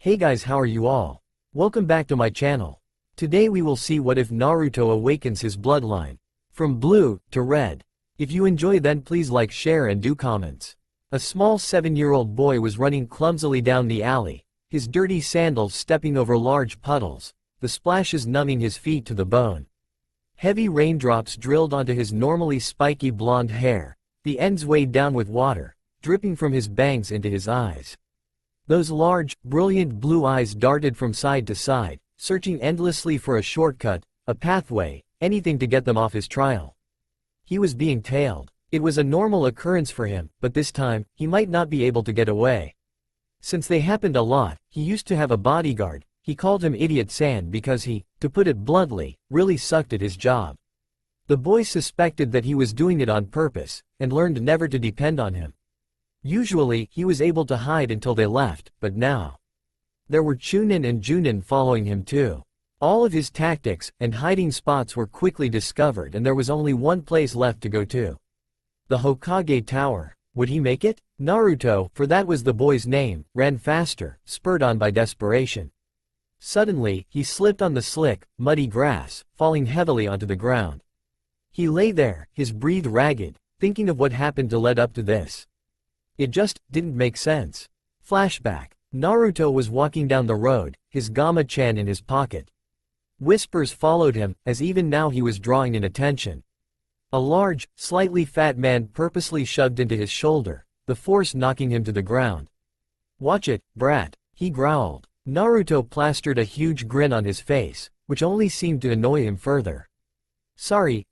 Hey guys, how are you all? Welcome back to my channel. Today we will see what if Naruto awakens his bloodline. From blue to red. If you enjoy, then please like, share and do comments. A small 7-year-old boy was running clumsily down the alley, his dirty sandals stepping over large puddles, the splashes numbing his feet to the bone. Heavy raindrops drilled onto his normally spiky blonde hair, the ends weighed down with water, dripping from his bangs into his eyes. Those large, brilliant blue eyes darted from side to side, searching endlessly for a shortcut, a pathway, anything to get them off his trial. He was being tailed. It was a normal occurrence for him, but this time, he might not be able to get away. Since they happened a lot, he used to have a bodyguard. He called him Idiot San because he, to put it bluntly, really sucked at his job. The boy suspected that he was doing it on purpose, and learned never to depend on him. Usually, he was able to hide until they left, but now. There were Chunin and Junin following him too. All of his tactics and hiding spots were quickly discovered, and there was only one place left to go to. The Hokage Tower. Would he make it? Naruto, for that was the boy's name, ran faster, spurred on by desperation. Suddenly, he slipped on the slick, muddy grass, falling heavily onto the ground. He lay there, his breath ragged, thinking of what happened to lead up to this. It just didn't make sense. Flashback. Naruto was walking down the road, his Gama-chan in his pocket. Whispers followed him, as even now he was drawing in attention. A large, slightly fat man purposely shoved into his shoulder, the force knocking him to the ground. "Watch it, brat," he growled. Naruto plastered a huge grin on his face, which only seemed to annoy him further. Sorry,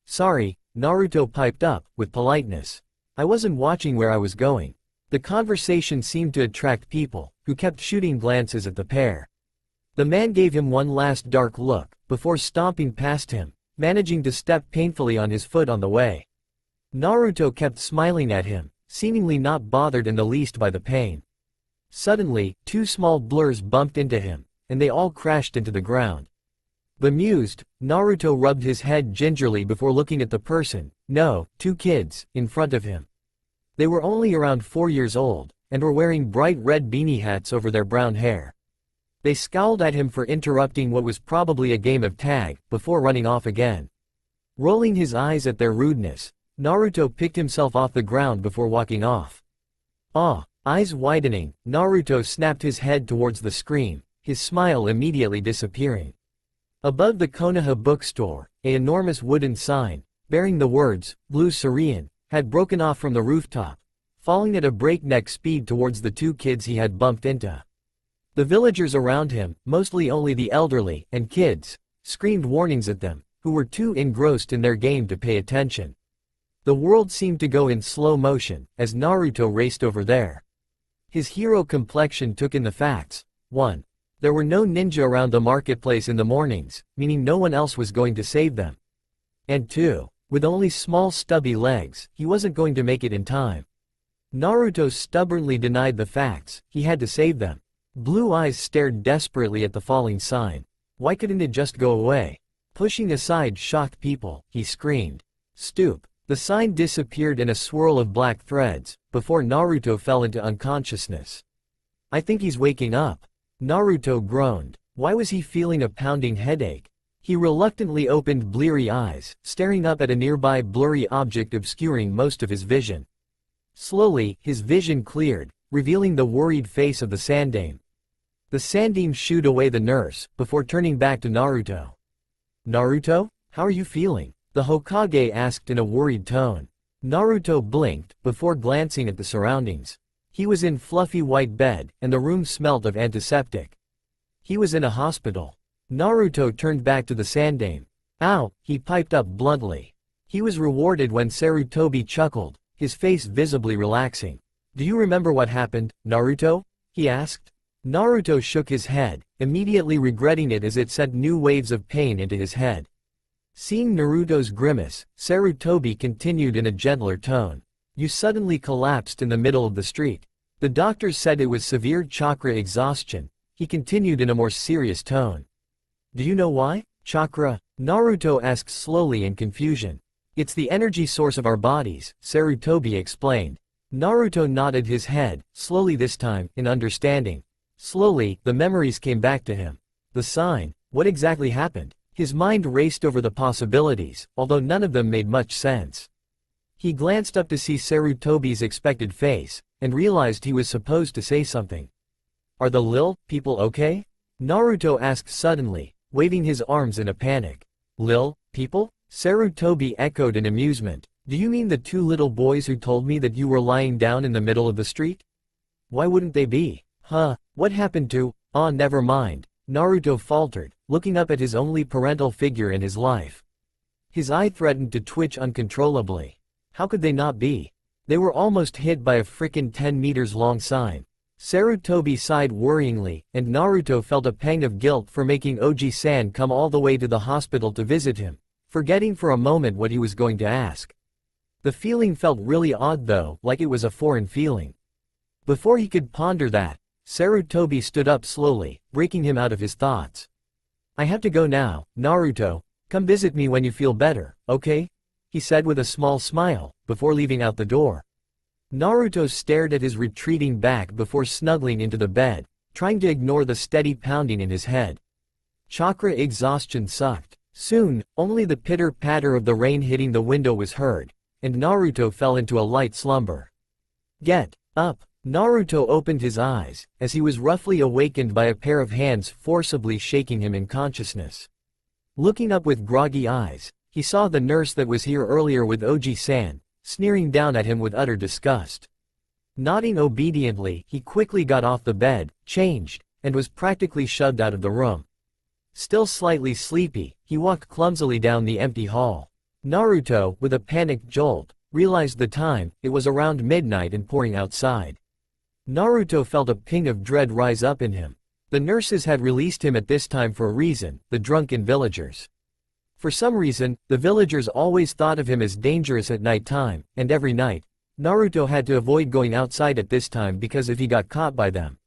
Naruto piped up, with politeness. "I wasn't watching where I was going." The conversation seemed to attract people, who kept shooting glances at the pair. The man gave him one last dark look, before stomping past him, managing to step painfully on his foot on the way. Naruto kept smiling at him, seemingly not bothered in the least by the pain. Suddenly, two small blurs bumped into him, and they all crashed into the ground. Bemused, Naruto rubbed his head gingerly before looking at the person, no, two kids, in front of him. They were only around 4 years old, and were wearing bright red beanie hats over their brown hair. They scowled at him for interrupting what was probably a game of tag, before running off again. Rolling his eyes at their rudeness, Naruto picked himself off the ground before walking off. Eyes widening, Naruto snapped his head towards the screen, his smile immediately disappearing. Above the Konoha bookstore, an enormous wooden sign, bearing the words, Blue Sarian, had broken off from the rooftop, falling at a breakneck speed towards the two kids he had bumped into. The villagers around him, mostly only the elderly and kids, screamed warnings at them, who were too engrossed in their game to pay attention. The world seemed to go in slow motion, as Naruto raced over there. His hero complexion took in the facts. 1. There were no ninja around the marketplace in the mornings, meaning no one else was going to save them. And 2. With only small stubby legs, he wasn't going to make it in time. Naruto stubbornly denied the facts, he had to save them. Blue eyes stared desperately at the falling sign. Why couldn't it just go away? Pushing aside shocked people, he screamed. Stoop. The sign disappeared in a swirl of black threads, before Naruto fell into unconsciousness. I think he's waking up. Naruto groaned. Why was he feeling a pounding headache? He reluctantly opened bleary eyes, staring up at a nearby blurry object obscuring most of his vision. Slowly, his vision cleared, revealing the worried face of the Sandaime. The Sandaime shooed away the nurse, before turning back to Naruto. Naruto? How are you feeling? The Hokage asked in a worried tone. Naruto blinked, before glancing at the surroundings. He was in fluffy white bed, and the room smelt of antiseptic. He was in a hospital. Naruto turned back to the Sandaime. Ow, he piped up bluntly. He was rewarded when Sarutobi chuckled, his face visibly relaxing. Do you remember what happened, Naruto? He asked. Naruto shook his head, immediately regretting it as it sent new waves of pain into his head. Seeing Naruto's grimace, Sarutobi continued in a gentler tone. You suddenly collapsed in the middle of the street. The doctors said it was severe chakra exhaustion, he continued in a more serious tone. Do you know why? Chakra? Naruto asked slowly in confusion. It's the energy source of our bodies, Sarutobi explained. Naruto nodded his head, slowly this time, in understanding. Slowly, the memories came back to him. The sign, what exactly happened? His mind raced over the possibilities, although none of them made much sense. He glanced up to see Sarutobi's expected face, and realized he was supposed to say something. Are the Lil people okay? Naruto asked suddenly, waving his arms in a panic. Lil people? Sarutobi echoed in amusement. Do you mean the two little boys who told me that you were lying down in the middle of the street? Why wouldn't they be? What happened to? Never mind. Naruto faltered, looking up at his only parental figure in his life. His eye threatened to twitch uncontrollably. How could they not be? They were almost hit by a frickin' 10 meters long sign. Sarutobi sighed worryingly, and Naruto felt a pang of guilt for making Oji-san come all the way to the hospital to visit him, forgetting for a moment what he was going to ask. The feeling felt really odd though, like it was a foreign feeling. Before he could ponder that, Sarutobi stood up slowly, breaking him out of his thoughts. I have to go now, Naruto. Come visit me when you feel better, okay? He said with a small smile, before leaving out the door. Naruto stared at his retreating back before snuggling into the bed, trying to ignore the steady pounding in his head. Chakra exhaustion sucked. Soon, only the pitter-patter of the rain hitting the window was heard, and Naruto fell into a light slumber. Get up! Naruto opened his eyes, as he was roughly awakened by a pair of hands forcibly shaking him in consciousness. Looking up with groggy eyes, he saw the nurse that was here earlier with Oji-san, sneering down at him with utter disgust. Nodding obediently, he quickly got off the bed, changed, and was practically shoved out of the room. Still slightly sleepy, he walked clumsily down the empty hall. Naruto, with a panicked jolt, realized the time. It was around midnight and pouring outside. Naruto felt a ping of dread rise up in him. The nurses had released him at this time for a reason, the drunken villagers. For some reason, the villagers always thought of him as dangerous at night time, and every night, Naruto had to avoid going outside at this time because if he got caught by them,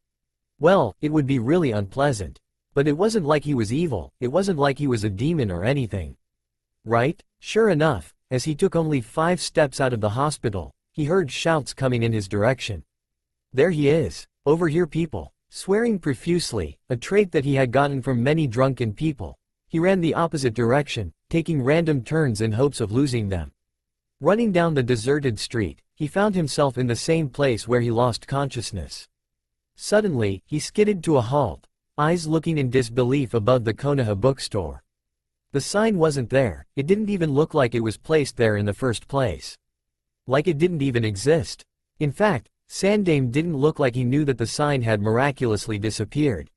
well, it would be really unpleasant. But it wasn't like he was evil, it wasn't like he was a demon or anything. Right? Sure enough, as he took only 5 steps out of the hospital, he heard shouts coming in his direction. There he is. Over here people. Swearing profusely, a trait that he had gotten from many drunken people, he ran the opposite direction, taking random turns in hopes of losing them. Running down the deserted street, he found himself in the same place where he lost consciousness. Suddenly, he skidded to a halt, eyes looking in disbelief above the Konoha bookstore. The sign wasn't there, it didn't even look like it was placed there in the first place. Like it didn't even exist. In fact, Sandame didn't look like he knew that the sign had miraculously disappeared.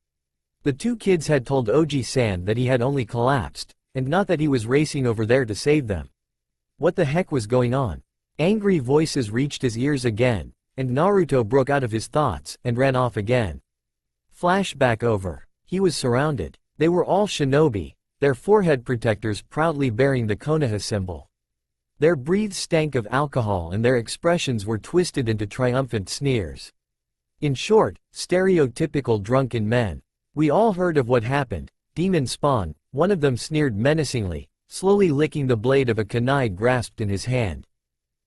The two kids had told Oji-san that he had only collapsed, and not that he was racing over there to save them. What the heck was going on? Angry voices reached his ears again, and Naruto broke out of his thoughts and ran off again. Flashback over. He was surrounded. They were all shinobi, their forehead protectors proudly bearing the Konoha symbol. Their breaths stank of alcohol and their expressions were twisted into triumphant sneers. In short, stereotypical drunken men. We all heard of what happened. Demon spawn, one of them sneered menacingly, slowly licking the blade of a kunai grasped in his hand.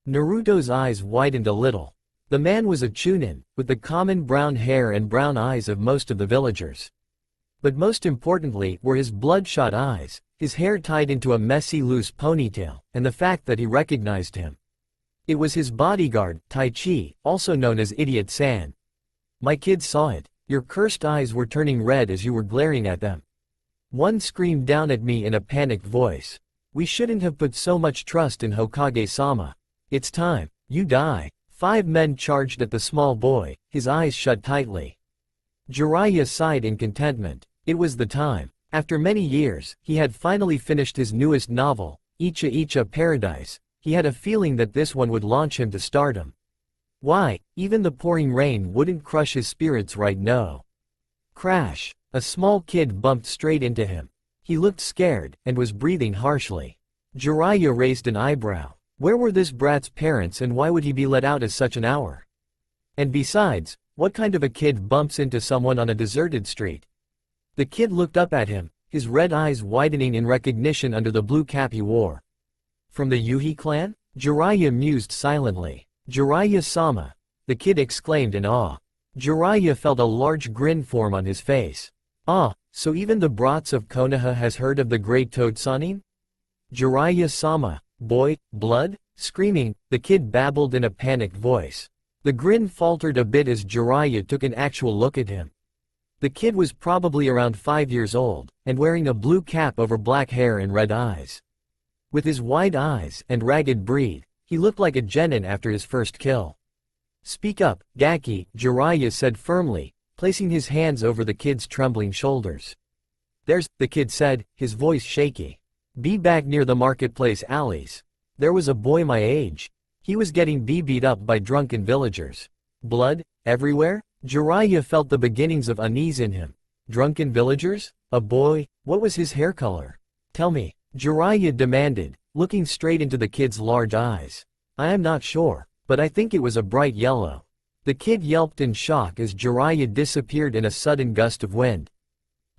Naruto's eyes widened a little. The man was a chunin, with the common brown hair and brown eyes of most of the villagers. But most importantly were his bloodshot eyes, his hair tied into a messy loose ponytail, and the fact that he recognized him. It was his bodyguard, Taichi, also known as Idiot San. My kids saw it. Your cursed eyes were turning red as you were glaring at them. One screamed down at me in a panicked voice. We shouldn't have put so much trust in Hokage-sama. It's time. You die. 5 men charged at the small boy, his eyes shut tightly. Jiraiya sighed in contentment. It was the time. After many years, he had finally finished his newest novel, Icha Icha Paradise. He had a feeling that this one would launch him to stardom. Why, even the pouring rain wouldn't crush his spirits right now. Crash! A small kid bumped straight into him. He looked scared, and was breathing harshly. Jiraiya raised an eyebrow. Where were this brat's parents and why would he be let out at such an hour? And besides, what kind of a kid bumps into someone on a deserted street? The kid looked up at him, his red eyes widening in recognition under the blue cap he wore. From the Yuhi clan? Jiraiya mused silently. Jiraiya-sama! The kid exclaimed in awe. Jiraiya felt a large grin form on his face. Ah, so even the brats of Konoha has heard of the great Toad Sannin? Jiraiya-sama, boy, blood? Screaming, the kid babbled in a panicked voice. The grin faltered a bit as Jiraiya took an actual look at him. The kid was probably around 5 years old, and wearing a blue cap over black hair and red eyes. With his wide eyes and ragged breed, he looked like a genin after his first kill. Speak up, Gaki, Jiraiya said firmly, placing his hands over the kid's trembling shoulders. There's, the kid said, his voice shaky. Be back near the marketplace alleys. There was a boy my age. He was getting beat up by drunken villagers. Blood, everywhere? Jiraiya felt the beginnings of unease in him. Drunken villagers? A boy? What was his hair color? Tell me, Jiraiya demanded, looking straight into the kid's large eyes. I am not sure, but I think it was a bright yellow. The kid yelped in shock as Jiraiya disappeared in a sudden gust of wind.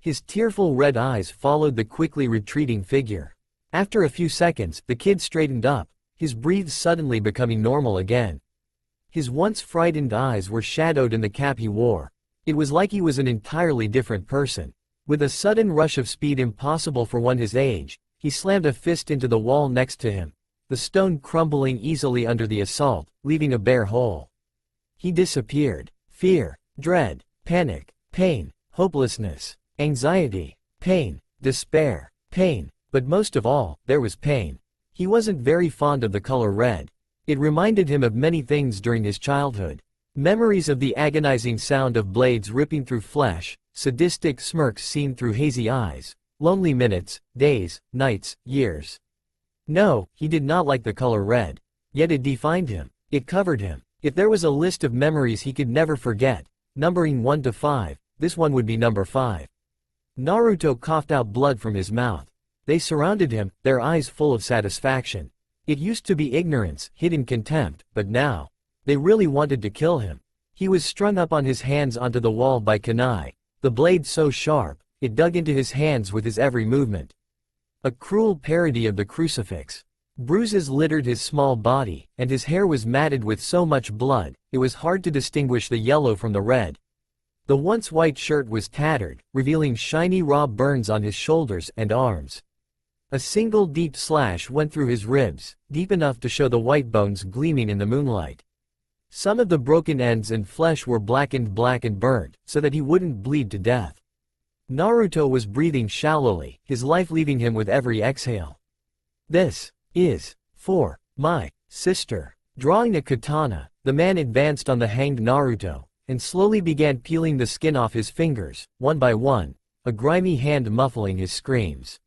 His tearful red eyes followed the quickly retreating figure. After a few seconds, the kid straightened up, his breathing suddenly becoming normal again. His once frightened eyes were shadowed in the cap he wore. It was like he was an entirely different person. With a sudden rush of speed impossible for one his age, he slammed a fist into the wall next to him, the stone crumbling easily under the assault, leaving a bare hole. He disappeared. Fear, dread, panic, pain, hopelessness, anxiety, pain, despair, pain, but most of all, there was pain. He wasn't very fond of the color red. It reminded him of many things during his childhood. Memories of the agonizing sound of blades ripping through flesh, sadistic smirks seen through hazy eyes, lonely minutes, days, nights, years. No, he did not like the color red. Yet it defined him. It covered him. If there was a list of memories he could never forget, numbering 1 to 5, this one would be number 5. Naruto coughed out blood from his mouth. They surrounded him, their eyes full of satisfaction. It used to be ignorance, hidden contempt, but now, they really wanted to kill him. He was strung up on his hands onto the wall by kunai, the blade so sharp, it dug into his hands with his every movement. A cruel parody of the crucifix. Bruises littered his small body, and his hair was matted with so much blood, it was hard to distinguish the yellow from the red. The once white shirt was tattered, revealing shiny raw burns on his shoulders and arms. A single deep slash went through his ribs, deep enough to show the white bones gleaming in the moonlight. Some of the broken ends and flesh were blackened black and burnt, so that he wouldn't bleed to death. Naruto was breathing shallowly, his life leaving him with every exhale. This is for my sister. Drawing a katana, the man advanced on the hanged Naruto, and slowly began peeling the skin off his fingers, one by one, a grimy hand muffling his screams.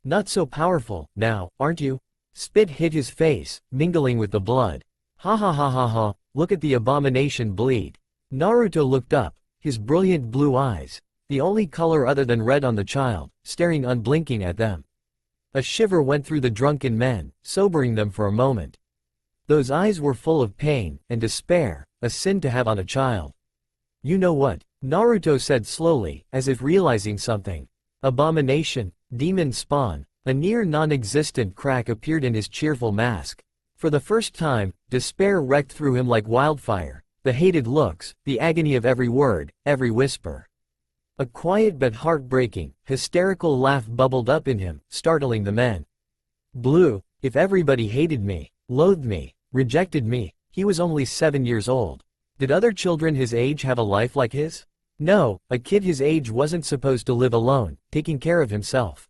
Not so powerful, now, aren't you? Spit hit his face, mingling with the blood. Ha ha ha ha ha, look at the abomination bleed. Naruto looked up, his brilliant blue eyes, the only color other than red on the child, staring unblinking at them. A shiver went through the drunken men, sobering them for a moment. Those eyes were full of pain and despair, a sin to have on a child. You know what? Naruto said slowly, as if realizing something. Abomination, demon spawn, a near non-existent crack appeared in his cheerful mask. For the first time, despair wrecked through him like wildfire, the hated looks, the agony of every word, every whisper. A quiet but heartbreaking, hysterical laugh bubbled up in him, startling the men. Blue, if everybody hated me, loathed me, rejected me, he was only 7 years old. Did other children his age have a life like his? No, a kid his age wasn't supposed to live alone, taking care of himself.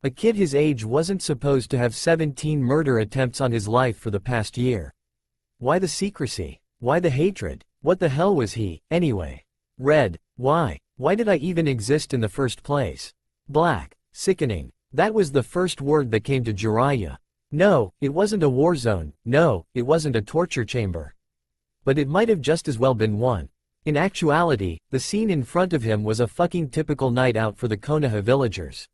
A kid his age wasn't supposed to have 17 murder attempts on his life for the past year. Why the secrecy? Why the hatred? What the hell was he, anyway? Red, why? Why did I even exist in the first place? Black, sickening. That was the first word that came to Jiraiya. No, it wasn't a war zone, no, it wasn't a torture chamber. But it might have just as well been one. In actuality, the scene in front of him was a fucking typical night out for the Konoha villagers.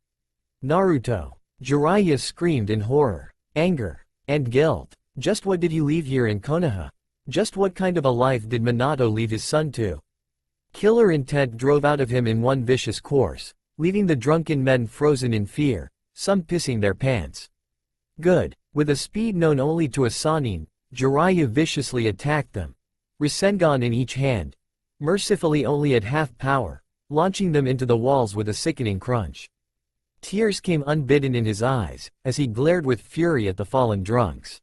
Naruto. Jiraiya screamed in horror, anger, and guilt. Just what did he leave here in Konoha? Just what kind of a life did Minato leave his son to? Killer intent drove out of him in one vicious course, leaving the drunken men frozen in fear, some pissing their pants. Good. With a speed known only to a Sannin, Jiraiya viciously attacked them. Rasengan in each hand. mercifully only at half power, launching them into the walls with a sickening crunch. Tears came unbidden in his eyes, as he glared with fury at the fallen drunks.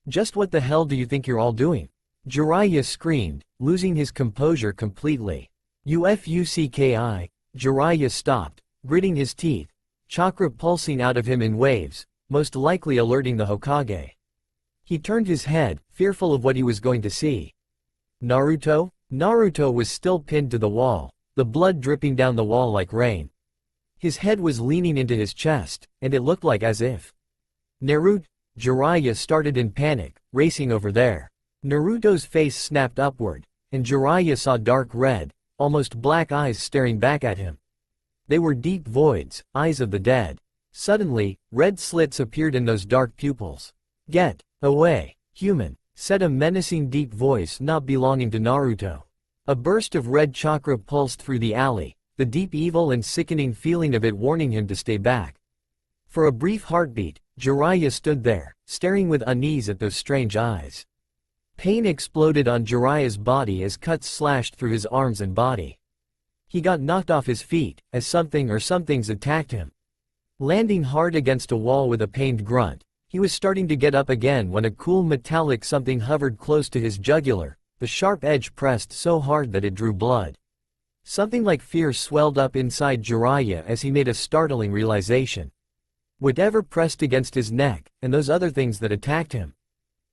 "Just what the hell do you think you're all doing?" Jiraiya screamed, losing his composure completely. "Ufki." Jiraiya stopped, gritting his teeth, chakra pulsing out of him in waves, most likely alerting the Hokage. He turned his head, fearful of what he was going to see. Naruto? Naruto was still pinned to the wall, the blood dripping down the wall like rain. His head was leaning into his chest, and it looked like as if Naruto. Jiraiya started in panic, racing over there. Naruto's face snapped upward, and Jiraiya saw dark red, almost black eyes staring back at him. They were deep voids, eyes of the dead. Suddenly, red slits appeared in those dark pupils. "Get away, human," said a menacing deep voice not belonging to Naruto. A burst of red chakra pulsed through the alley, the deep evil and sickening feeling of it warning him to stay back. For a brief heartbeat, Jiraiya stood there, staring with unease at those strange eyes. Pain exploded on Jiraiya's body as cuts slashed through his arms and body. He got knocked off his feet, as something or somethings attacked him. Landing hard against a wall with a pained grunt, he was starting to get up again when a cool metallic something hovered close to his jugular, the sharp edge pressed so hard that it drew blood. Something like fear swelled up inside Jiraiya as he made a startling realization. Whatever pressed against his neck, and those other things that attacked him.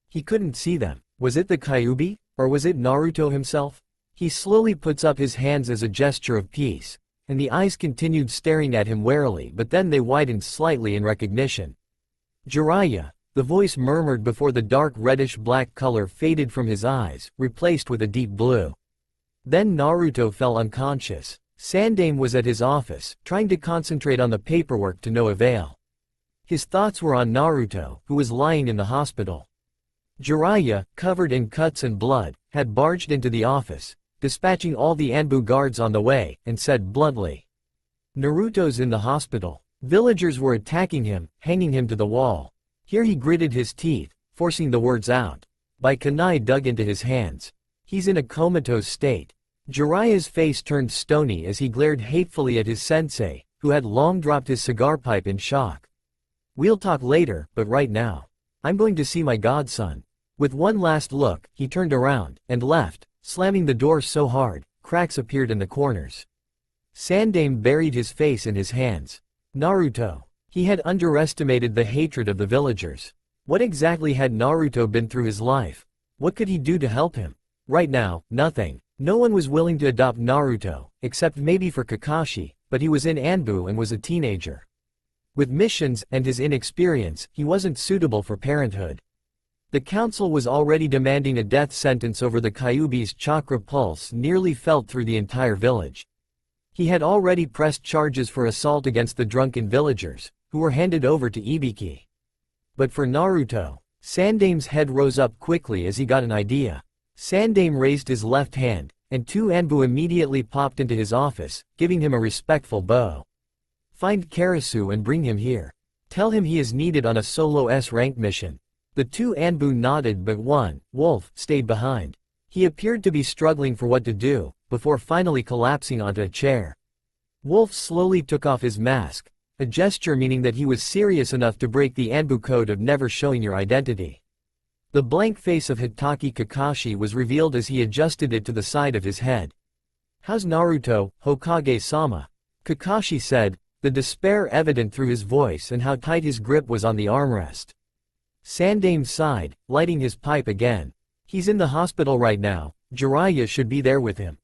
He couldn't see them. Was it the Kyuubi, or was it Naruto himself? He slowly puts up his hands as a gesture of peace, and the eyes continued staring at him warily, but then they widened slightly in recognition. "Jiraiya," the voice murmured before the dark reddish-black color faded from his eyes, replaced with a deep blue. Then Naruto fell unconscious. Sandaime was at his office, trying to concentrate on the paperwork to no avail. His thoughts were on Naruto, who was lying in the hospital. Jiraiya, covered in cuts and blood, had barged into the office, dispatching all the Anbu guards on the way, and said bluntly, "Naruto's in the hospital." Villagers were attacking him, hanging him to the wall. Here he gritted his teeth, forcing the words out. Kunai dug into his hands. "He's in a comatose state." Jiraiya's face turned stony as he glared hatefully at his sensei, who had long dropped his cigar pipe in shock. "We'll talk later, but right now, I'm going to see my godson." With one last look, he turned around, and left, slamming the door so hard, cracks appeared in the corners. Sandaime buried his face in his hands. Naruto. He had underestimated the hatred of the villagers. What exactly had Naruto been through his life? What could he do to help him? Right now, nothing. No one was willing to adopt Naruto, except maybe for Kakashi, but he was in Anbu and was a teenager. With missions and his inexperience, he wasn't suitable for parenthood. The council was already demanding a death sentence over the Kyuubi's chakra pulse nearly felt through the entire village. He had already pressed charges for assault against the drunken villagers, who were handed over to Ibiki. But for Naruto, Sandaime's head rose up quickly as he got an idea. Sandaime raised his left hand, and two Anbu immediately popped into his office, giving him a respectful bow. "Find Karasu and bring him here. Tell him he is needed on a solo S-rank mission." The two Anbu nodded, but one, Wolf, stayed behind. He appeared to be struggling for what to do, before finally collapsing onto a chair. Wolf slowly took off his mask, a gesture meaning that he was serious enough to break the Anbu code of never showing your identity. The blank face of Hitaki Kakashi was revealed as he adjusted it to the side of his head. "How's Naruto, Hokage-sama?" Kakashi said, the despair evident through his voice and how tight his grip was on the armrest. Sandaime sighed, lighting his pipe again. "He's in the hospital right now. Jiraiya should be there with him."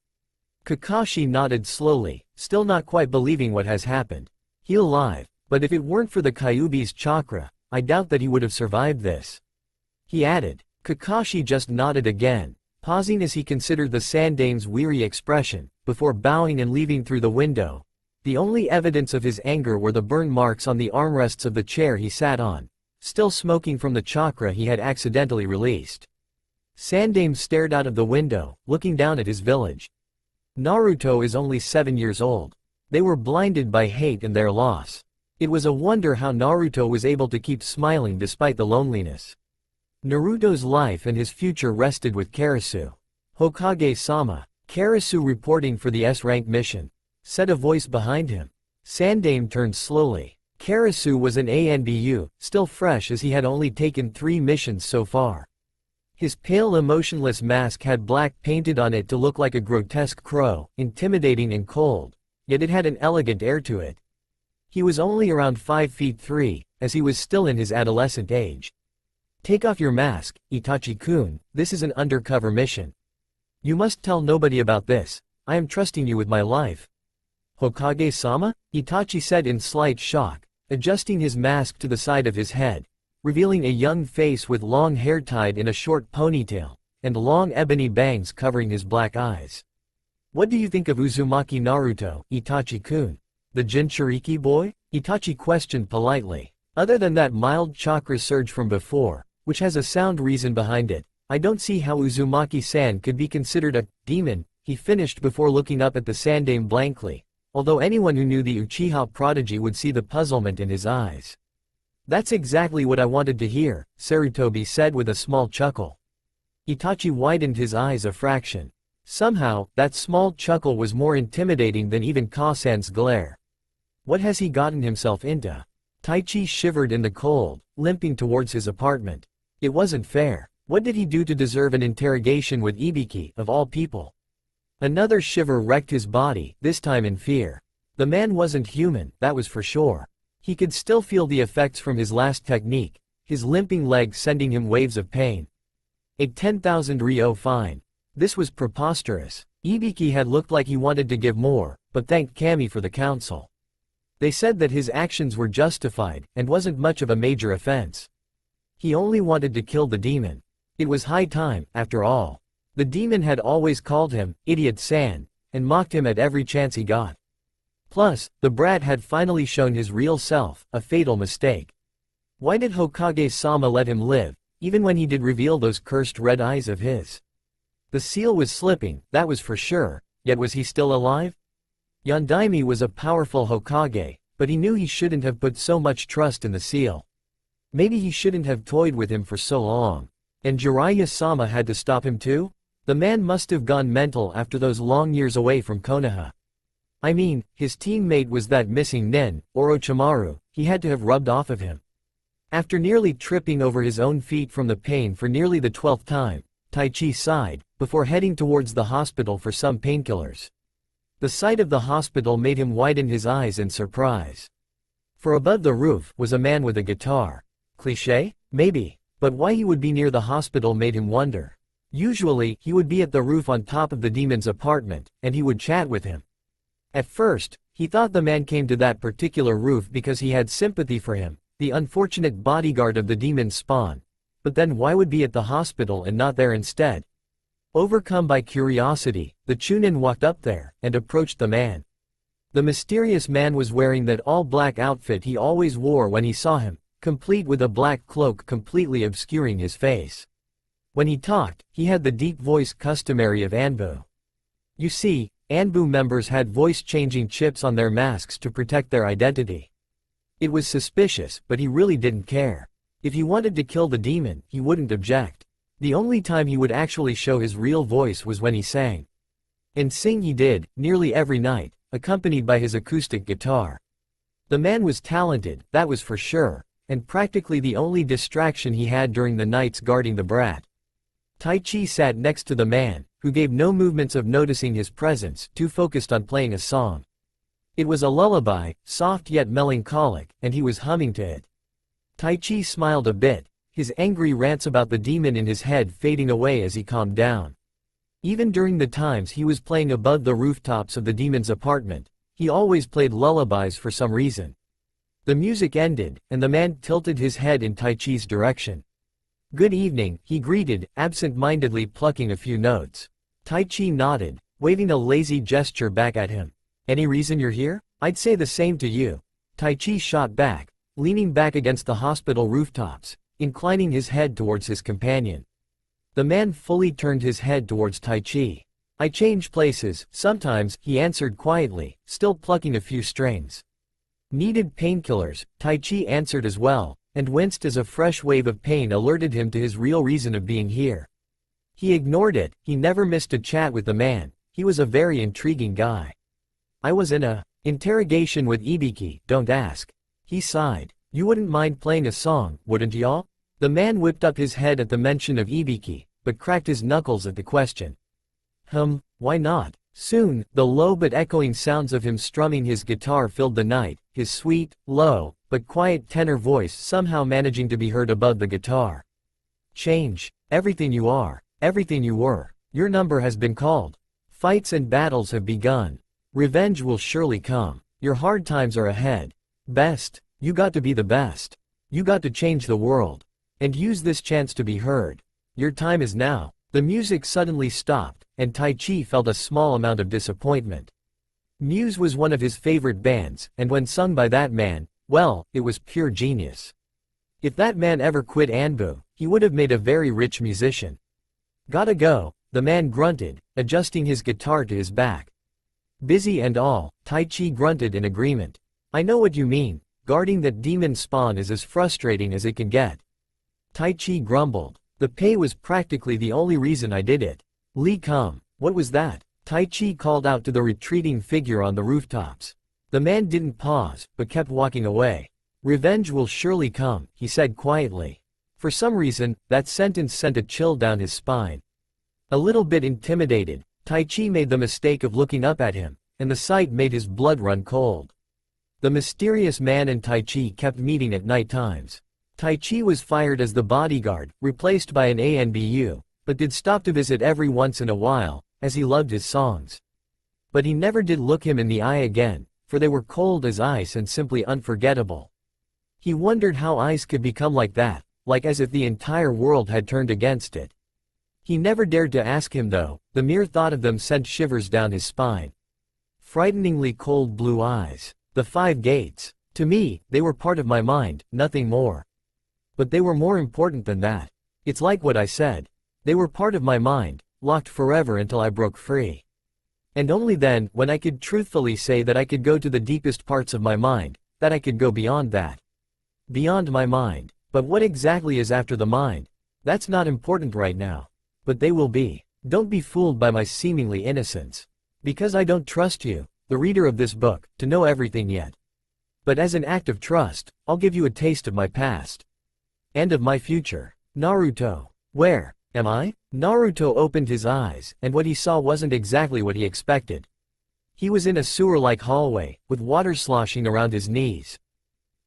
Kakashi nodded slowly, still not quite believing what has happened. "He's alive, but if it weren't for the Kyuubi's chakra, I doubt that he would have survived this," he added. Kakashi just nodded again, pausing as he considered the Sandaime's weary expression, before bowing and leaving through the window. The only evidence of his anger were the burn marks on the armrests of the chair he sat on, still smoking from the chakra he had accidentally released. Sandaime stared out of the window, looking down at his village. Naruto is only 7 years old. They were blinded by hate and their loss. It was a wonder how Naruto was able to keep smiling despite the loneliness. Naruto's life and his future rested with Karasu. "Hokage-sama." Karasu reporting for the S-rank mission, said a voice behind him. Sandame turned slowly. Karasu was an ANBU, still fresh as he had only taken 3 missions so far. His pale emotionless mask had black painted on it to look like a grotesque crow, intimidating and cold, yet it had an elegant air to it. He was only around 5 feet 3, as he was still in his adolescent age. Take off your mask, Itachi-kun, this is an undercover mission. You must tell nobody about this, I am trusting you with my life. Hokage-sama? Itachi said in slight shock, adjusting his mask to the side of his head, revealing a young face with long hair tied in a short ponytail, and long ebony bangs covering his black eyes. What do you think of Uzumaki Naruto, Itachi-kun? The Jinchuriki boy? Itachi questioned politely. Other than that mild chakra surge from before, which has a sound reason behind it, I don't see how Uzumaki-san could be considered a demon, he finished before looking up at the Sandame blankly, although anyone who knew the Uchiha prodigy would see the puzzlement in his eyes. That's exactly what I wanted to hear, Sarutobi said with a small chuckle. Itachi widened his eyes a fraction. Somehow, that small chuckle was more intimidating than even Kasan's glare. What has he gotten himself into? Taichi shivered in the cold, limping towards his apartment. It wasn't fair. What did he do to deserve an interrogation with Ibiki, of all people? Another shiver wrecked his body, this time in fear. The man wasn't human, that was for sure. He could still feel the effects from his last technique, his limping leg sending him waves of pain. A 10,000 ryo fine. This was preposterous. Ibiki had looked like he wanted to give more, but thanked Kami for the counsel. They said that his actions were justified, and wasn't much of a major offense. He only wanted to kill the demon. It was high time, after all. The demon had always called him, Idiot-san, and mocked him at every chance he got. Plus, the brat had finally shown his real self, a fatal mistake. Why did Hokage-sama let him live, even when he did reveal those cursed red eyes of his? The seal was slipping, that was for sure, yet was he still alive? Yondaime was a powerful Hokage, but he knew he shouldn't have put so much trust in the seal. Maybe he shouldn't have toyed with him for so long. And Jiraiya-sama had to stop him too? The man must have gone mental after those long years away from Konoha. I mean, his teammate was that missing nin, Orochimaru, he had to have rubbed off of him. After nearly tripping over his own feet from the pain for nearly the 12th time, Taichi sighed, before heading towards the hospital for some painkillers. The sight of the hospital made him widen his eyes in surprise. For above the roof was a man with a guitar. Cliché? Maybe. But why he would be near the hospital made him wonder. Usually, he would be at the roof on top of the demon's apartment, and he would chat with him. At first, he thought the man came to that particular roof because he had sympathy for him, the unfortunate bodyguard of the demon's spawn. But then why would be at the hospital and not there instead? Overcome by curiosity, the Chunin walked up there, and approached the man. The mysterious man was wearing that all-black outfit he always wore when he saw him, complete with a black cloak completely obscuring his face. When he talked, he had the deep voice customary of Anbu. You see, Anbu members had voice-changing chips on their masks to protect their identity. It was suspicious, but he really didn't care. If he wanted to kill the demon, he wouldn't object. The only time he would actually show his real voice was when he sang. And sing he did, nearly every night, accompanied by his acoustic guitar. The man was talented, that was for sure, and practically the only distraction he had during the nights guarding the brat. Taichi sat next to the man, who gave no movements of noticing his presence, too focused on playing a song. It was a lullaby, soft yet melancholic, and he was humming to it. Taichi smiled a bit, his angry rants about the demon in his head fading away as he calmed down. Even during the times he was playing above the rooftops of the demon's apartment, he always played lullabies for some reason. The music ended, and the man tilted his head in Taichi's direction. Good evening, he greeted, absent-mindedly plucking a few notes. Taichi nodded, waving a lazy gesture back at him. Any reason you're here? I'd say the same to you. Taichi shot back, leaning back against the hospital rooftops, inclining his head towards his companion. The man fully turned his head towards Taichi. I change places, sometimes, he answered quietly, still plucking a few strings. Needed painkillers, Taichi answered as well, and winced as a fresh wave of pain alerted him to his real reason of being here. He ignored it, he never missed a chat with the man, He was a very intriguing guy. I was in a interrogation with Ibiki, don't ask. He sighed. You wouldn't mind playing a song, wouldn't y'all? The man whipped up his head at the mention of Ibiki, but cracked his knuckles at the question. Why not? Soon, the low but echoing sounds of him strumming his guitar filled the night, his sweet, low, but quiet tenor voice somehow managing to be heard above the guitar. Change. Everything you are. Everything you were. Your number has been called. Fights and battles have begun. Revenge will surely come. Your hard times are ahead. Best. You got to be the best. You got to change the world. And use this chance to be heard. Your time is now. The music suddenly stopped, and Tai Chi felt a small amount of disappointment. Muse was one of his favorite bands, and when sung by that man, well, it was pure genius. If that man ever quit Anbu, he would have made a very rich musician. Gotta go, the man grunted, adjusting his guitar to his back. Busy and all, Tai Chi grunted in agreement. I know what you mean, guarding that demon spawn is as frustrating as it can get. Tai Chi grumbled. The pay was practically the only reason I did it. Lee come. What was that? Tai Chi called out to the retreating figure on the rooftops. The man didn't pause, but kept walking away. Revenge will surely come, he said quietly. For some reason, that sentence sent a chill down his spine. A little bit intimidated, Tai Chi made the mistake of looking up at him, and the sight made his blood run cold. The mysterious man and Tai Chi kept meeting at night times. Tai Chi was fired as the bodyguard, replaced by an ANBU, but did stop to visit every once in a while, as he loved his songs. But he never did look him in the eye again, for they were cold as ice and simply unforgettable. He wondered how ice could become like that, like as if the entire world had turned against it. He never dared to ask him though, the mere thought of them sent shivers down his spine. Frighteningly cold blue eyes. The 5 gates. To me, they were part of my mind, nothing more. But they were more important than that. It's like what I said. They were part of my mind, locked forever until I broke free. And only then, when I could truthfully say that I could go to the deepest parts of my mind, that I could go beyond that. Beyond my mind. But what exactly is after the mind? That's not important right now. But they will be. Don't be fooled by my seemingly innocence. Because I don't trust you, the reader of this book, to know everything yet. But as an act of trust, I'll give you a taste of my past. And of my future. Naruto. Where am I? Naruto opened his eyes, and what he saw wasn't exactly what he expected. He was in a sewer-like hallway, with water sloshing around his knees.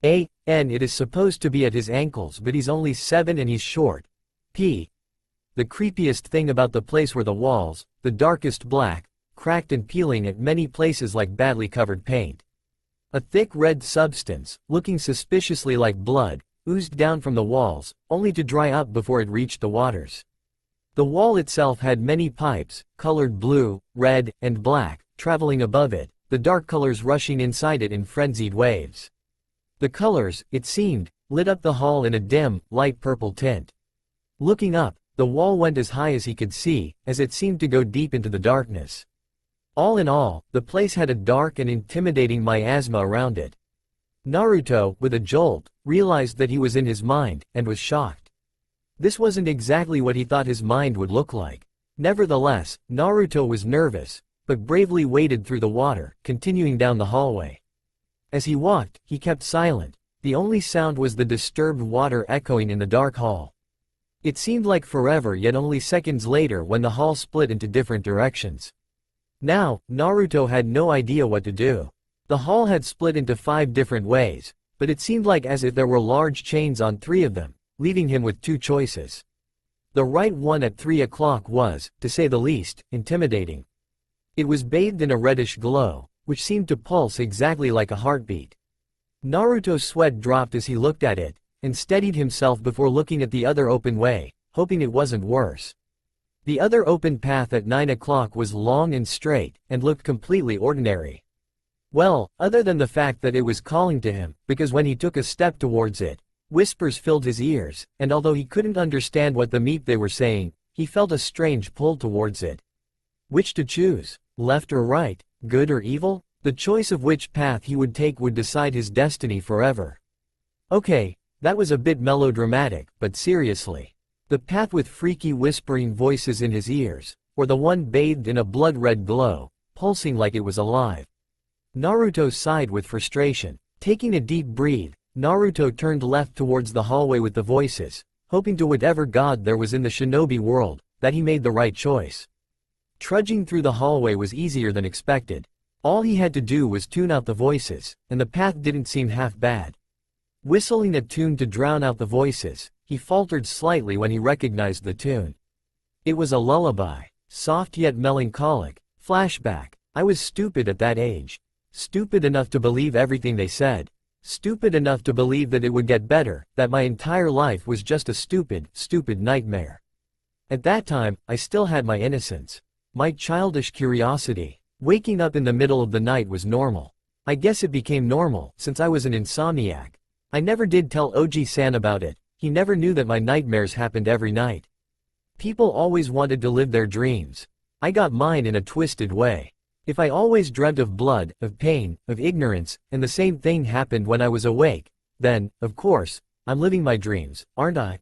It is supposed to be at his ankles, but he's only 7 and he's short. The creepiest thing about the place were the walls, the darkest black, cracked and peeling at many places like badly covered paint. A thick red substance, looking suspiciously like blood, oozed down from the walls, only to dry up before it reached the waters. The wall itself had many pipes, colored blue, red, and black, traveling above it, the dark colors rushing inside it in frenzied waves. The colors, it seemed, lit up the hall in a dim, light purple tint. Looking up, the wall went as high as he could see, as it seemed to go deep into the darkness. All in all, the place had a dark and intimidating miasma around it. Naruto, with a jolt, realized that he was in his mind, and was shocked. This wasn't exactly what he thought his mind would look like. Nevertheless, Naruto was nervous, but bravely waded through the water, continuing down the hallway. As he walked, he kept silent. The only sound was the disturbed water echoing in the dark hall. It seemed like forever, yet only seconds later when the hall split into different directions. Now, Naruto had no idea what to do. The hall had split into 5 different ways, but it seemed like as if there were large chains on 3 of them, leaving him with 2 choices. The right one at 3 o'clock was, to say the least, intimidating. It was bathed in a reddish glow, which seemed to pulse exactly like a heartbeat. Naruto's sweat dropped as he looked at it, and steadied himself before looking at the other open way, hoping it wasn't worse. The other open path at 9 o'clock was long and straight, and looked completely ordinary. Well, other than the fact that it was calling to him, because when he took a step towards it, whispers filled his ears, and although he couldn't understand what the meep they were saying, he felt a strange pull towards it. Which to choose? Left or right? Good or evil? The choice of which path he would take would decide his destiny forever. Okay, that was a bit melodramatic, but seriously. The path with freaky whispering voices in his ears, or the one bathed in a blood-red glow, pulsing like it was alive? Naruto sighed with frustration. Taking a deep breath, Naruto turned left towards the hallway with the voices, hoping to whatever god there was in the shinobi world, that he made the right choice. Trudging through the hallway was easier than expected. All he had to do was tune out the voices, and the path didn't seem half bad. Whistling a tune to drown out the voices, he faltered slightly when he recognized the tune. It was a lullaby, soft yet melancholic. Flashback. I was stupid at that age. Stupid enough to believe everything they said. Stupid enough to believe that it would get better, that my entire life was just a stupid nightmare. At that time, I still had my innocence. My childish curiosity. Waking up in the middle of the night was normal. I guess it became normal, since I was an insomniac. I never did tell Oji-san about it. He never knew that my nightmares happened every night. People always wanted to live their dreams. I got mine in a twisted way. If I always dreamt of blood, of pain, of ignorance, and the same thing happened when I was awake, then, of course, I'm living my dreams, aren't I?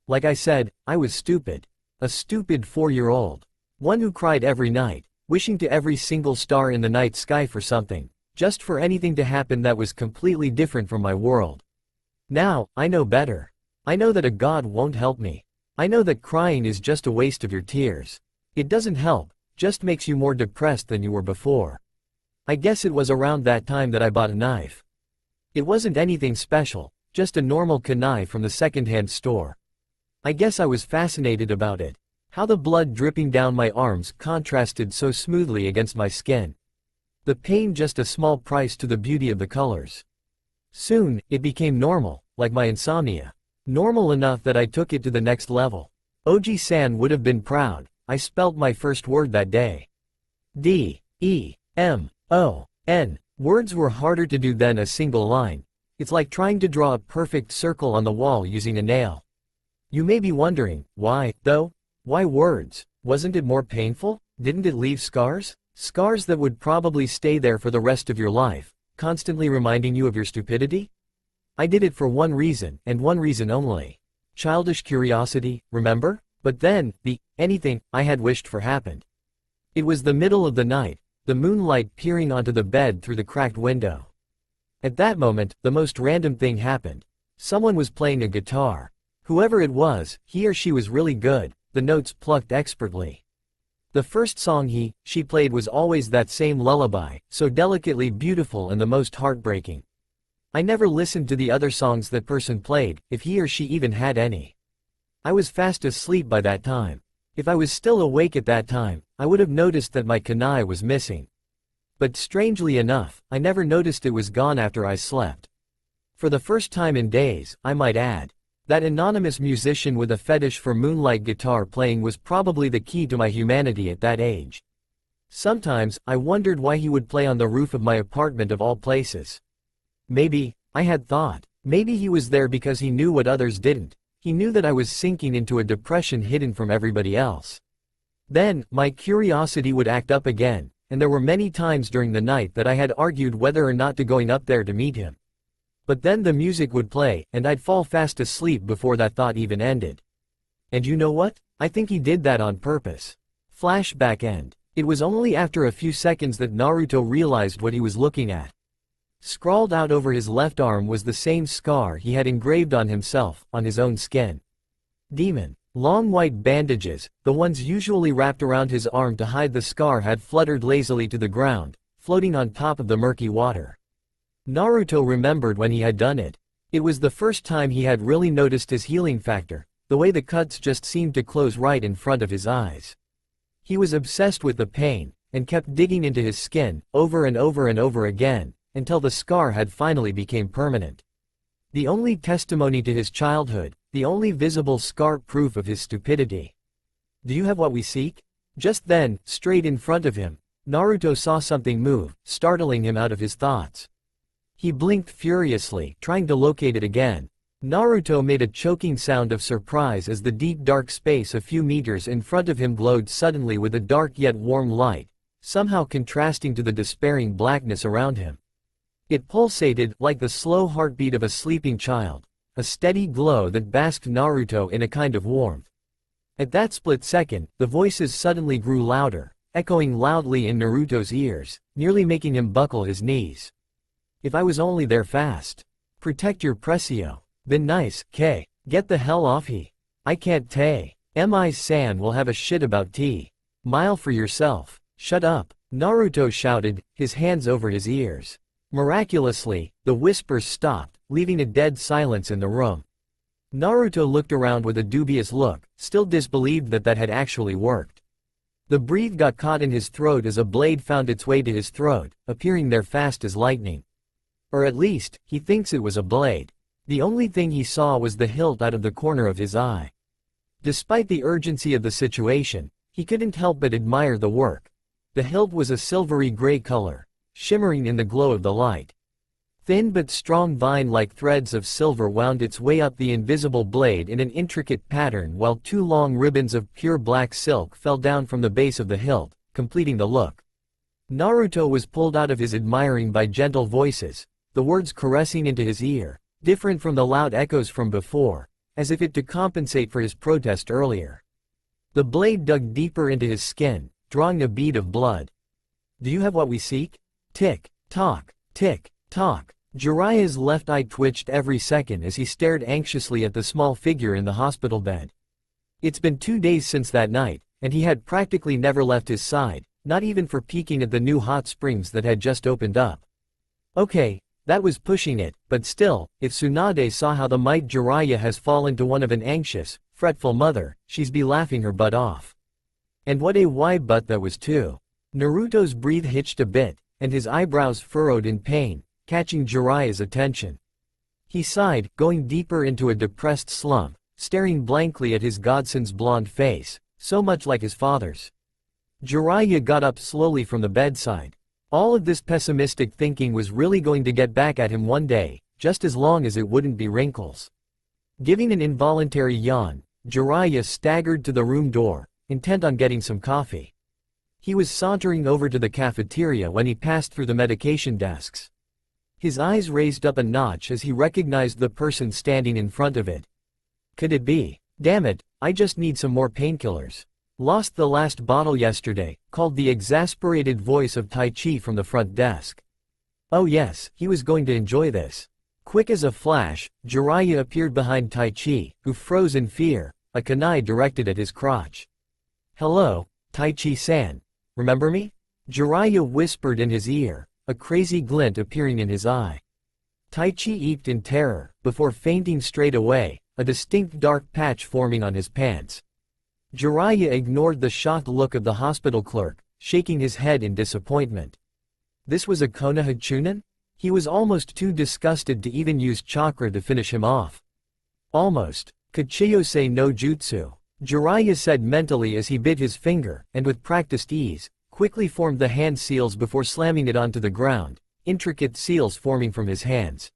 Like I said, I was stupid. A stupid 4-year-old. One who cried every night, wishing to every single star in the night sky for something, just for anything to happen that was completely different from my world. Now, I know better. I know that a god won't help me. I know that crying is just a waste of your tears. It doesn't help, just makes you more depressed than you were before. I guess it was around that time that I bought a knife. It wasn't anything special, just a normal kunai from the second-hand store. I guess I was fascinated about it. How the blood dripping down my arms contrasted so smoothly against my skin. The pain just a small price to the beauty of the colors. Soon, it became normal, like my insomnia. Normal enough that I took it to the next level. Oji-san would have been proud. I spelled my first word that day. D-E-M-O-N. Words were harder to do than a single line. It's like trying to draw a perfect circle on the wall using a nail. You may be wondering, why, though? Why words? Wasn't it more painful? Didn't it leave scars? Scars that would probably stay there for the rest of your life, constantly reminding you of your stupidity? I did it for one reason, and one reason only. Childish curiosity, remember? But then, anything I had wished for happened. It was the middle of the night, the moonlight peering onto the bed through the cracked window. At that moment, the most random thing happened. Someone was playing a guitar. Whoever it was, he or she was really good, the notes plucked expertly. The first song she played was always that same lullaby, so delicately beautiful and the most heartbreaking. I never listened to the other songs that person played, if he or she even had any. I was fast asleep by that time. If I was still awake at that time, I would have noticed that my kunai was missing. But strangely enough, I never noticed it was gone after I slept. For the first time in days, I might add. That anonymous musician with a fetish for moonlight guitar playing was probably the key to my humanity at that age. Sometimes, I wondered why he would play on the roof of my apartment of all places. Maybe, I had thought, maybe he was there because he knew what others didn't. He knew that I was sinking into a depression hidden from everybody else. Then, my curiosity would act up again, and there were many times during the night that I had argued whether or not to going up there to meet him. But then the music would play, and I'd fall fast asleep before that thought even ended. And you know what? I think he did that on purpose. Flashback end. It was only after a few seconds that Naruto realized what he was looking at. Scrawled out over his left arm was the same scar he had engraved on himself, on his own skin. Demon. Long white bandages, the ones usually wrapped around his arm to hide the scar, had fluttered lazily to the ground, floating on top of the murky water. Naruto remembered when he had done it. It was the first time he had really noticed his healing factor, the way the cuts just seemed to close right in front of his eyes. He was obsessed with the pain, and kept digging into his skin, over and over and over again, until the scar had finally became permanent. The only testimony to his childhood, the only visible scar proof of his stupidity. Do you have what we seek? Just then, straight in front of him, Naruto saw something move, startling him out of his thoughts. He blinked furiously, trying to locate it again. Naruto made a choking sound of surprise as the deep dark space a few meters in front of him glowed suddenly with a dark yet warm light, somehow contrasting to the despairing blackness around him. It pulsated like the slow heartbeat of a sleeping child, a steady glow that basked Naruto in a kind of warmth. At that split second, the voices suddenly grew louder, echoing loudly in Naruto's ears, nearly making him buckle his knees. If I was only there fast. Protect your Precio. Been nice, K. Get the hell off he. I can't tay. Mi-san will have a shit about tea. Mile for yourself. Shut up. Naruto shouted, his hands over his ears. Miraculously, the whispers stopped, leaving a dead silence in the room. Naruto looked around with a dubious look, still disbelieved that had actually worked. The breath got caught in his throat as a blade found its way to his throat, appearing there fast as lightning. Or at least, he thinks it was a blade. The only thing he saw was the hilt out of the corner of his eye. Despite the urgency of the situation, he couldn't help but admire the work. The hilt was a silvery gray color, shimmering in the glow of the light. Thin but strong vine-like threads of silver wound its way up the invisible blade in an intricate pattern while two long ribbons of pure black silk fell down from the base of the hilt, completing the look. Naruto was pulled out of his admiring by gentle voices, the words caressing into his ear, different from the loud echoes from before, as if it to compensate for his protest earlier. The blade dug deeper into his skin, drawing a bead of blood. Do you have what we seek? Tick, tock, tick, tock. Jiraiya's left eye twitched every second as he stared anxiously at the small figure in the hospital bed. It's been 2 days since that night, and he had practically never left his side, not even for peeking at the new hot springs that had just opened up. Okay, that was pushing it, but still, if Tsunade saw how the might Jiraiya has fallen to one of an anxious, fretful mother, she'd be laughing her butt off. And what a wide butt that was too. Naruto's breath hitched a bit, and his eyebrows furrowed in pain, catching Jiraiya's attention. He sighed, going deeper into a depressed slump, staring blankly at his godson's blonde face, so much like his father's. Jiraiya got up slowly from the bedside. All of this pessimistic thinking was really going to get back at him one day, just as long as it wouldn't be wrinkles. Giving an involuntary yawn, Jiraiya staggered to the room door, intent on getting some coffee. He was sauntering over to the cafeteria when he passed through the medication desks. His eyes raised up a notch as he recognized the person standing in front of it. Could it be? Damn it, I just need some more painkillers. Lost the last bottle yesterday, called the exasperated voice of Tai Chi from the front desk. Oh yes, he was going to enjoy this. Quick as a flash, Jiraiya appeared behind Tai Chi, who froze in fear, a kunai directed at his crotch. Hello, Tai Chi-san. Remember me? Jiraiya whispered in his ear, a crazy glint appearing in his eye. Tai Chi eeked in terror, before fainting straight away, a distinct dark patch forming on his pants. Jiraiya ignored the shocked look of the hospital clerk, shaking his head in disappointment. This was a Konoha Chunin? He was almost too disgusted to even use chakra to finish him off. Almost. Kachiyose no jutsu. Jiraiya said mentally as he bit his finger, and with practiced ease, quickly formed the hand seals before slamming it onto the ground, intricate seals forming from his hands.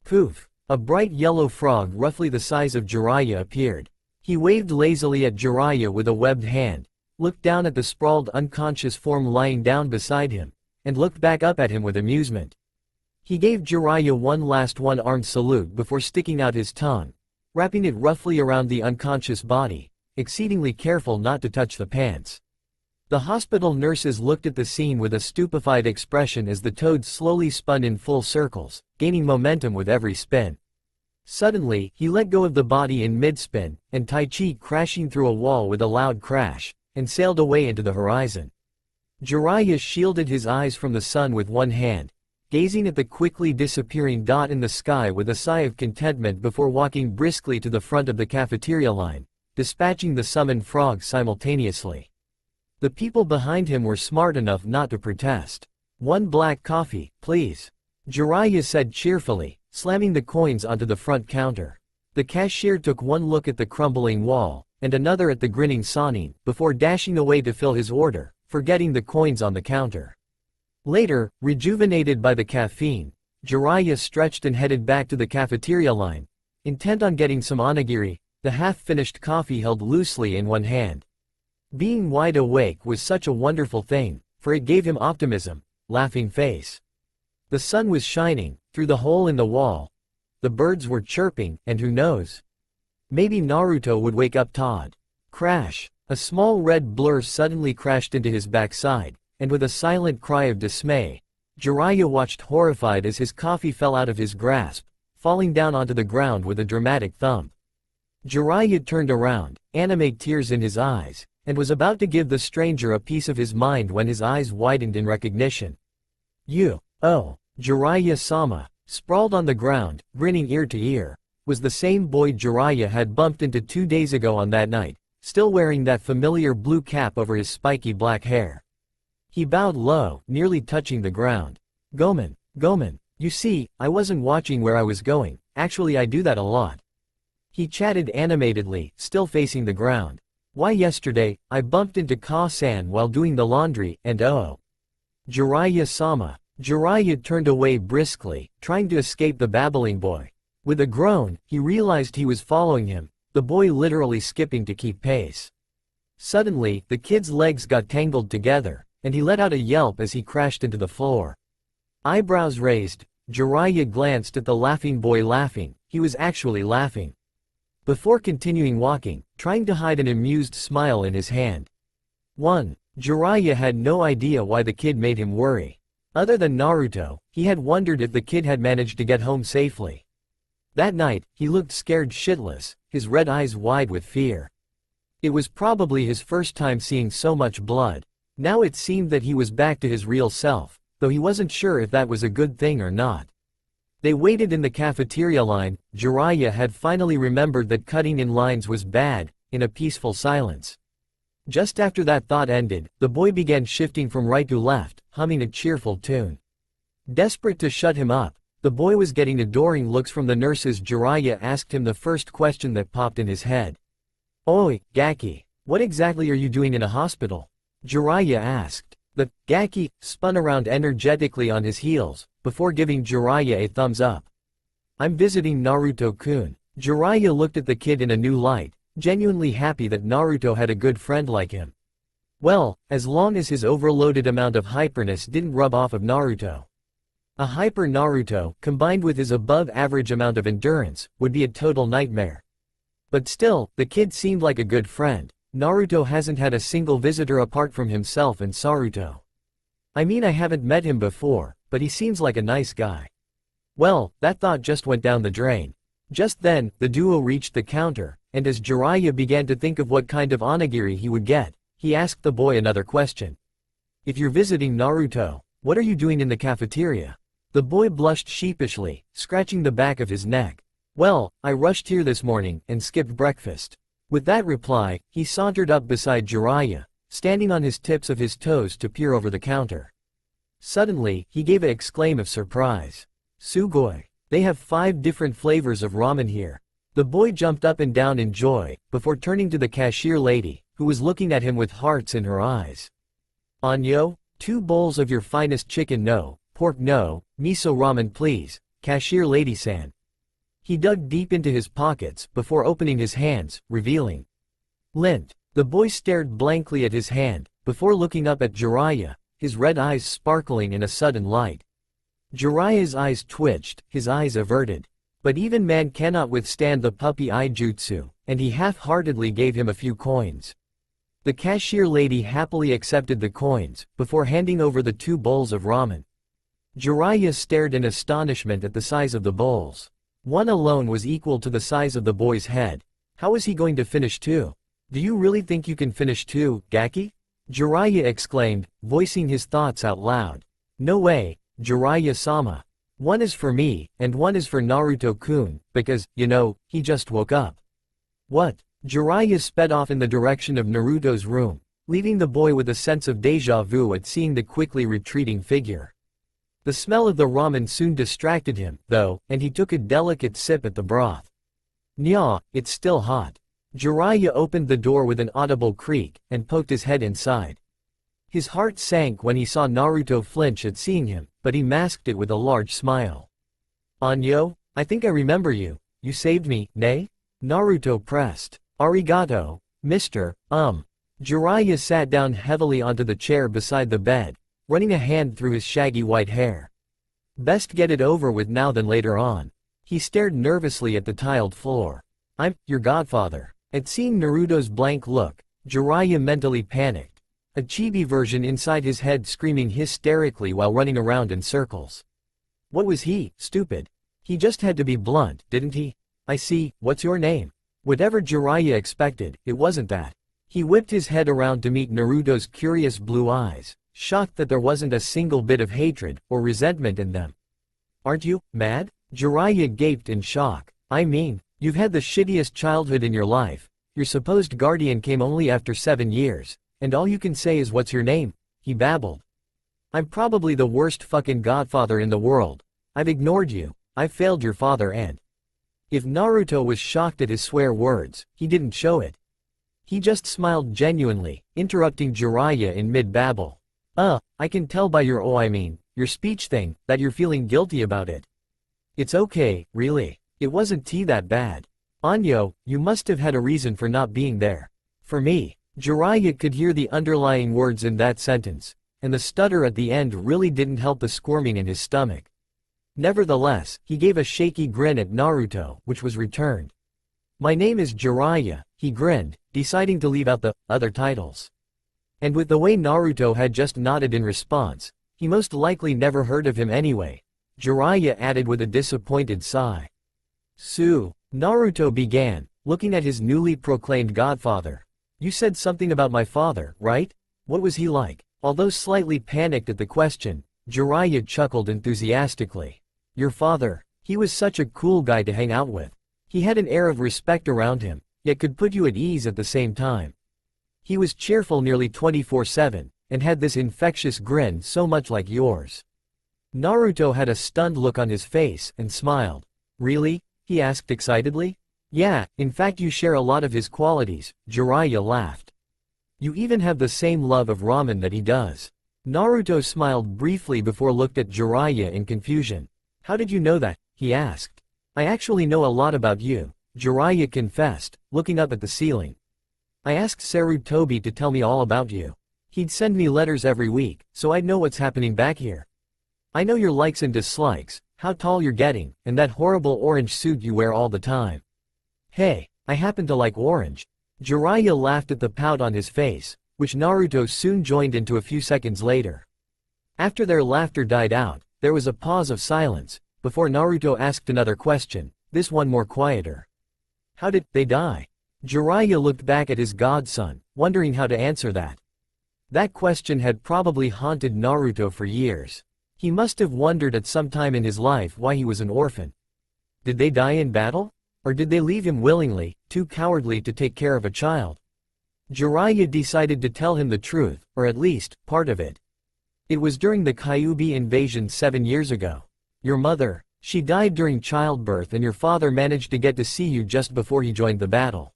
Poof! A bright yellow frog roughly the size of Jiraiya appeared. He waved lazily at Jiraiya with a webbed hand, looked down at the sprawled unconscious form lying down beside him, and looked back up at him with amusement. He gave Jiraiya one last one-armed salute before sticking out his tongue, wrapping it roughly around the unconscious body, exceedingly careful not to touch the pants. The hospital nurses looked at the scene with a stupefied expression as the toad slowly spun in full circles, gaining momentum with every spin. Suddenly, he let go of the body in mid-spin, and Tai Chi crashing through a wall with a loud crash, and sailed away into the horizon. Jiraiya shielded his eyes from the sun with one hand, gazing at the quickly disappearing dot in the sky with a sigh of contentment before walking briskly to the front of the cafeteria line, dispatching the summoned frogs simultaneously. The people behind him were smart enough not to protest. One black coffee, please. Jiraiya said cheerfully, slamming the coins onto the front counter. The cashier took one look at the crumbling wall, and another at the grinning Sanin, before dashing away to fill his order, forgetting the coins on the counter. Later, rejuvenated by the caffeine, Jiraiya stretched and headed back to the cafeteria line, intent on getting some onigiri, the half-finished coffee held loosely in one hand. Being wide awake was such a wonderful thing, for it gave him optimism, laughing face. The sun was shining, through the hole in the wall. The birds were chirping, and who knows? Maybe Naruto would wake up Todd. Crash! A small red blur suddenly crashed into his backside, and with a silent cry of dismay, Jiraiya watched horrified as his coffee fell out of his grasp, falling down onto the ground with a dramatic thump. Jiraiya turned around, anime tears in his eyes, and was about to give the stranger a piece of his mind when his eyes widened in recognition. Oh, Jiraiya-sama, sprawled on the ground, grinning ear to ear, was the same boy Jiraiya had bumped into 2 days ago on that night, still wearing that familiar blue cap over his spiky black hair. He bowed low, nearly touching the ground. Gomen, you see, I wasn't watching where I was going, actually I do that a lot. He chatted animatedly, still facing the ground. Why yesterday, I bumped into Ka-san while doing the laundry, and oh. Jiraiya-sama. Jiraiya turned away briskly, trying to escape the babbling boy. With a groan, he realized he was following him, the boy literally skipping to keep pace. Suddenly, the kid's legs got tangled together, and he let out a yelp as he crashed into the floor. Eyebrows raised, Jiraiya glanced at the laughing boy laughing, he was actually laughing. Before continuing walking, trying to hide an amused smile in his hand. 1. Jiraiya had no idea why the kid made him worry. Other than Naruto, he had wondered if the kid had managed to get home safely. That night, he looked scared shitless, his red eyes wide with fear. It was probably his first time seeing so much blood. Now it seemed that he was back to his real self, though he wasn't sure if that was a good thing or not. They waited in the cafeteria line. Jiraiya had finally remembered that cutting in lines was bad, in a peaceful silence. Just after that thought ended, the boy began shifting from right to left, humming a cheerful tune. Desperate to shut him up, the boy was getting adoring looks from the nurses. Jiraiya asked him the first question that popped in his head. Oi, Gaki, what exactly are you doing in a hospital? Jiraiya asked. The Gaki spun around energetically on his heels, before giving Jiraiya a thumbs up. I'm visiting Naruto-kun. Jiraiya looked at the kid in a new light, genuinely happy that Naruto had a good friend like him. Well, as long as his overloaded amount of hyperness didn't rub off of Naruto. A hyper Naruto, combined with his above-average amount of endurance, would be a total nightmare. But still, the kid seemed like a good friend. Naruto hasn't had a single visitor apart from himself and Saruto. I mean, I haven't met him before, but he seems like a nice guy. Well, that thought just went down the drain. Just then, the duo reached the counter, and as Jiraiya began to think of what kind of onigiri he would get, he asked the boy another question. If you're visiting Naruto, what are you doing in the cafeteria? The boy blushed sheepishly, scratching the back of his neck. Well, I rushed here this morning and skipped breakfast. With that reply, he sauntered up beside Jiraiya, standing on his tips of his toes to peer over the counter. Suddenly, he gave an exclaim of surprise. Sugoi! They have 5 different flavors of ramen here. The boy jumped up and down in joy, before turning to the cashier lady, who was looking at him with hearts in her eyes. Anyo, 2 bowls of your finest chicken no, pork no, miso ramen please, cashier lady-san. He dug deep into his pockets before opening his hands, revealing lint. The boy stared blankly at his hand, before looking up at Jiraiya, his red eyes sparkling in a sudden light. Jiraiya's eyes twitched, his eyes averted. But even man cannot withstand the puppy eye jutsu, and he half-heartedly gave him a few coins. The cashier lady happily accepted the coins, before handing over the 2 bowls of ramen. Jiraiya stared in astonishment at the size of the bowls. One alone was equal to the size of the boy's head. How was he going to finish 2? Do you really think you can finish 2, Gaki? Jiraiya exclaimed, voicing his thoughts out loud. No way, Jiraiya-sama. 1 is for me, and 1 is for Naruto-kun, because, you know, he just woke up. What? Jiraiya sped off in the direction of Naruto's room, leaving the boy with a sense of déjà vu at seeing the quickly retreating figure. The smell of the ramen soon distracted him, though, and he took a delicate sip at the broth. Nya, it's still hot. Jiraiya opened the door with an audible creak, and poked his head inside. His heart sank when he saw Naruto flinch at seeing him, but he masked it with a large smile. Anyo, I think I remember you. You saved me, nay? Naruto pressed. Arigato, Mr. Jiraiya sat down heavily onto the chair beside the bed, running a hand through his shaggy white hair. Best get it over with now than later on. He stared nervously at the tiled floor. I'm your godfather. At seeing Naruto's blank look, Jiraiya mentally panicked, a chibi version inside his head screaming hysterically while running around in circles. What was he, stupid? He just had to be blunt, didn't he? I see, what's your name? Whatever Jiraiya expected, it wasn't that. He whipped his head around to meet Naruto's curious blue eyes, shocked that there wasn't a single bit of hatred or resentment in them. Aren't you mad? Jiraiya gaped in shock. I mean, you've had the shittiest childhood in your life. Your supposed guardian came only after 7 years, and all you can say is what's your name? He babbled. I'm probably the worst fucking godfather in the world. I've ignored you, I've failed your father and… If Naruto was shocked at his swear words, he didn't show it. He just smiled genuinely, interrupting Jiraiya in mid-babble. I can tell by your your speech thing, that you're feeling guilty about it. It's okay, really. It wasn't that bad. Anyo, you must have had a reason for not being there. For me. Jiraiya could hear the underlying words in that sentence, and the stutter at the end really didn't help the squirming in his stomach. Nevertheless, he gave a shaky grin at Naruto, which was returned. My name is Jiraiya, he grinned, deciding to leave out the other titles. And with the way Naruto had just nodded in response, he most likely never heard of him anyway. Jiraiya added with a disappointed sigh. Naruto began, looking at his newly proclaimed godfather. You said something about my father, right? What was he like? Although slightly panicked at the question, Jiraiya chuckled enthusiastically. Your father, he was such a cool guy to hang out with. He had an air of respect around him, yet could put you at ease at the same time. He was cheerful nearly 24/7, and had this infectious grin so much like yours. Naruto had a stunned look on his face and smiled. Really? He asked excitedly. Yeah, in fact you share a lot of his qualities, Jiraiya laughed. You even have the same love of ramen that he does. Naruto smiled briefly before looked at Jiraiya in confusion. How did you know that? He asked. I actually know a lot about you, Jiraiya confessed, looking up at the ceiling. I asked Sarutobi to tell me all about you. He'd send me letters every week, so I'd know what's happening back here. I know your likes and dislikes, how tall you're getting, and that horrible orange suit you wear all the time. Hey, I happen to like orange. Jiraiya laughed at the pout on his face, which Naruto soon joined into a few seconds later. After their laughter died out, there was a pause of silence, before Naruto asked another question, this one more quieter. How did they die? Jiraiya looked back at his godson, wondering how to answer that. That question had probably haunted Naruto for years. He must have wondered at some time in his life why he was an orphan. Did they die in battle? Or did they leave him willingly, too cowardly to take care of a child? Jiraiya decided to tell him the truth, or at least, part of it. It was during the Kyuubi invasion 7 years ago. Your mother, she died during childbirth and your father managed to get to see you just before he joined the battle.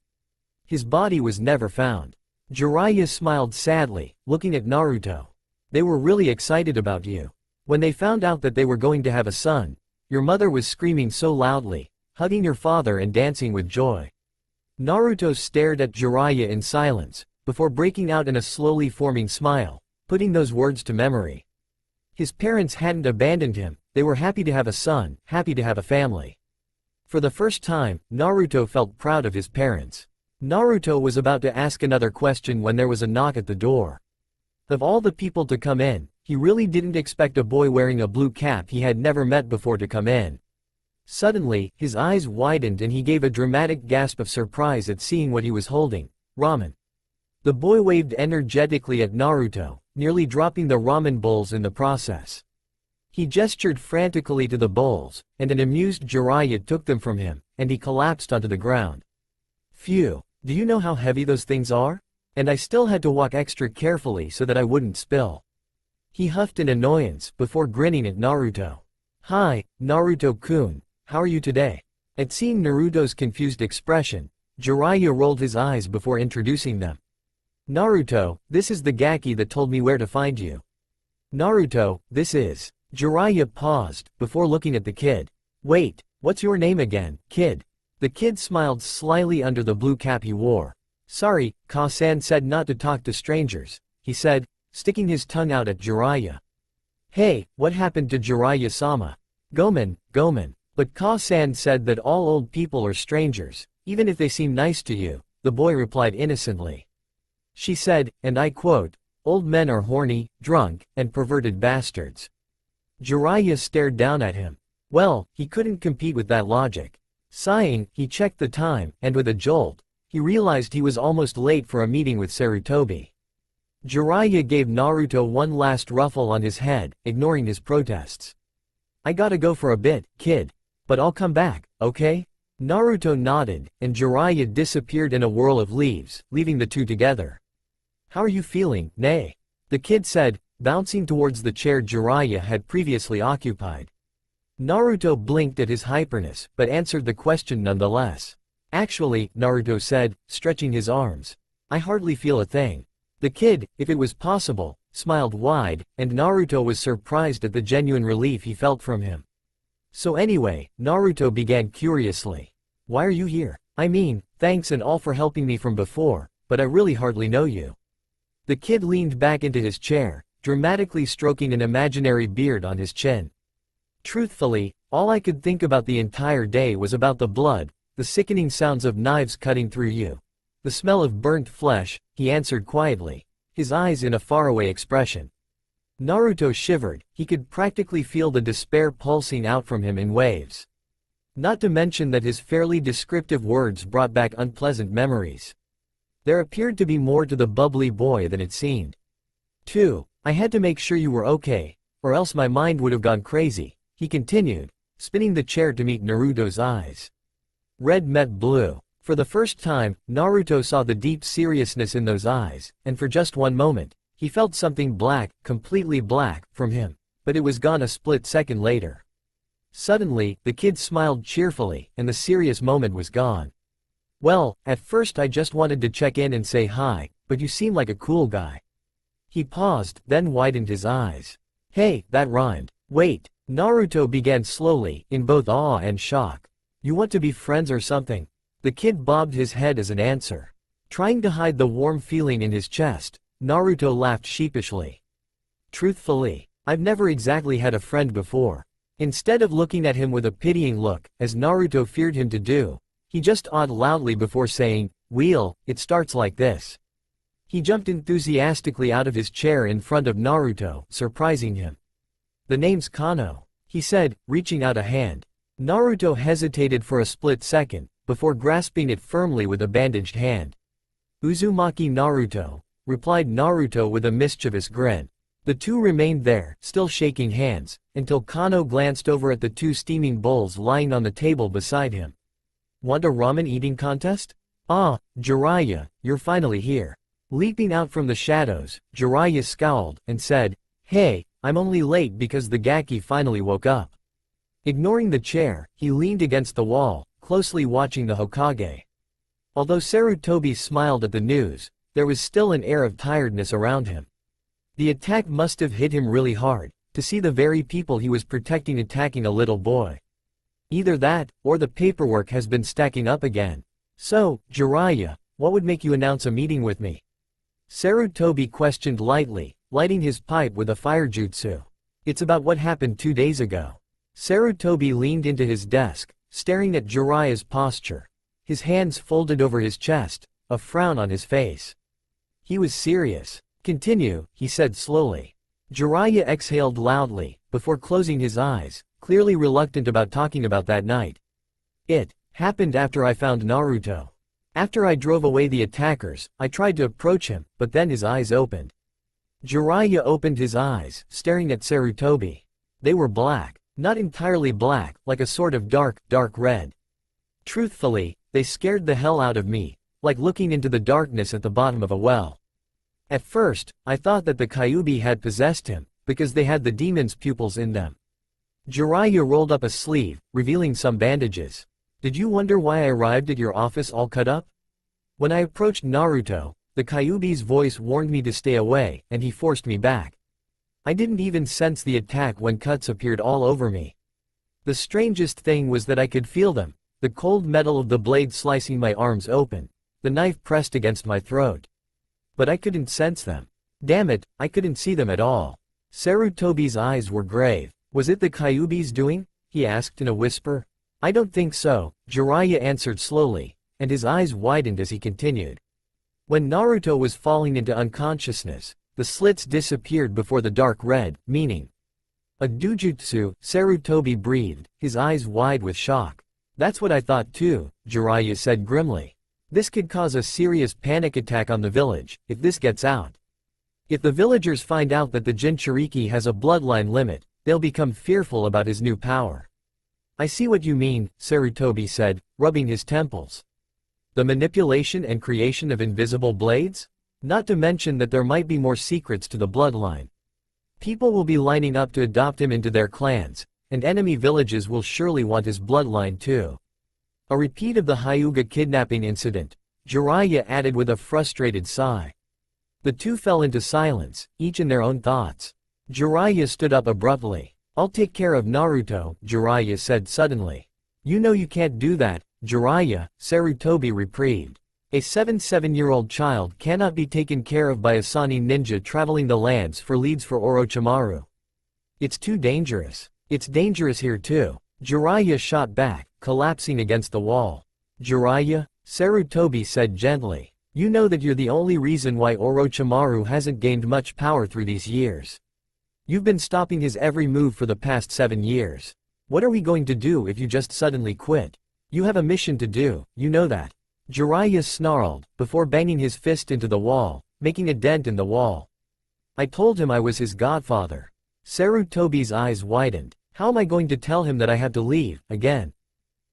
His body was never found. Jiraiya smiled sadly, looking at Naruto. They were really excited about you. When they found out that they were going to have a son, your mother was screaming so loudly, hugging your father and dancing with joy. Naruto stared at Jiraiya in silence, before breaking out in a slowly forming smile, putting those words to memory. His parents hadn't abandoned him, they were happy to have a son, happy to have a family. For the first time, Naruto felt proud of his parents. Naruto was about to ask another question when there was a knock at the door. Of all the people to come in, he really didn't expect a boy wearing a blue cap he had never met before to come in. Suddenly, his eyes widened and he gave a dramatic gasp of surprise at seeing what he was holding, ramen. The boy waved energetically at Naruto, nearly dropping the ramen bowls in the process. He gestured frantically to the bowls, and an amused Jiraiya took them from him, and he collapsed onto the ground. Phew, do you know how heavy those things are? And I still had to walk extra carefully so that I wouldn't spill. He huffed in annoyance, before grinning at Naruto. Hi, Naruto-kun, how are you today? At seeing Naruto's confused expression, Jiraiya rolled his eyes before introducing them. Naruto, this is the Gaki that told me where to find you. Naruto, this is… Jiraiya paused, before looking at the kid. Wait, what's your name again, kid? The kid smiled slyly under the blue cap he wore. Sorry, Ka-san said not to talk to strangers, he said, sticking his tongue out at Jiraiya. Hey, what happened to Jiraiya-sama? Gomen. But Ka-san said that all old people are strangers, even if they seem nice to you, the boy replied innocently. She said, and I quote, "Old men are horny, drunk, and perverted bastards." Jiraiya stared down at him. Well, he couldn't compete with that logic. Sighing, he checked the time, and with a jolt, he realized he was almost late for a meeting with Sarutobi. Jiraiya gave Naruto one last ruffle on his head, ignoring his protests. "I gotta go for a bit, kid. But I'll come back, okay?" Naruto nodded, and Jiraiya disappeared in a whirl of leaves, leaving the two together. "How are you feeling, Nay?" the kid said, bouncing towards the chair Jiraiya had previously occupied. Naruto blinked at his hyperness, but answered the question nonetheless. "Actually," Naruto said, stretching his arms, "I hardly feel a thing." The kid, if it was possible, smiled wide, and Naruto was surprised at the genuine relief he felt from him. "So anyway," Naruto began curiously, "why are you here? I mean, thanks and all for helping me from before, but I really hardly know you." The kid leaned back into his chair, dramatically stroking an imaginary beard on his chin. "Truthfully, all I could think about the entire day was about the blood, the sickening sounds of knives cutting through you, the smell of burnt flesh," he answered quietly, his eyes in a faraway expression. Naruto shivered, he could practically feel the despair pulsing out from him in waves. Not to mention that his fairly descriptive words brought back unpleasant memories. There appeared to be more to the bubbly boy than it seemed. "2. I had to make sure you were okay, or else my mind would have gone crazy," he continued, spinning the chair to meet Naruto's eyes. Red met blue. For the first time, Naruto saw the deep seriousness in those eyes, and for just one moment, he felt something black, completely black, from him, but it was gone a split second later. Suddenly, the kid smiled cheerfully, and the serious moment was gone. "Well, at first I just wanted to check in and say hi, but you seem like a cool guy." He paused, then widened his eyes. "Hey, that rhymed." "Wait," Naruto began slowly, in both awe and shock. "You want to be friends or something?" The kid bobbed his head as an answer. Trying to hide the warm feeling in his chest, Naruto laughed sheepishly. "Truthfully, I've never exactly had a friend before." Instead of looking at him with a pitying look, as Naruto feared him to do, he just awed loudly before saying, "Wheel, it starts like this." He jumped enthusiastically out of his chair in front of Naruto, surprising him. "The name's Kano," he said, reaching out a hand. Naruto hesitated for a split second, before grasping it firmly with a bandaged hand. "Uzumaki Naruto," replied Naruto with a mischievous grin. The two remained there, still shaking hands, until Kano glanced over at the two steaming bowls lying on the table beside him. "Want a ramen eating contest?" "Ah, Jiraiya, you're finally here." Leaping out from the shadows, Jiraiya scowled, and said, "Hey, I'm only late because the Gaki finally woke up." Ignoring the chair, he leaned against the wall, closely watching the Hokage. Although Sarutobi smiled at the news, there was still an air of tiredness around him. The attack must have hit him really hard, to see the very people he was protecting attacking a little boy. Either that, or the paperwork has been stacking up again. "So, Jiraiya, what would make you announce a meeting with me?" Sarutobi questioned lightly, lighting his pipe with a fire jutsu. "It's about what happened 2 days ago." Sarutobi leaned into his desk, staring at Jiraiya's posture. His hands folded over his chest, a frown on his face. He was serious. "Continue," he said slowly. Jiraiya exhaled loudly, before closing his eyes, clearly reluctant about talking about that night. "It happened after I found Naruto. After I drove away the attackers, I tried to approach him, but then his eyes opened." Jiraiya opened his eyes, staring at Sarutobi. They were black. Not entirely black, like a sort of dark red. "Truthfully, they scared the hell out of me, like looking into the darkness at the bottom of a well. At first, I thought that the Kyuubi had possessed him, because they had the demon's pupils in them." Jiraiya rolled up a sleeve, revealing some bandages. "Did you wonder why I arrived at your office all cut up? When I approached Naruto, the Kyuubi's voice warned me to stay away, and he forced me back. I didn't even sense the attack when cuts appeared all over me. The strangest thing was that I could feel them, the cold metal of the blade slicing my arms open, the knife pressed against my throat. But I couldn't sense them. Damn it, I couldn't see them at all." Sarutobi's eyes were grave. "Was it the Kyuubi's doing?" he asked in a whisper. "I don't think so," Jiraiya answered slowly, and his eyes widened as he continued. When Naruto was falling into unconsciousness, the slits disappeared before the dark red, meaning a dujutsu, Sarutobi breathed, his eyes wide with shock. That's what I thought too, Jiraiya said grimly. This could cause a serious panic attack on the village, if this gets out. If the villagers find out that the Jinchuriki has a bloodline limit, they'll become fearful about his new power. I see what you mean, Sarutobi said, rubbing his temples. The manipulation and creation of invisible blades? Not to mention that there might be more secrets to the bloodline. People will be lining up to adopt him into their clans, and enemy villages will surely want his bloodline too. A repeat of the Hyuga kidnapping incident, Jiraiya added with a frustrated sigh. The two fell into silence, each in their own thoughts. Jiraiya stood up abruptly. I'll take care of Naruto, Jiraiya said suddenly. You know you can't do that, Jiraiya, Sarutobi reprieved. A 7-year-old child cannot be taken care of by a Sani ninja traveling the lands for leads for Orochimaru. It's too dangerous. It's dangerous here too. Jiraiya shot back, collapsing against the wall. Jiraiya, Sarutobi said gently. You know that you're the only reason why Orochimaru hasn't gained much power through these years. You've been stopping his every move for the past 7 years. What are we going to do if you just suddenly quit? You have a mission to do, you know that. Jiraiya snarled, before banging his fist into the wall, making a dent in the wall. I told him I was his godfather. Sarutobi's eyes widened. How am I going to tell him that I have to leave, again?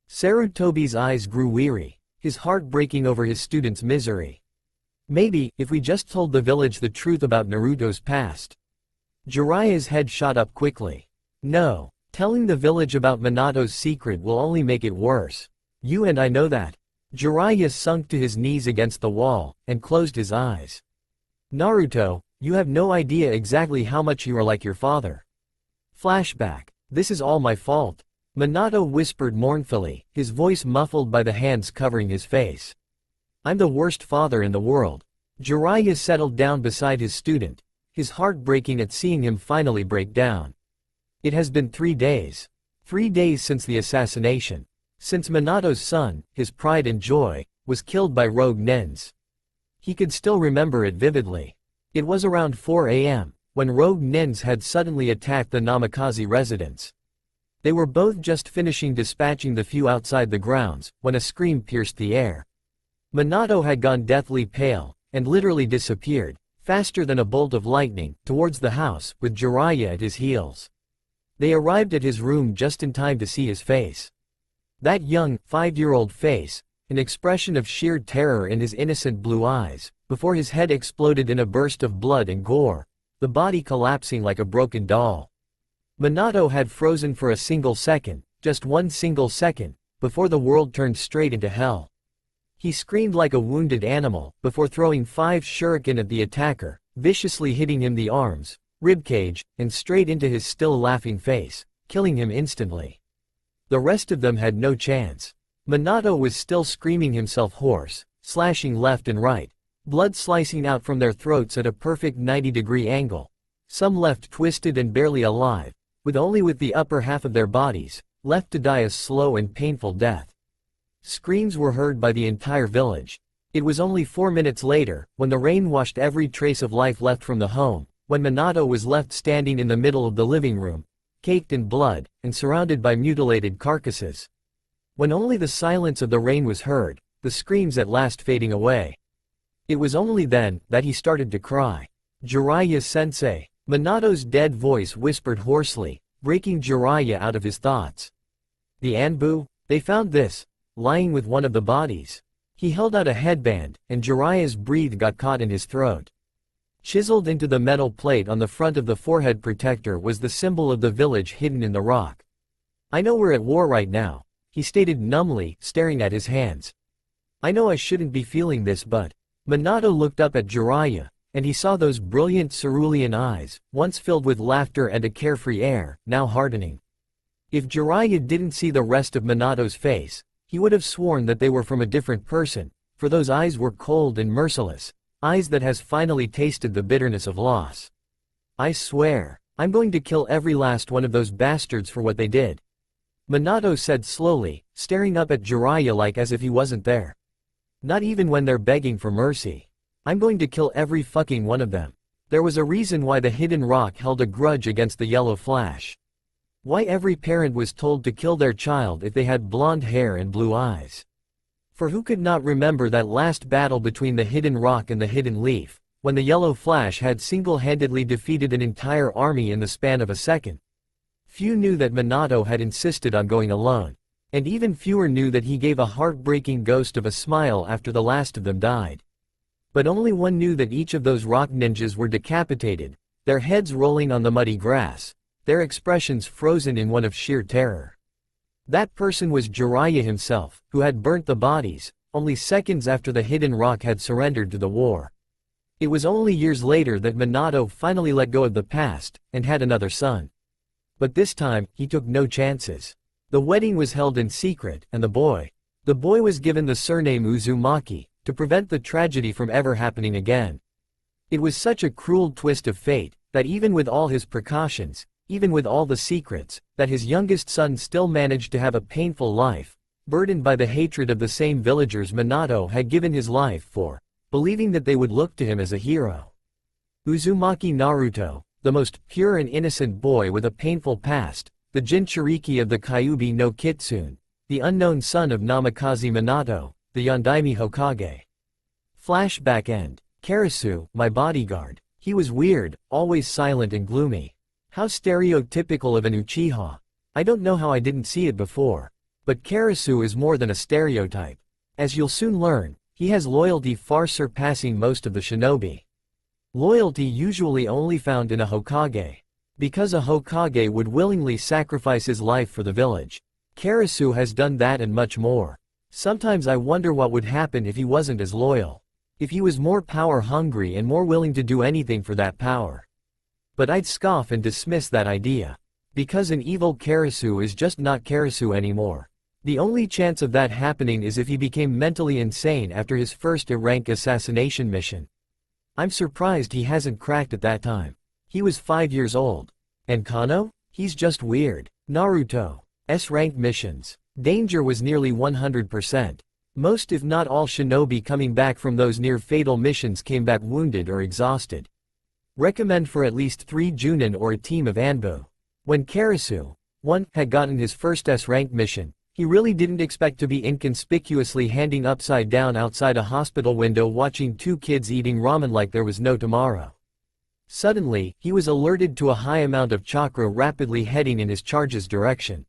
Sarutobi's eyes grew weary, his heart breaking over his student's misery. Maybe, if we just told the village the truth about Naruto's past. Jiraiya's head shot up quickly. No, telling the village about Minato's secret will only make it worse. You and I know that. Jiraiya sunk to his knees against the wall, and closed his eyes. Naruto, you have no idea exactly how much you are like your father. Flashback. This is all my fault. Minato whispered mournfully, his voice muffled by the hands covering his face. I'm the worst father in the world. Jiraiya settled down beside his student, his heart breaking at seeing him finally break down. It has been 3 days. 3 days since the assassination. Since Minato's son, his pride and joy, was killed by rogue nins. He could still remember it vividly. It was around 4 a.m., when rogue nins had suddenly attacked the Namikaze residence. They were both just finishing dispatching the few outside the grounds, when a scream pierced the air. Minato had gone deathly pale, and literally disappeared, faster than a bolt of lightning, towards the house, with Jiraiya at his heels. They arrived at his room just in time to see his face. That young, 5-year-old face, an expression of sheer terror in his innocent blue eyes, before his head exploded in a burst of blood and gore, the body collapsing like a broken doll. Minato had frozen for a single second, just one single second, before the world turned straight into hell. He screamed like a wounded animal, before throwing 5 shuriken at the attacker, viciously hitting him the arms, ribcage, and straight into his still laughing face, killing him instantly. The rest of them had no chance. Minato was still screaming himself hoarse, slashing left and right, blood slicing out from their throats at a perfect 90-degree angle. Some left twisted and barely alive, with the upper half of their bodies, left to die a slow and painful death. Screams were heard by the entire village. It was only 4 minutes later, when the rain washed every trace of life left from the home, when Minato was left standing in the middle of the living room, caked in blood, and surrounded by mutilated carcasses. When only the silence of the rain was heard, the screams at last fading away. It was only then that he started to cry. Jiraiya-sensei, Minato's dead voice whispered hoarsely, breaking Jiraiya out of his thoughts. The Anbu, they found this, lying with one of the bodies. He held out a headband, and Jiraiya's breath got caught in his throat. Chiseled into the metal plate on the front of the forehead protector was the symbol of the village hidden in the rock. I know we're at war right now, he stated numbly, staring at his hands. I know I shouldn't be feeling this, but... Minato looked up at Jiraiya, and he saw those brilliant cerulean eyes, once filled with laughter and a carefree air, now hardening. If Jiraiya didn't see the rest of Minato's face, he would have sworn that they were from a different person, for those eyes were cold and merciless, eyes that has finally tasted the bitterness of loss. I swear, I'm going to kill every last one of those bastards for what they did. Minato said slowly, staring up at Jiraiya like as if he wasn't there. Not even when they're begging for mercy. I'm going to kill every fucking one of them. There was a reason why the hidden rock held a grudge against the yellow flash. Why every parent was told to kill their child if they had blonde hair and blue eyes. For who could not remember that last battle between the hidden rock and the hidden leaf, when the yellow flash had single-handedly defeated an entire army in the span of a second? Few knew that Minato had insisted on going alone. And even fewer knew that he gave a heartbreaking ghost of a smile after the last of them died. But only one knew that each of those rock ninjas were decapitated, their heads rolling on the muddy grass, their expressions frozen in one of sheer terror. That person was Jiraiya himself, who had burnt the bodies, only seconds after the hidden rock had surrendered to the war. It was only years later that Minato finally let go of the past, and had another son. But this time, he took no chances. The wedding was held in secret, and the boy was given the surname Uzumaki, to prevent the tragedy from ever happening again. It was such a cruel twist of fate, that even with all his precautions, even with all the secrets, that his youngest son still managed to have a painful life, burdened by the hatred of the same villagers Minato had given his life for, believing that they would look to him as a hero. Uzumaki Naruto, the most pure and innocent boy with a painful past, the Jinchuriki of the Kyuubi no Kitsune, the unknown son of Namikaze Minato, the Yondaime Hokage. Flashback end. Karasu, my bodyguard. He was weird, always silent and gloomy. How stereotypical of an Uchiha. I don't know how I didn't see it before. But Karasu is more than a stereotype. As you'll soon learn, he has loyalty far surpassing most of the shinobi. Loyalty usually only found in a Hokage. Because a Hokage would willingly sacrifice his life for the village. Karasu has done that and much more. Sometimes I wonder what would happen if he wasn't as loyal. If he was more power-hungry and more willing to do anything for that power. But I'd scoff and dismiss that idea. Because an evil Karasu is just not Karasu anymore. The only chance of that happening is if he became mentally insane after his first A-rank assassination mission. I'm surprised he hasn't cracked at that time. He was 5 years old. And Kano? He's just weird. Naruto. S-rank missions. Danger was nearly 100%. Most if not all shinobi coming back from those near-fatal missions came back wounded or exhausted. Recommend for at least 3 Junin or a team of Anbu. When Karasu, 1, had gotten his first S-rank mission, he really didn't expect to be inconspicuously handing upside down outside a hospital window watching 2 kids eating ramen like there was no tomorrow. Suddenly, he was alerted to a high amount of chakra rapidly heading in his charge's direction.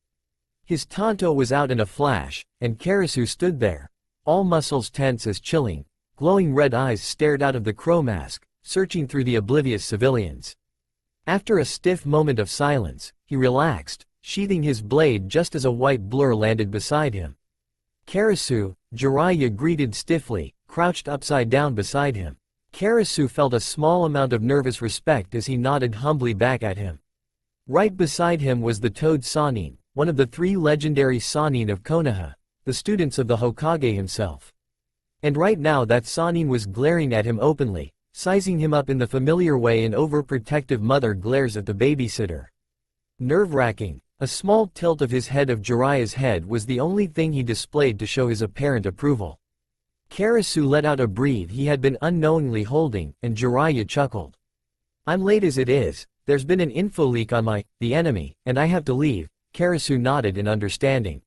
His Tonto was out in a flash, and Karasu stood there, all muscles tense as chilling, glowing red eyes stared out of the crow mask, searching through the oblivious civilians. After a stiff moment of silence, he relaxed, sheathing his blade just as a white blur landed beside him. Karasu, Jiraiya greeted stiffly, crouched upside down beside him. Karasu felt a small amount of nervous respect as he nodded humbly back at him. Right beside him was the Toad Sannin, one of the 3 legendary Sannin of Konoha, the students of the Hokage himself. And right now that Sannin was glaring at him openly, sizing him up in the familiar way an overprotective mother glares at the babysitter. Nerve-wracking, a small tilt of his head of Jiraiya's head was the only thing he displayed to show his apparent approval. Karasu let out a breath he had been unknowingly holding, and Jiraiya chuckled. I'm late as it is, there's been an info leak on the enemy, and I have to leave. Karasu nodded in understanding.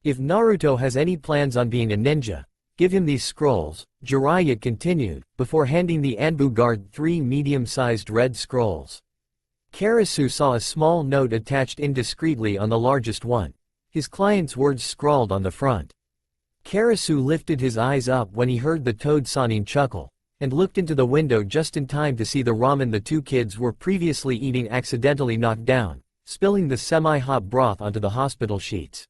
If Naruto has any plans on being a ninja, give him these scrolls, Jiraiya continued, before handing the Anbu guard 3 medium-sized red scrolls. Karasu saw a small note attached indiscreetly on the largest one, his client's words scrawled on the front. Karasu lifted his eyes up when he heard the Toad Sannin chuckle, and looked into the window just in time to see the ramen the 2 kids were previously eating accidentally knocked down, spilling the semi-hot broth onto the hospital sheets.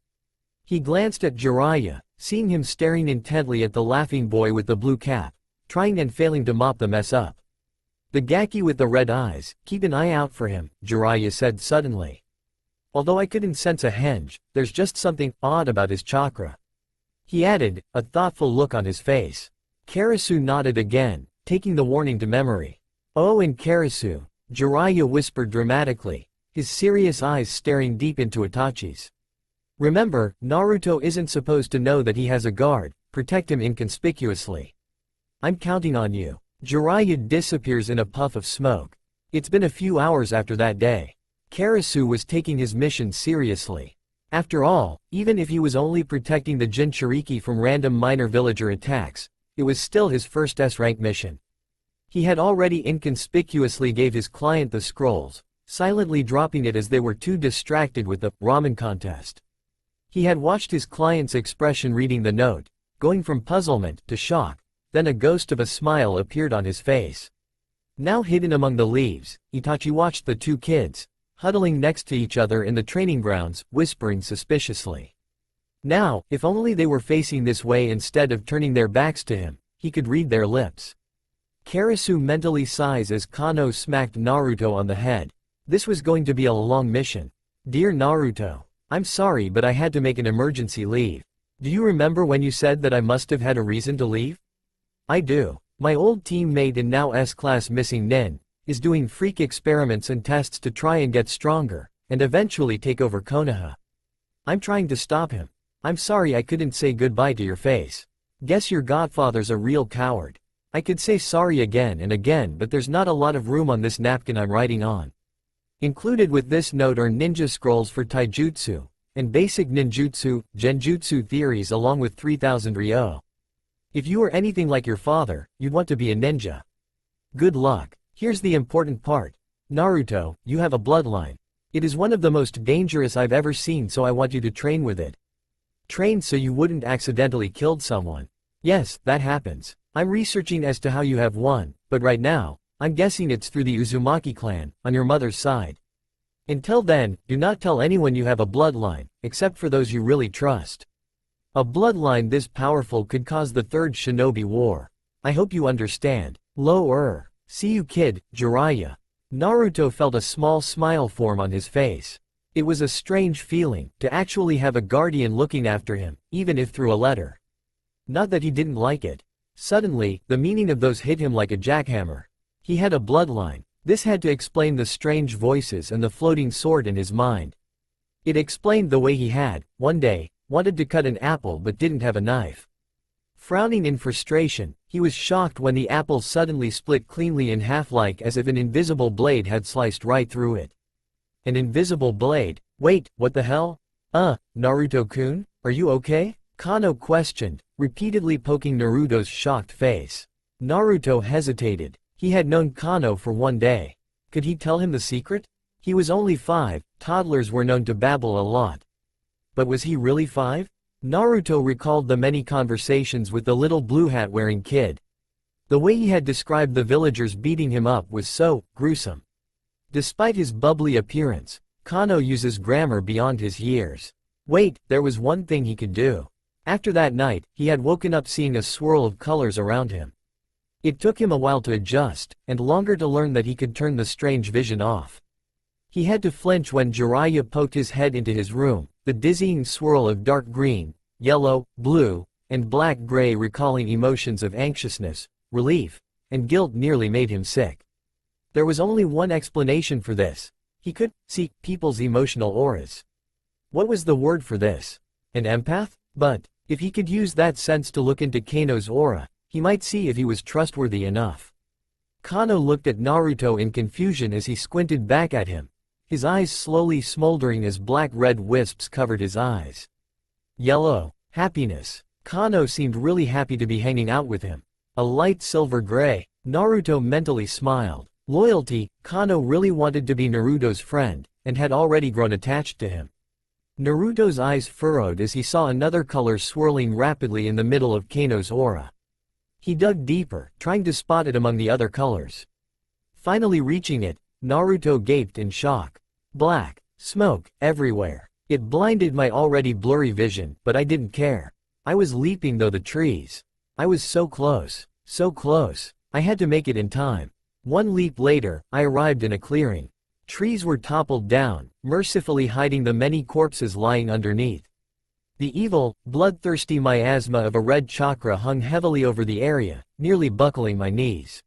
He glanced at Jiraiya, seeing him staring intently at the laughing boy with the blue cap, trying and failing to mop the mess up. The Gaki with the red eyes, keep an eye out for him, Jiraiya said suddenly. Although I couldn't sense a henge, there's just something odd about his chakra. He added, a thoughtful look on his face. Karasu nodded again, taking the warning to memory. Oh, and Karasu, Jiraiya whispered dramatically, his serious eyes staring deep into Itachi's. Remember, Naruto isn't supposed to know that he has a guard, protect him inconspicuously. I'm counting on you. Jiraiya disappears in a puff of smoke. It's been a few hours after that day. Karasu was taking his mission seriously. After all, even if he was only protecting the Jinchuriki from random minor villager attacks, it was still his first S-rank mission. He had already inconspicuously gave his client the scrolls, silently dropping it as they were too distracted with the ramen contest. He had watched his client's expression reading the note, going from puzzlement to shock, then a ghost of a smile appeared on his face. Now hidden among the leaves, Itachi watched the two kids, huddling next to each other in the training grounds, whispering suspiciously. Now, if only they were facing this way instead of turning their backs to him, he could read their lips. Karasu mentally sighs as Kano smacked Naruto on the head. This was going to be a long mission. Dear Naruto, I'm sorry but I had to make an emergency leave. Do you remember when you said that I must have had a reason to leave? I do. My old teammate and now S-class missing Nin, is doing freak experiments and tests to try and get stronger, and eventually take over Konoha. I'm trying to stop him. I'm sorry I couldn't say goodbye to your face. Guess your godfather's a real coward. I could say sorry again and again but there's not a lot of room on this napkin I'm writing on. Included with this note are ninja scrolls for taijutsu, and basic ninjutsu, genjutsu theories along with 3000 ryo. If you were anything like your father, you'd want to be a ninja. Good luck. Here's the important part. Naruto, you have a bloodline. It is one of the most dangerous I've ever seen, so I want you to train with it. Train so you wouldn't accidentally kill someone. Yes, that happens. I'm researching as to how you have one, but right now, I'm guessing it's through the Uzumaki clan, on your mother's side. Until then, do not tell anyone you have a bloodline, except for those you really trust. A bloodline this powerful could cause the Third Shinobi War. I hope you understand. See you kid, Jiraiya. Naruto felt a small smile form on his face. It was a strange feeling, to actually have a guardian looking after him, even if through a letter. Not that he didn't like it. Suddenly, the meaning of those hit him like a jackhammer. He had a bloodline. This had to explain the strange voices and the floating sword in his mind. It explained the way he had, one day, wanted to cut an apple but didn't have a knife. Frowning in frustration, he was shocked when the apple suddenly split cleanly in half like as if an invisible blade had sliced right through it. An invisible blade? Wait, what the hell? Naruto-kun, are you okay? Kano questioned, repeatedly poking Naruto's shocked face. Naruto hesitated. He had known Kano for one day. Could he tell him the secret? He was only 5, toddlers were known to babble a lot. But was he really 5? Naruto recalled the many conversations with the little blue hat-wearing kid. The way he had described the villagers beating him up was so gruesome. Despite his bubbly appearance, Kano uses grammar beyond his years. Wait, there was one thing he could do. After that night, he had woken up seeing a swirl of colors around him. It took him a while to adjust, and longer to learn that he could turn the strange vision off. He had to flinch when Jiraiya poked his head into his room, the dizzying swirl of dark green, yellow, blue, and black-gray recalling emotions of anxiousness, relief, and guilt nearly made him sick. There was only one explanation for this. He could see people's emotional auras. What was the word for this? An empath? But, if he could use that sense to look into Kano's aura, he might see if he was trustworthy enough. Kano looked at Naruto in confusion as he squinted back at him, his eyes slowly smoldering as black-red wisps covered his eyes. Yellow. Happiness. Kano seemed really happy to be hanging out with him. A light silver gray. Naruto mentally smiled. Loyalty. Kano really wanted to be Naruto's friend, and had already grown attached to him. Naruto's eyes furrowed as he saw another color swirling rapidly in the middle of Kano's aura. He dug deeper, trying to spot it among the other colors. Finally reaching it, Naruto gaped in shock. Black. Smoke, everywhere. It blinded my already blurry vision, but I didn't care. I was leaping though the trees. I was so close. So close. I had to make it in time. One leap later, I arrived in a clearing. Trees were toppled down, mercifully hiding the many corpses lying underneath. The evil, bloodthirsty miasma of a red chakra hung heavily over the area, nearly buckling my knees.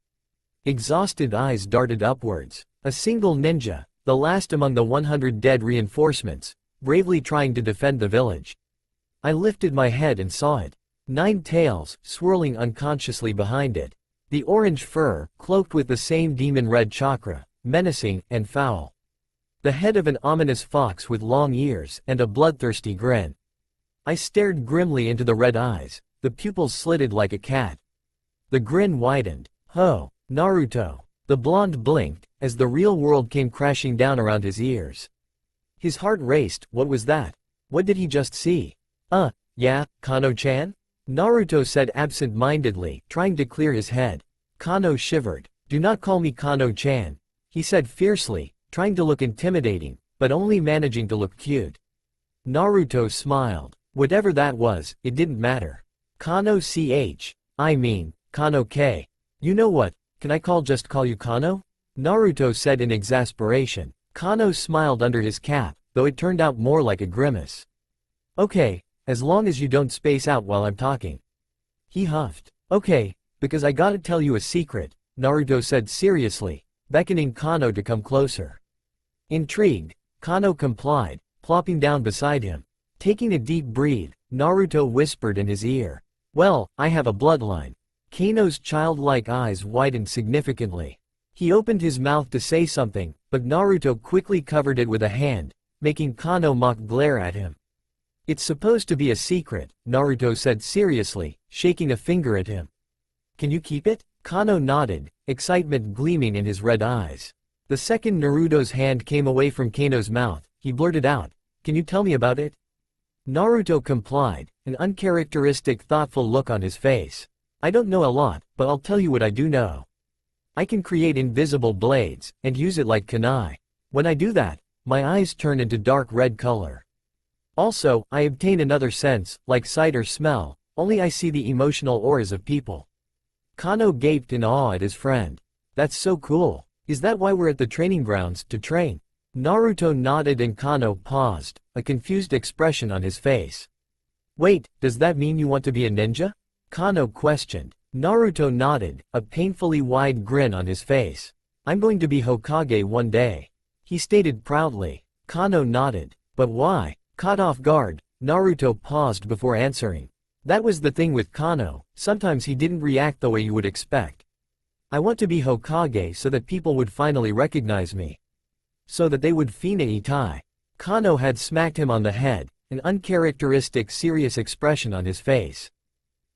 Exhausted eyes darted upwards. A single ninja, the last among the 100 dead reinforcements, bravely trying to defend the village. I lifted my head and saw it. 9 tails, swirling unconsciously behind it. The orange fur, cloaked with the same demon red chakra, menacing and foul. The head of an ominous fox with long ears and a bloodthirsty grin. I stared grimly into the red eyes, the pupils slitted like a cat. The grin widened. Ho, Naruto. The blonde blinked, as the real world came crashing down around his ears. His heart raced. What was that? What did he just see? Yeah, Kano-chan? Naruto said absent-mindedly, trying to clear his head. Kano shivered. Do not call me Kano-chan, he said fiercely, trying to look intimidating, but only managing to look cute. Naruto smiled. Whatever that was, it didn't matter. Kano-ch. I mean, Kano-k. You know what, can I just call you Kano? Naruto said in exasperation. Kano smiled under his cap, though it turned out more like a grimace. Okay, as long as you don't space out while I'm talking. He huffed. Okay, because I gotta tell you a secret, Naruto said seriously, beckoning Kano to come closer. Intrigued, Kano complied, plopping down beside him. Taking a deep breath, Naruto whispered in his ear. Well, I have a bloodline. Kano's childlike eyes widened significantly. He opened his mouth to say something, but Naruto quickly covered it with a hand, making Kano mock glare at him. It's supposed to be a secret, Naruto said seriously, shaking a finger at him. Can you keep it? Kano nodded, excitement gleaming in his red eyes. The second Naruto's hand came away from Kano's mouth, he blurted out, Can you tell me about it? Naruto complied, an uncharacteristic thoughtful look on his face. I don't know a lot, but I'll tell you what I do know. I can create invisible blades, and use it like kunai. When I do that, my eyes turn into dark red color. Also, I obtain another sense, like sight or smell, only I see the emotional auras of people. Kano gaped in awe at his friend. That's so cool. Is that why we're at the training grounds, to train? Naruto nodded and Kano paused, a confused expression on his face. Wait, does that mean you want to be a ninja? Kano questioned. Naruto nodded, a painfully wide grin on his face. I'm going to be Hokage one day, he stated proudly. Kano nodded. But why? Caught off guard, Naruto paused before answering. That was the thing with Kano, sometimes he didn't react the way you would expect. I want to be Hokage so that people would finally recognize me. So that they would fine itai. Kano had smacked him on the head, an uncharacteristic serious expression on his face.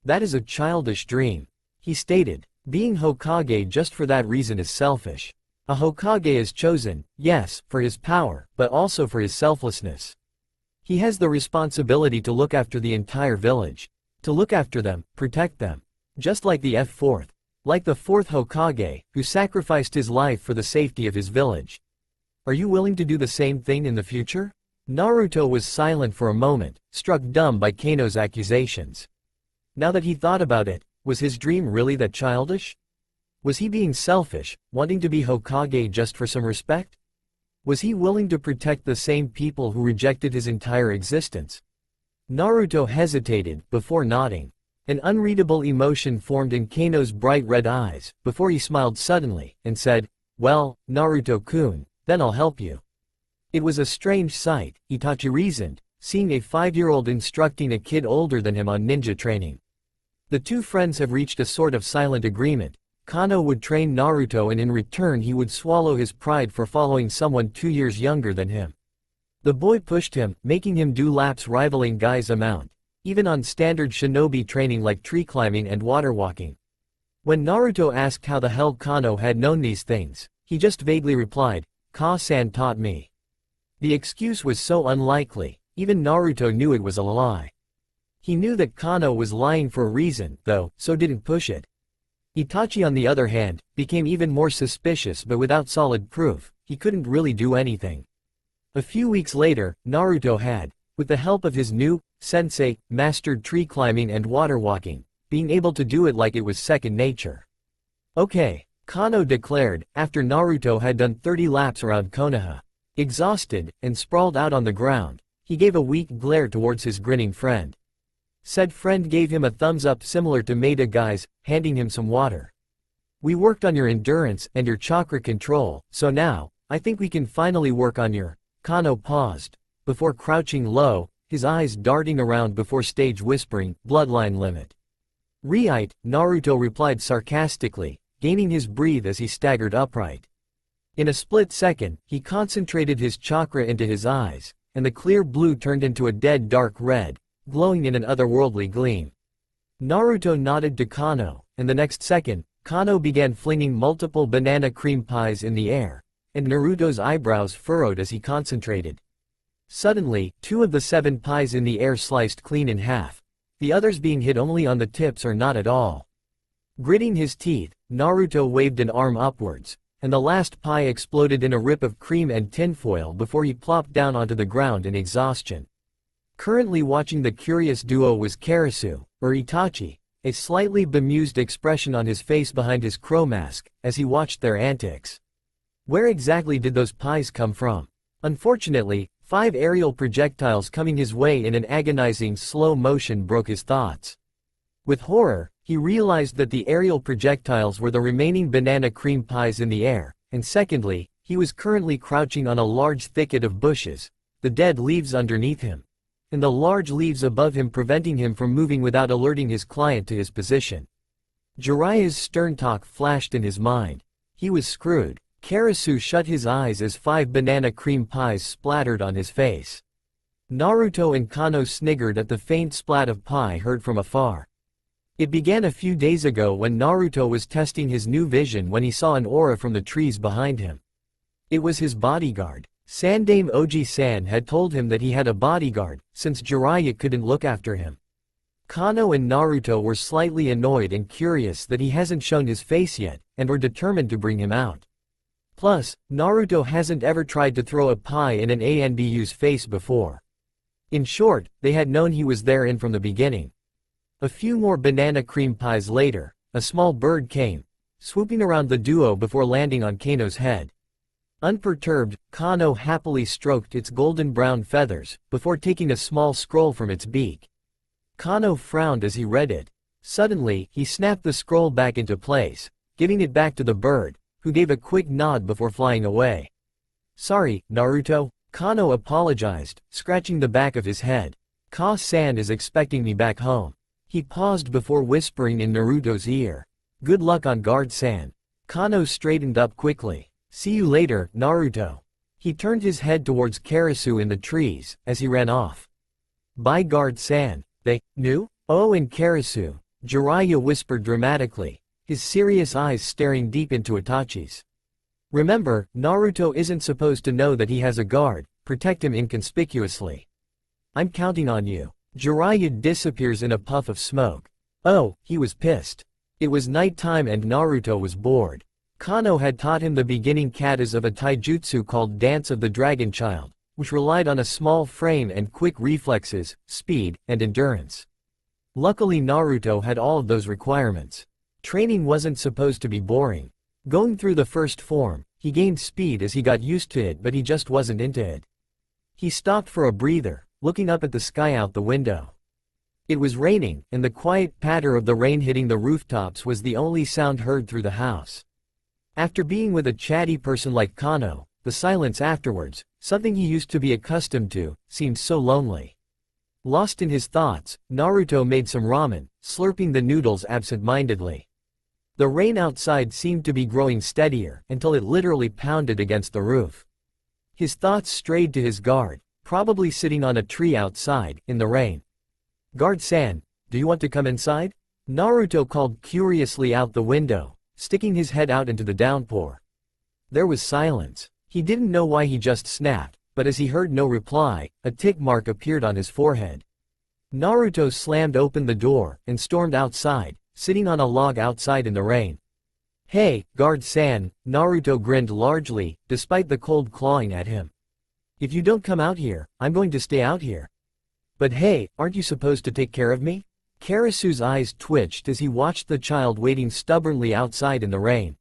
That is a childish dream, he stated. Being Hokage just for that reason is selfish. A Hokage is chosen, yes, for his power, but also for his selflessness. He has the responsibility to look after the entire village. To look after them, protect them. Just like the fourth. Like the fourth Hokage, who sacrificed his life for the safety of his village. Are you willing to do the same thing in the future? Naruto was silent for a moment, struck dumb by Kano's accusations. Now that he thought about it, was his dream really that childish? Was he being selfish, wanting to be Hokage just for some respect? Was he willing to protect the same people who rejected his entire existence? Naruto hesitated, before nodding. An unreadable emotion formed in Kano's bright red eyes, before he smiled suddenly, and said, Well, Naruto-kun, then I'll help you. It was a strange sight, Itachi reasoned, seeing a 5-year-old instructing a kid older than him on ninja training. The two friends have reached a sort of silent agreement. Kano would train Naruto and in return he would swallow his pride for following someone 2 years younger than him. The boy pushed him, making him do laps rivaling Guy's amount, even on standard shinobi training like tree climbing and water walking. When Naruto asked how the hell Kano had known these things, he just vaguely replied, Ka-san taught me. The excuse was so unlikely, even Naruto knew it was a lie. He knew that Kano was lying for a reason, though, so didn't push it. Itachi on the other hand, became even more suspicious but without solid proof, he couldn't really do anything. A few weeks later, Naruto had, with the help of his new sensei, mastered tree climbing and water walking, being able to do it like it was second nature. Okay, Kano declared, after Naruto had done 30 laps around Konoha. Exhausted, and sprawled out on the ground, he gave a weak glare towards his grinning friend. Said friend gave him a thumbs up similar to Maida Guy's, handing him some water. We worked on your endurance and your chakra control, so now, I think we can finally work on your. Kano paused, before crouching low, his eyes darting around before stage whispering, "Bloodline limit." "Right," Naruto replied sarcastically, gaining his breath as he staggered upright. In a split second, he concentrated his chakra into his eyes, and the clear blue turned into a dead dark red, glowing in an otherworldly gleam. Naruto nodded to Kano, and the next second, Kano began flinging multiple banana cream pies in the air, and Naruto's eyebrows furrowed as he concentrated. Suddenly, 2 of the 7 pies in the air sliced clean in half, the others being hit only on the tips or not at all. Gritting his teeth, Naruto waved an arm upwards, and the last pie exploded in a rip of cream and tinfoil before he plopped down onto the ground in exhaustion. Currently watching the curious duo was Karasu, or Itachi, a slightly bemused expression on his face behind his crow mask, as he watched their antics. Where exactly did those pies come from? Unfortunately, 5 aerial projectiles coming his way in an agonizing slow motion broke his thoughts. With horror, he realized that the aerial projectiles were the remaining banana cream pies in the air, and secondly, he was currently crouching on a large thicket of bushes, the dead leaves underneath him, and the large leaves above him preventing him from moving without alerting his client to his position. Jiraiya's stern talk flashed in his mind. He was screwed. Karasu shut his eyes as 5 banana cream pies splattered on his face. Naruto and Kano sniggered at the faint splat of pie heard from afar. It began a few days ago when Naruto was testing his new vision when he saw an aura from the trees behind him. It was his bodyguard. Sandaime Oji-san had told him that he had a bodyguard, since Jiraiya couldn't look after him. Kano and Naruto were slightly annoyed and curious that he hasn't shown his face yet, and were determined to bring him out. Plus, Naruto hasn't ever tried to throw a pie in an ANBU's face before. In short, they had known he was therein from the beginning. A few more banana cream pies later, a small bird came, swooping around the duo before landing on Kano's head. Unperturbed, Kano happily stroked its golden brown feathers, before taking a small scroll from its beak. Kano frowned as he read it. Suddenly, he snapped the scroll back into place, giving it back to the bird, who gave a quick nod before flying away. "Sorry, Naruto," Kano apologized, scratching the back of his head. "Ka-san is expecting me back home." He paused before whispering in Naruto's ear. "Good luck on guard-san." Kano straightened up quickly. "See you later, Naruto." He turned his head towards Karasu in the trees, as he ran off. "Bye guard-san." "They knew?" "Oh, and Karasu," Jiraiya whispered dramatically, his serious eyes staring deep into Itachi's. "Remember, Naruto isn't supposed to know that he has a guard, protect him inconspicuously. I'm counting on you." Jiraiya disappears in a puff of smoke. Oh, he was pissed. It was night time and Naruto was bored. Kano had taught him the beginning katas of a taijutsu called Dance of the Dragon Child, which relied on a small frame and quick reflexes, speed, and endurance. Luckily Naruto had all of those requirements. Training wasn't supposed to be boring. Going through the first form, he gained speed as he got used to it, but he just wasn't into it. He stopped for a breather, looking up at the sky out the window. It was raining, and the quiet patter of the rain hitting the rooftops was the only sound heard through the house. After being with a chatty person like Kano, the silence afterwards, something he used to be accustomed to, seemed so lonely. Lost in his thoughts, Naruto made some ramen, slurping the noodles absent-mindedly. The rain outside seemed to be growing steadier, until it literally pounded against the roof. His thoughts strayed to his guard, probably sitting on a tree outside, in the rain. "Guard-san, do you want to come inside?" Naruto called curiously out the window, sticking his head out into the downpour. There was silence. He didn't know why he just snapped, but as he heard no reply, a tick mark appeared on his forehead. Naruto slammed open the door, and stormed outside, sitting on a log outside in the rain. "Hey, guard-san," Naruto grinned largely, despite the cold clawing at him. "If you don't come out here, I'm going to stay out here." "But hey, aren't you supposed to take care of me?" Karasu's eyes twitched as he watched the child waiting stubbornly outside in the rain.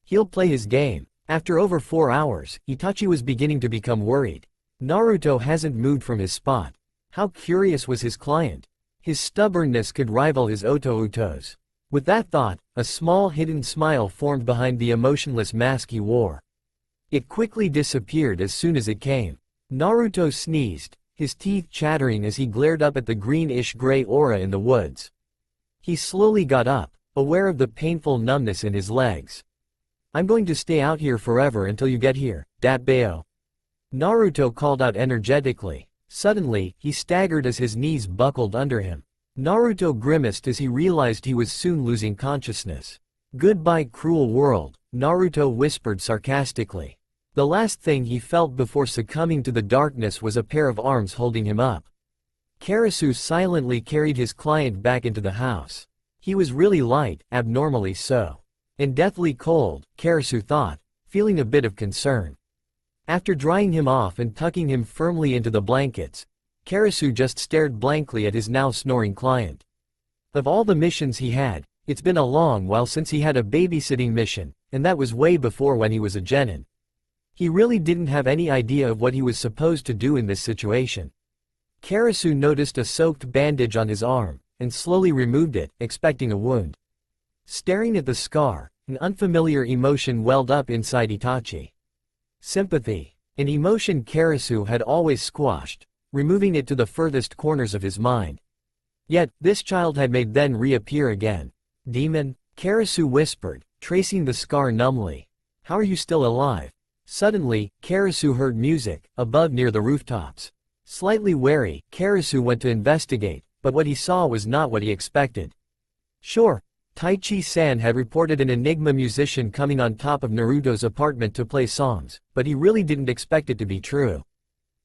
He'll play his game. After over 4 hours, Itachi was beginning to become worried. Naruto hasn't moved from his spot. How curious was his client? His stubbornness could rival his Oto-Uto's. With that thought, a small hidden smile formed behind the emotionless mask he wore. It quickly disappeared as soon as it came. Naruto sneezed, his teeth chattering as he glared up at the greenish-gray aura in the woods. He slowly got up, aware of the painful numbness in his legs. "I'm going to stay out here forever until you get here, Dat Bayo," Naruto called out energetically. Suddenly, he staggered as his knees buckled under him. Naruto grimaced as he realized he was soon losing consciousness. "Goodbye, cruel world," Naruto whispered sarcastically. The last thing he felt before succumbing to the darkness was a pair of arms holding him up. Karasu silently carried his client back into the house. He was really light, abnormally so. And deathly cold, Karasu thought, feeling a bit of concern. After drying him off and tucking him firmly into the blankets, Karasu just stared blankly at his now snoring client. Of all the missions he had, it's been a long while since he had a babysitting mission, and that was way before when he was a genin. He really didn't have any idea of what he was supposed to do in this situation. Karasu noticed a soaked bandage on his arm, and slowly removed it, expecting a wound. Staring at the scar, an unfamiliar emotion welled up inside Itachi. Sympathy, an emotion Karasu had always squashed, removing it to the furthest corners of his mind. Yet, this child had made then reappear again. "Demon?" Karasu whispered, tracing the scar numbly. "How are you still alive?" Suddenly, Karasu heard music, above near the rooftops. Slightly wary, Karasu went to investigate, but what he saw was not what he expected. Sure, Taichi-san had reported an enigma musician coming on top of Naruto's apartment to play songs, but he really didn't expect it to be true.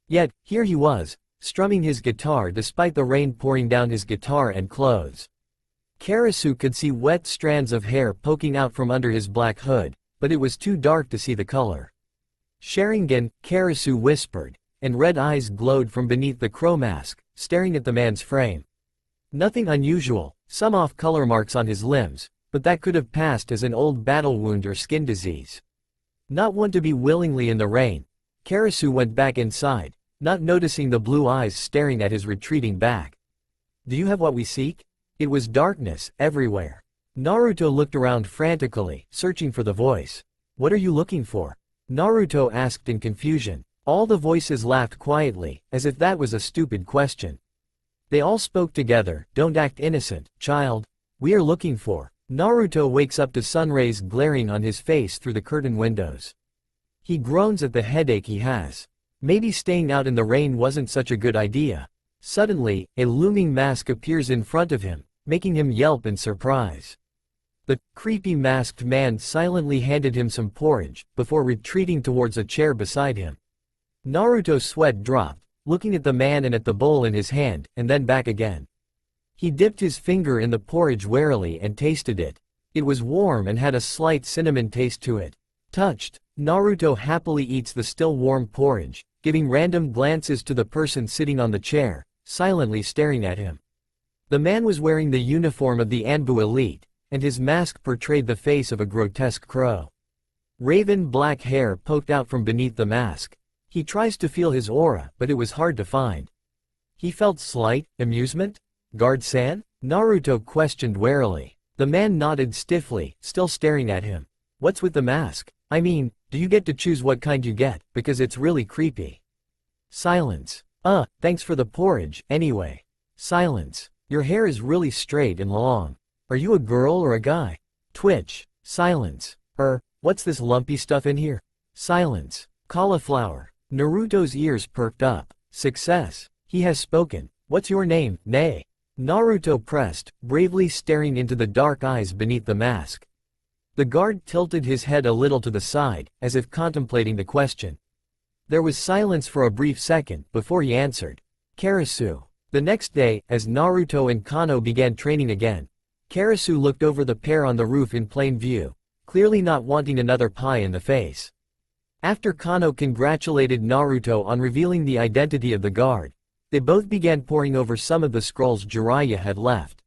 Yet, here he was, strumming his guitar despite the rain pouring down his guitar and clothes. Karasu could see wet strands of hair poking out from under his black hood, but it was too dark to see the color. "Sharingan," Karasu whispered, and red eyes glowed from beneath the crow mask, staring at the man's frame. Nothing unusual, some off-color marks on his limbs, but that could have passed as an old battle wound or skin disease. Not one to be willingly in the rain, Karasu went back inside, not noticing the blue eyes staring at his retreating back. "Do you have what we seek?" It was darkness, everywhere. Naruto looked around frantically, searching for the voice. "What are you looking for?" Naruto asked in confusion. All the voices laughed quietly, as if that was a stupid question. They all spoke together. "Don't act innocent, child. We are looking for..." Naruto wakes up to sun rays glaring on his face through the curtain windows. He groans at the headache he has. Maybe staying out in the rain wasn't such a good idea. Suddenly, a looming mask appears in front of him, making him yelp in surprise. The creepy masked man silently handed him some porridge, before retreating towards a chair beside him. Naruto's sweat dropped, looking at the man and at the bowl in his hand, and then back again. He dipped his finger in the porridge warily and tasted it. It was warm and had a slight cinnamon taste to it. Touched, Naruto happily eats the still warm porridge, giving random glances to the person sitting on the chair, silently staring at him. The man was wearing the uniform of the Anbu elite, and his mask portrayed the face of a grotesque crow. Raven black hair poked out from beneath the mask. He tries to feel his aura, but it was hard to find. He felt slight amusement? "Guard-san?" Naruto questioned warily. The man nodded stiffly, still staring at him. "What's with the mask? I mean, do you get to choose what kind you get, because it's really creepy." Silence. Thanks for the porridge, anyway." Silence. "Your hair is really straight and long. Are you a girl or a guy?" Twitch. Silence. What's this lumpy stuff in here?" Silence. "Cauliflower." Naruto's ears perked up. Success. He has spoken. "What's your name, Nay?" Naruto pressed, bravely staring into the dark eyes beneath the mask. The guard tilted his head a little to the side, as if contemplating the question. There was silence for a brief second, before he answered. "Karasu." The next day, as Naruto and Kano began training again, Karasu looked over the pair on the roof in plain view, clearly not wanting another pie in the face. After Kano congratulated Naruto on revealing the identity of the guard, they both began poring over some of the scrolls Jiraiya had left.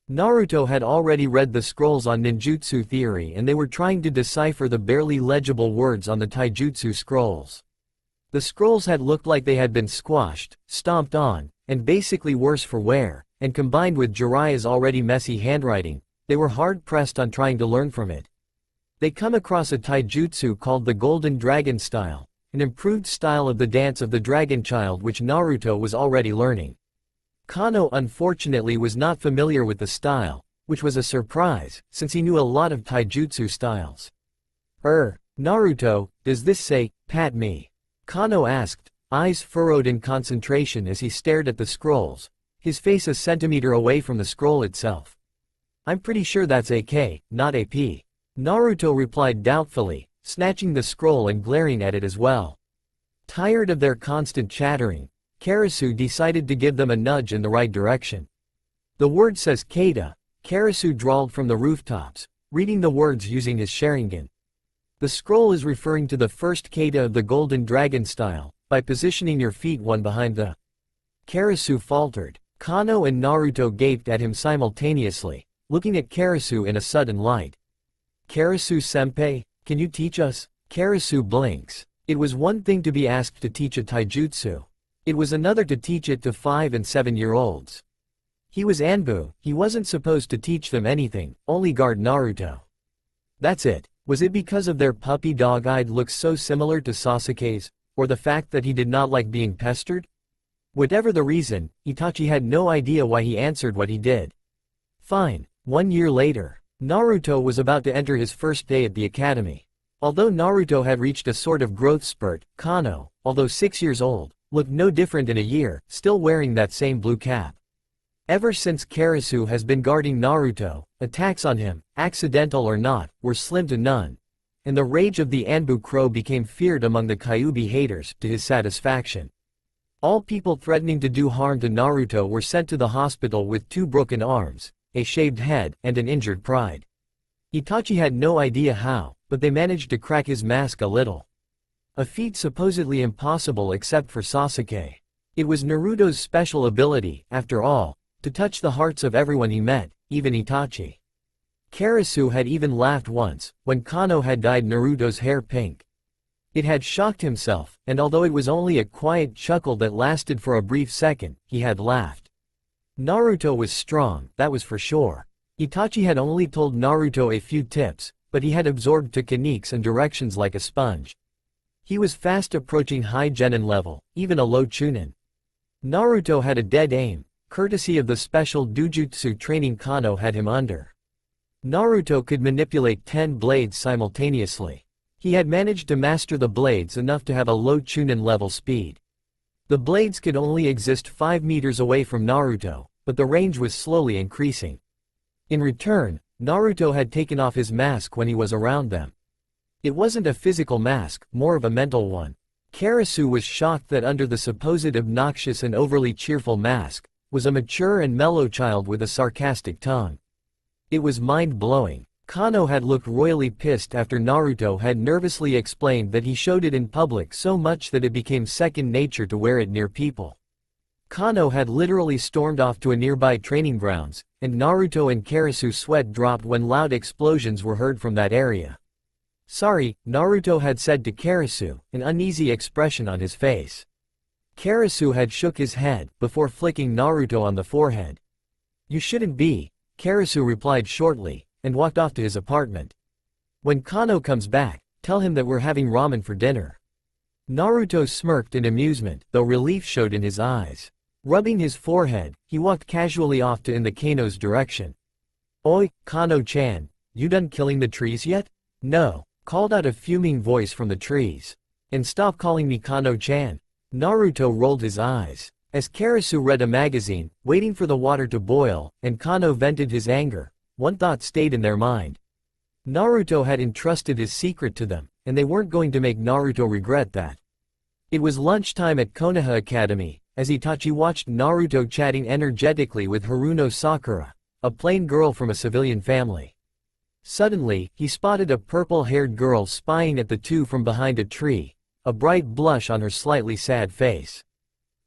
Naruto had already read the scrolls on ninjutsu theory and they were trying to decipher the barely legible words on the taijutsu scrolls. The scrolls had looked like they had been squashed, stomped on, and basically worse for wear, and combined with Jiraiya's already messy handwriting, they were hard-pressed on trying to learn from it. They come across a taijutsu called the Golden Dragon Style, an improved style of the dance of the dragon child which Naruto was already learning. Kano unfortunately was not familiar with the style, which was a surprise, since he knew a lot of taijutsu styles. Naruto, does this say, pat me? Kano asked, eyes furrowed in concentration as he stared at the scrolls, his face a centimeter away from the scroll itself. I'm pretty sure that's a K, not a P. Naruto replied doubtfully, snatching the scroll and glaring at it as well. Tired of their constant chattering, Karasu decided to give them a nudge in the right direction. The word says Kata, Karasu drawled from the rooftops, reading the words using his Sharingan. The scroll is referring to the first Kata of the Golden Dragon style, by positioning your feet one behind the. Karasu faltered. Kano and Naruto gaped at him simultaneously, looking at Karasu in a sudden light. Karasu-senpai, can you teach us? Karasu blinks. It was one thing to be asked to teach a taijutsu. It was another to teach it to 5- and 7-year-olds. He was Anbu, he wasn't supposed to teach them anything, only guard Naruto. That's it. Was it because of their puppy dog-eyed looks so similar to Sasuke's, or the fact that he did not like being pestered? Whatever the reason, Itachi had no idea why he answered what he did. Fine. 1 year later, Naruto was about to enter his first day at the academy. Although Naruto had reached a sort of growth spurt, Kano, although 6 years old, looked no different in a year, still wearing that same blue cap. Ever since Karasu has been guarding Naruto, attacks on him, accidental or not, were slim to none. And the rage of the Anbu Crow became feared among the Kyuubi haters, to his satisfaction. All people threatening to do harm to Naruto were sent to the hospital with 2 broken arms, a shaved head, and an injured pride. Itachi had no idea how, but they managed to crack his mask a little. A feat supposedly impossible except for Sasuke. It was Naruto's special ability, after all, to touch the hearts of everyone he met, even Itachi. Karasu had even laughed once, when Kano had dyed Naruto's hair pink. It had shocked himself, and although it was only a quiet chuckle that lasted for a brief second, he had laughed. Naruto was strong, that was for sure. Itachi had only told Naruto a few tips, but he had absorbed techniques and directions like a sponge. He was fast approaching high genin level, even a low chunin. Naruto had a dead aim, courtesy of the special dujutsu training Kano had him under. Naruto could manipulate 10 blades simultaneously. He had managed to master the blades enough to have a low chunin level speed. The blades could only exist 5 meters away from Naruto, but the range was slowly increasing. In return, Naruto had taken off his mask when he was around them. It wasn't a physical mask, more of a mental one. Karasu was shocked that under the supposed obnoxious and overly cheerful mask, was a mature and mellow child with a sarcastic tongue. It was mind-blowing. Kano had looked royally pissed after Naruto had nervously explained that he showed it in public so much that it became second nature to wear it near people. Kano had literally stormed off to a nearby training grounds, and Naruto and Karasu's sweat dropped when loud explosions were heard from that area. Sorry, Naruto had said to Karasu, an uneasy expression on his face. Karasu had shook his head, before flicking Naruto on the forehead. You shouldn't be, Karasu replied shortly, and walked off to his apartment. When Kano comes back, tell him that we're having ramen for dinner. Naruto smirked in amusement, though relief showed in his eyes. Rubbing his forehead, he walked casually off to in the Kano's direction. Oi, Kano-chan, you done killing the trees yet? No, called out a fuming voice from the trees. And stop calling me Kano-chan. Naruto rolled his eyes. As Karasu read a magazine, waiting for the water to boil, and Kano vented his anger, one thought stayed in their mind. Naruto had entrusted his secret to them, and they weren't going to make Naruto regret that. It was lunchtime at Konoha Academy, as Itachi watched Naruto chatting energetically with Haruno Sakura, a plain girl from a civilian family. Suddenly, he spotted a purple-haired girl spying at the two from behind a tree, a bright blush on her slightly sad face.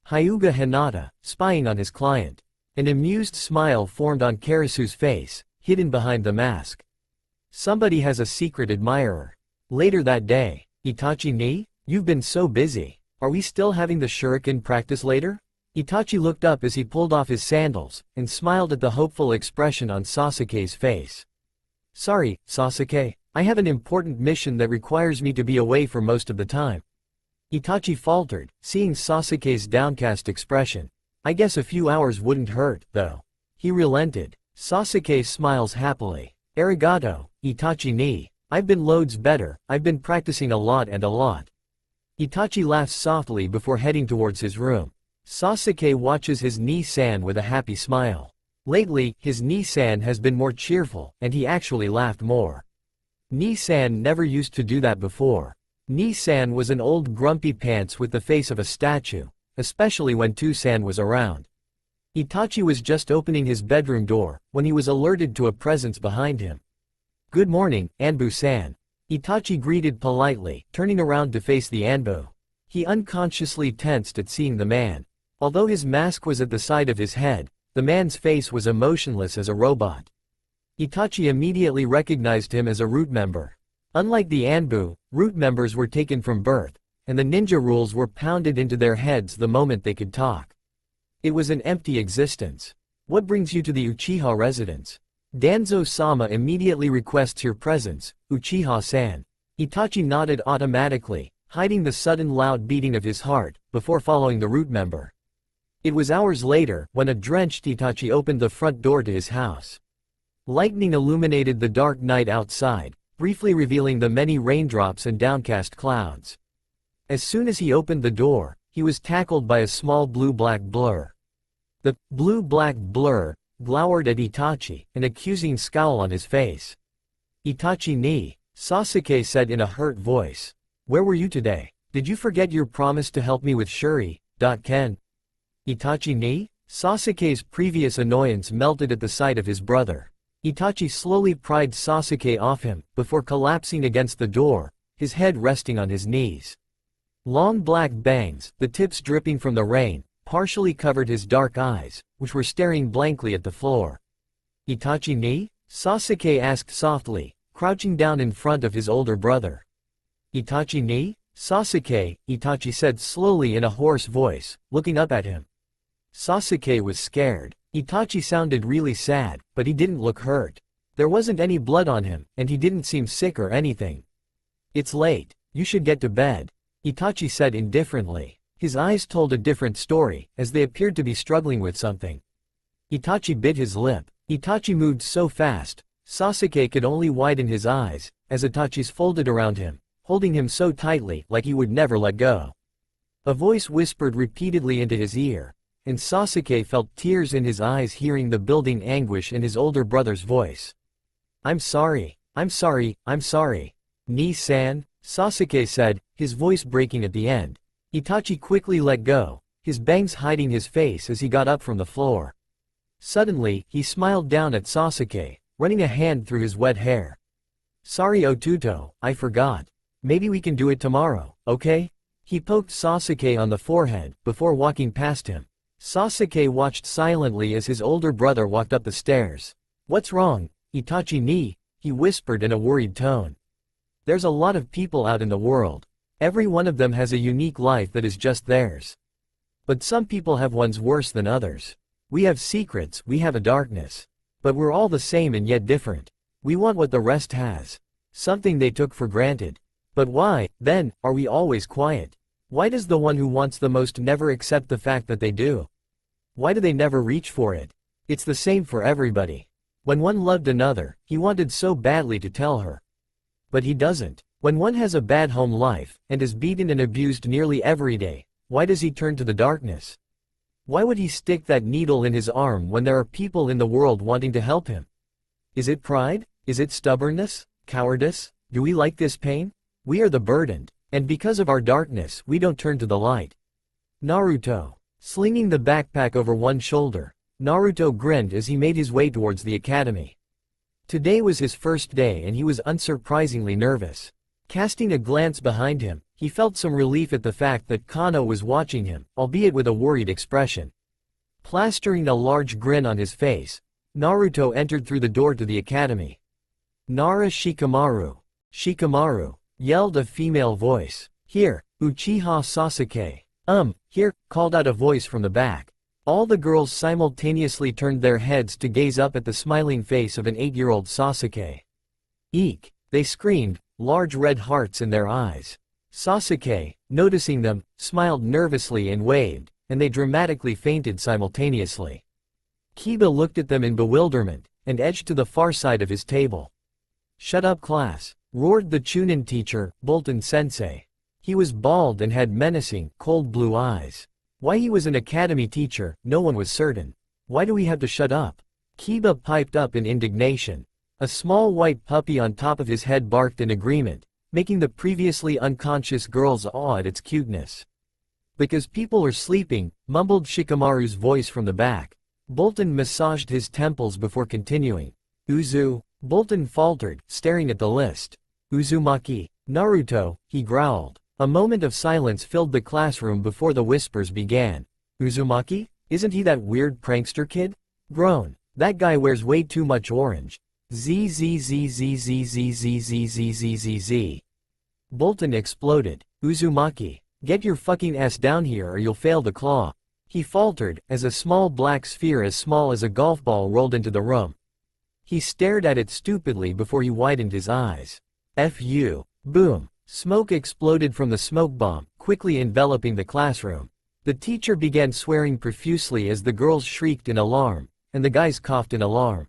Hyuga Hinata, spying on his client. An amused smile formed on Karasu's face, hidden behind the mask. Somebody has a secret admirer. Later that day, Itachi ni? You've been so busy. Are we still having the shuriken practice later? Itachi looked up as he pulled off his sandals, and smiled at the hopeful expression on Sasuke's face. Sorry, Sasuke, I have an important mission that requires me to be away for most of the time. Itachi faltered, seeing Sasuke's downcast expression. I guess a few hours wouldn't hurt, though. He relented. Sasuke smiles happily. Arigato, Itachi ni. I've been loads better, I've been practicing a lot and a lot. Itachi laughs softly before heading towards his room. Sasuke watches his ni-san with a happy smile. Lately, his ni-san has been more cheerful, and he actually laughed more. Ni-san never used to do that before. Ni-san was an old grumpy pants with the face of a statue, especially when Tu-san was around. Itachi was just opening his bedroom door, when he was alerted to a presence behind him. Good morning, Anbu-san. Itachi greeted politely, turning around to face the Anbu. He unconsciously tensed at seeing the man. Although his mask was at the side of his head, the man's face was emotionless as a robot. Itachi immediately recognized him as a root member. Unlike the Anbu, root members were taken from birth, and the ninja rules were pounded into their heads the moment they could talk. It was an empty existence. What brings you to the Uchiha residence? Danzo-sama immediately requests your presence, Uchiha-san. Itachi nodded automatically, hiding the sudden loud beating of his heart, before following the root member. It was hours later, when a drenched Itachi opened the front door to his house. Lightning illuminated the dark night outside, briefly revealing the many raindrops and downcast clouds. As soon as he opened the door, he was tackled by a small blue-black blur. The blue-black blur glowered at Itachi, an accusing scowl on his face. Itachi ni, Sasuke said in a hurt voice. Where were you today? Did you forget your promise to help me with Shuri? Ken. Itachi ni? Sasuke's previous annoyance melted at the sight of his brother. Itachi slowly pried Sasuke off him, before collapsing against the door, his head resting on his knees. Long black bangs, the tips dripping from the rain, partially covered his dark eyes, which were staring blankly at the floor. Itachi ni? Sasuke asked softly, crouching down in front of his older brother. Itachi ni? Sasuke, Itachi said slowly in a hoarse voice, looking up at him. Sasuke was scared. Itachi sounded really sad, but he didn't look hurt. There wasn't any blood on him, and he didn't seem sick or anything. It's late. You should get to bed, Itachi said indifferently. His eyes told a different story, as they appeared to be struggling with something. Itachi bit his lip. Itachi moved so fast, Sasuke could only widen his eyes, as Itachi's folded around him, holding him so tightly like he would never let go. A voice whispered repeatedly into his ear, and Sasuke felt tears in his eyes hearing the building anguish in his older brother's voice. I'm sorry, I'm sorry, I'm sorry. Ni-san, Sasuke said, his voice breaking at the end. Itachi quickly let go, his bangs hiding his face as he got up from the floor. Suddenly, he smiled down at Sasuke, running a hand through his wet hair. Sorry Otuto, I forgot. Maybe we can do it tomorrow, okay? He poked Sasuke on the forehead, before walking past him. Sasuke watched silently as his older brother walked up the stairs. What's wrong, Itachi ni? He whispered in a worried tone. There's a lot of people out in the world. Every one of them has a unique life that is just theirs. But some people have ones worse than others. We have secrets, we have a darkness. But we're all the same and yet different. We want what the rest has. Something they took for granted. But why, then, are we always quiet? Why does the one who wants the most never accept the fact that they do? Why do they never reach for it? It's the same for everybody. When one loved another, he wanted so badly to tell her. But he doesn't. When one has a bad home life, and is beaten and abused nearly every day, why does he turn to the darkness? Why would he stick that needle in his arm when there are people in the world wanting to help him? Is it pride? Is it stubbornness? Cowardice? Do we like this pain? We are the burdened, and because of our darkness we don't turn to the light. Naruto. Slinging the backpack over one shoulder, Naruto grinned as he made his way towards the academy. Today was his first day and he was unsurprisingly nervous. Casting a glance behind him, he felt some relief at the fact that Kano was watching him, albeit with a worried expression. Plastering a large grin on his face, Naruto entered through the door to the academy. Nara Shikamaru. Shikamaru, yelled a female voice. Here, Uchiha Sasuke. Here, called out a voice from the back. All the girls simultaneously turned their heads to gaze up at the smiling face of an 8-year-old Sasuke. Eek! They screamed, large red hearts in their eyes. Sasuke, noticing them, smiled nervously and waved, and they dramatically fainted simultaneously. Kiba looked at them in bewilderment, and edged to the far side of his table. "Shut up, class," roared the Chunin teacher, Bolton-sensei. He was bald and had menacing, cold blue eyes. Why he was an academy teacher, no one was certain. "Why do we have to shut up?" Kiba piped up in indignation. A small white puppy on top of his head barked in agreement, making the previously unconscious girls awe at its cuteness. "Because people are sleeping," mumbled Shikamaru's voice from the back. Bolton massaged his temples before continuing. "Uzu," Bolton faltered, staring at the list. "Uzumaki, Naruto," he growled. A moment of silence filled the classroom before the whispers began. "Uzumaki? Isn't he that weird prankster kid?" "Groan. That guy wears way too much orange. ZZZZZZZZZZZZ." Bolton exploded. "Uzumaki, get your fucking ass down here or you'll fail the claw," he faltered, as a small black sphere as small as a golf ball rolled into the room. He stared at it stupidly before he widened his eyes. "F you." Boom. Smoke exploded from the smoke bomb, quickly enveloping the classroom. The teacher began swearing profusely as the girls shrieked in alarm, and the guys coughed in alarm.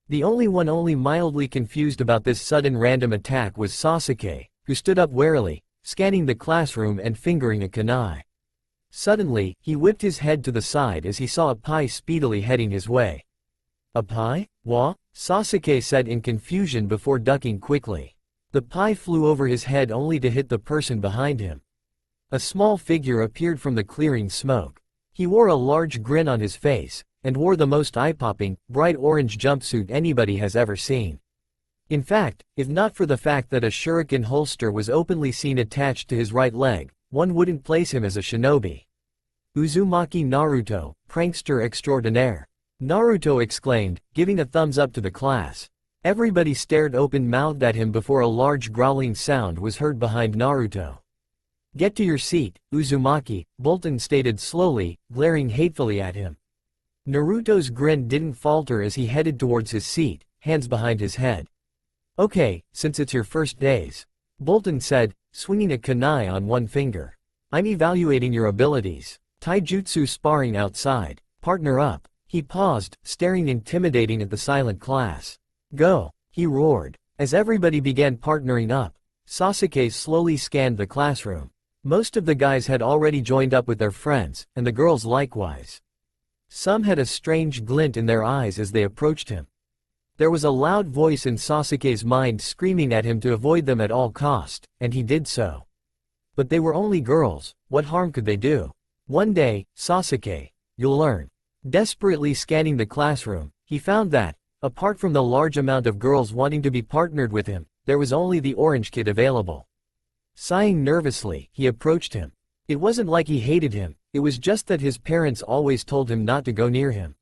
The only one mildly confused about this sudden random attack was Sasuke, who stood up warily, scanning the classroom and fingering a kunai. Suddenly, he whipped his head to the side as he saw a pie speedily heading his way. "A pie? Wha?" Sasuke said in confusion before ducking quickly. The pie flew over his head only to hit the person behind him. A small figure appeared from the clearing smoke. He wore a large grin on his face, and wore the most eye-popping, bright orange jumpsuit anybody has ever seen. In fact, if not for the fact that a shuriken holster was openly seen attached to his right leg, one wouldn't place him as a shinobi. "Uzumaki Naruto, prankster extraordinaire," Naruto exclaimed, giving a thumbs up to the class. Everybody stared open-mouthed at him before a large growling sound was heard behind Naruto. "Get to your seat, Uzumaki," Bolton stated slowly, glaring hatefully at him. Naruto's grin didn't falter as he headed towards his seat, hands behind his head. "Okay, since it's your first days," Bolton said, swinging a kunai on one finger. "I'm evaluating your abilities. Taijutsu sparring outside. Partner up." He paused, staring intimidating at the silent class. "Go," he roared. As everybody began partnering up, Sasuke slowly scanned the classroom. Most of the guys had already joined up with their friends, and the girls likewise. Some had a strange glint in their eyes as they approached him. There was a loud voice in Sasuke's mind screaming at him to avoid them at all cost, and he did so. But they were only girls, what harm could they do? "One day, Sasuke, you'll learn." Desperately scanning the classroom, he found that, apart from the large amount of girls wanting to be partnered with him, there was only the orange kid available. Sighing nervously, he approached him. It wasn't like he hated him, it was just that his parents always told him not to go near him.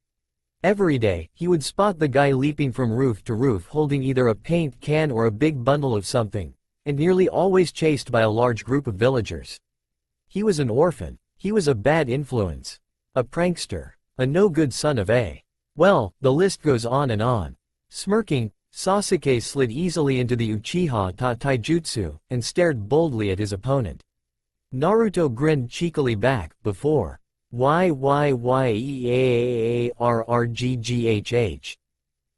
Every day, he would spot the guy leaping from roof to roof holding either a paint can or a big bundle of something, and nearly always chased by a large group of villagers. He was an orphan. He was a bad influence. A prankster. A no-good son of a. Well, the list goes on and on. Smirking, Sasuke slid easily into the Uchiha Taijutsu, and stared boldly at his opponent. Naruto grinned cheekily back, before. YYYEAARRGGHH.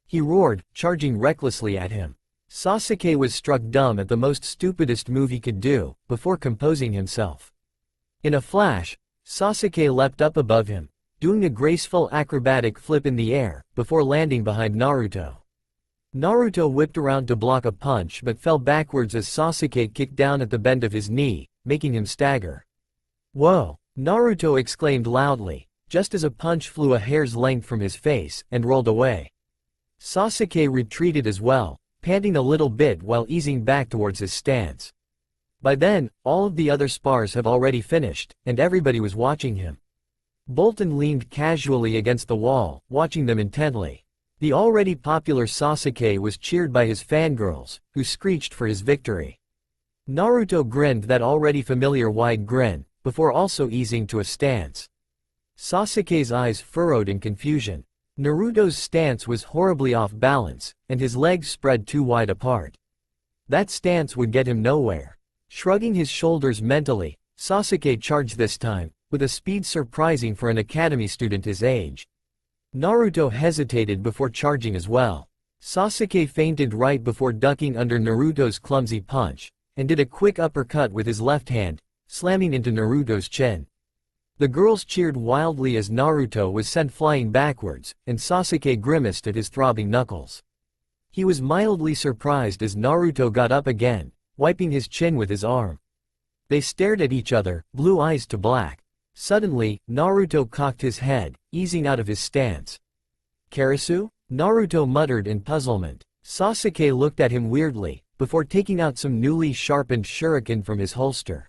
He roared, charging recklessly at him. Sasuke was struck dumb at the most stupidest move he could do, before composing himself. In a flash, Sasuke leapt up above him, doing a graceful acrobatic flip in the air, before landing behind Naruto. Naruto whipped around to block a punch but fell backwards as Sasuke kicked down at the bend of his knee, making him stagger. "Whoa!" Naruto exclaimed loudly, just as a punch flew a hair's length from his face, and rolled away. Sasuke retreated as well, panting a little bit while easing back towards his stance. By then, all of the other spars have already finished, and everybody was watching him. Bolton leaned casually against the wall, watching them intently. The already popular Sasuke was cheered by his fangirls, who screeched for his victory. Naruto grinned that already familiar wide grin, before also easing to a stance. Sasuke's eyes furrowed in confusion. Naruto's stance was horribly off balance, and his legs spread too wide apart. That stance would get him nowhere. Shrugging his shoulders mentally, Sasuke charged this time, with a speed surprising for an academy student his age. Naruto hesitated before charging as well. Sasuke feinted right before ducking under Naruto's clumsy punch, and did a quick uppercut with his left hand, slamming into Naruto's chin. The girls cheered wildly as Naruto was sent flying backwards, and Sasuke grimaced at his throbbing knuckles. He was mildly surprised as Naruto got up again, wiping his chin with his arm. They stared at each other, blue eyes to black. Suddenly, Naruto cocked his head, easing out of his stance. "Karasu?" Naruto muttered in puzzlement. Sasuke looked at him weirdly, before taking out some newly sharpened shuriken from his holster.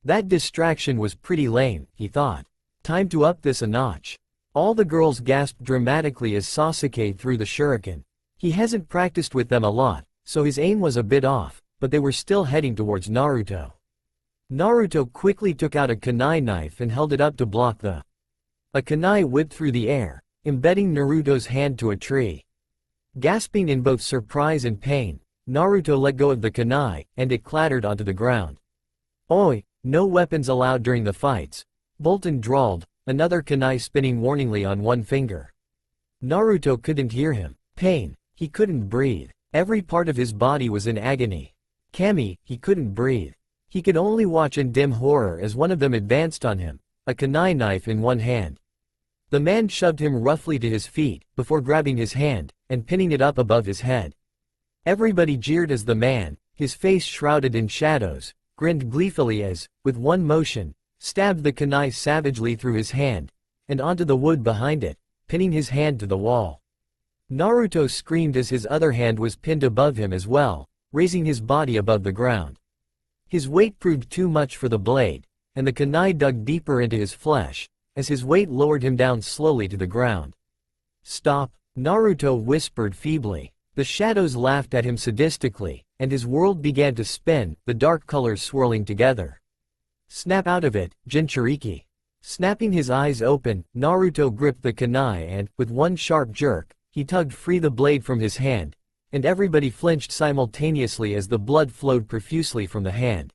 That distraction was pretty lame, he thought. Time to up this a notch. All the girls gasped dramatically as Sasuke threw the shuriken. He hasn't practiced with them a lot, so his aim was a bit off, but they were still heading towards Naruto. Naruto quickly took out a kunai knife and held it up to block the. A kunai whipped through the air, embedding Naruto's hand to a tree. Gasping in both surprise and pain, Naruto let go of the kunai, and it clattered onto the ground. "Oi, no weapons allowed during the fights," Bolton drawled, another kunai spinning warningly on one finger. Naruto couldn't hear him. Pain. He couldn't breathe. Every part of his body was in agony. Kami, he couldn't breathe. He could only watch in dim horror as one of them advanced on him, a kunai knife in one hand. The man shoved him roughly to his feet, before grabbing his hand, and pinning it up above his head. Everybody jeered as the man, his face shrouded in shadows, grinned gleefully as, with one motion, stabbed the kunai savagely through his hand, and onto the wood behind it, pinning his hand to the wall. Naruto screamed as his other hand was pinned above him as well, raising his body above the ground. His weight proved too much for the blade, and the kunai dug deeper into his flesh, as his weight lowered him down slowly to the ground. "Stop," Naruto whispered feebly. The shadows laughed at him sadistically, and his world began to spin, the dark colors swirling together. "Snap out of it, Jinchuriki." Snapping his eyes open, Naruto gripped the kunai and, with one sharp jerk, he tugged free the blade from his hand, and everybody flinched simultaneously as the blood flowed profusely from the hand.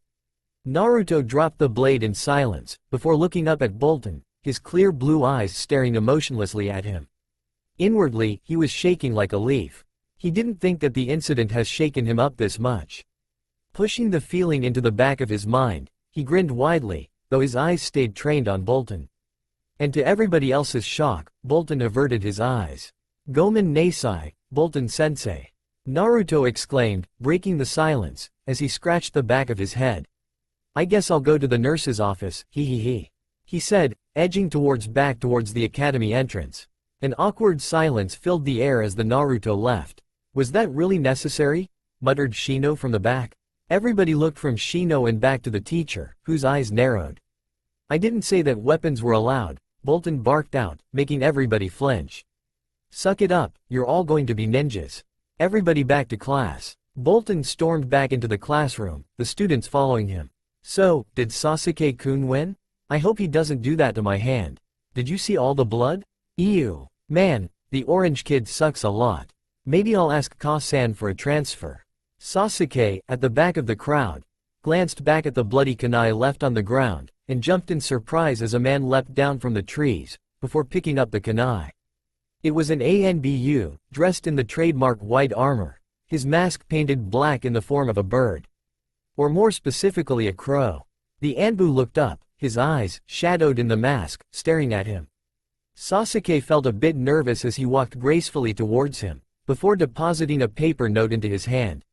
Naruto dropped the blade in silence, before looking up at Bolton, his clear blue eyes staring emotionlessly at him. Inwardly, he was shaking like a leaf. He didn't think that the incident has shaken him up this much. Pushing the feeling into the back of his mind, he grinned widely, though his eyes stayed trained on Bolton. And to everybody else's shock, Bolton averted his eyes. "Gomen Nasai, Bolton-sensei," Naruto exclaimed, breaking the silence, as he scratched the back of his head. "I guess I'll go to the nurse's office, he said, edging back towards the academy entrance. An awkward silence filled the air as the Naruto left. "Was that really necessary?" muttered Shino from the back. Everybody looked from Shino and back to the teacher, whose eyes narrowed. "I didn't say that weapons were allowed," Bolton barked out, making everybody flinch. "Suck it up, you're all going to be ninjas. Everybody back to class." Bolton stormed back into the classroom, the students following him. "So, did Sasuke-kun win? I hope he doesn't do that to my hand. Did you see all the blood? Ew. Man, the orange kid sucks a lot. Maybe I'll ask Ka-san for a transfer." Sasuke, at the back of the crowd, glanced back at the bloody kunai left on the ground, and jumped in surprise as a man leapt down from the trees, before picking up the kunai. It was an ANBU, dressed in the trademark white armor, his mask painted black in the form of a bird. Or more specifically a crow. The Anbu looked up, his eyes, shadowed in the mask, staring at him. Sasuke felt a bit nervous as he walked gracefully towards him, before depositing a paper note into his hand.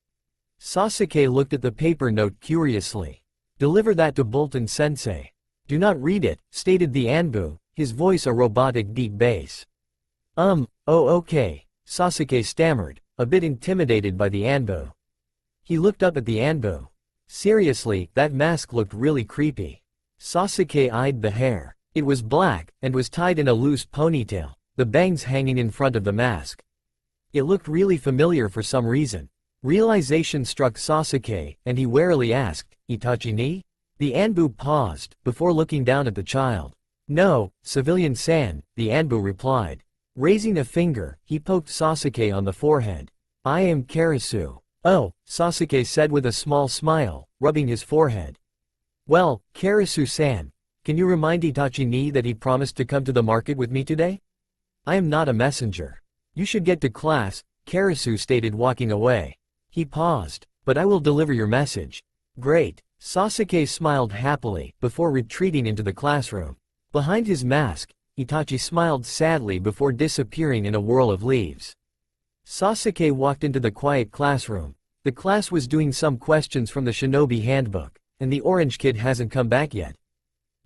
Sasuke looked at the paper note curiously. "Deliver that to Bolton-sensei. Do not read it," stated the Anbu, his voice a robotic deep bass. Oh okay," Sasuke stammered, a bit intimidated by the Anbu. He looked up at the Anbu. Seriously, that mask looked really creepy. Sasuke eyed the hair. It was black, and was tied in a loose ponytail, the bangs hanging in front of the mask. It looked really familiar for some reason. Realization struck Sasuke, and he warily asked, "Itachi ni?" The Anbu paused, before looking down at the child. "No, civilian-san," the Anbu replied. Raising a finger, he poked Sasuke on the forehead. "I am Karasu." "Oh," Sasuke said with a small smile, rubbing his forehead. Well, Karasu-san, can you remind Itachi ni that he promised to come to the market with me today? I am not a messenger. You should get to class, Karasu stated, walking away. He paused. But I will deliver your message. Great. Sasuke smiled happily, before retreating into the classroom. Behind his mask, Itachi smiled sadly before disappearing in a whirl of leaves. Sasuke walked into the quiet classroom. The class was doing some questions from the Shinobi Handbook, and the orange kid hasn't come back yet.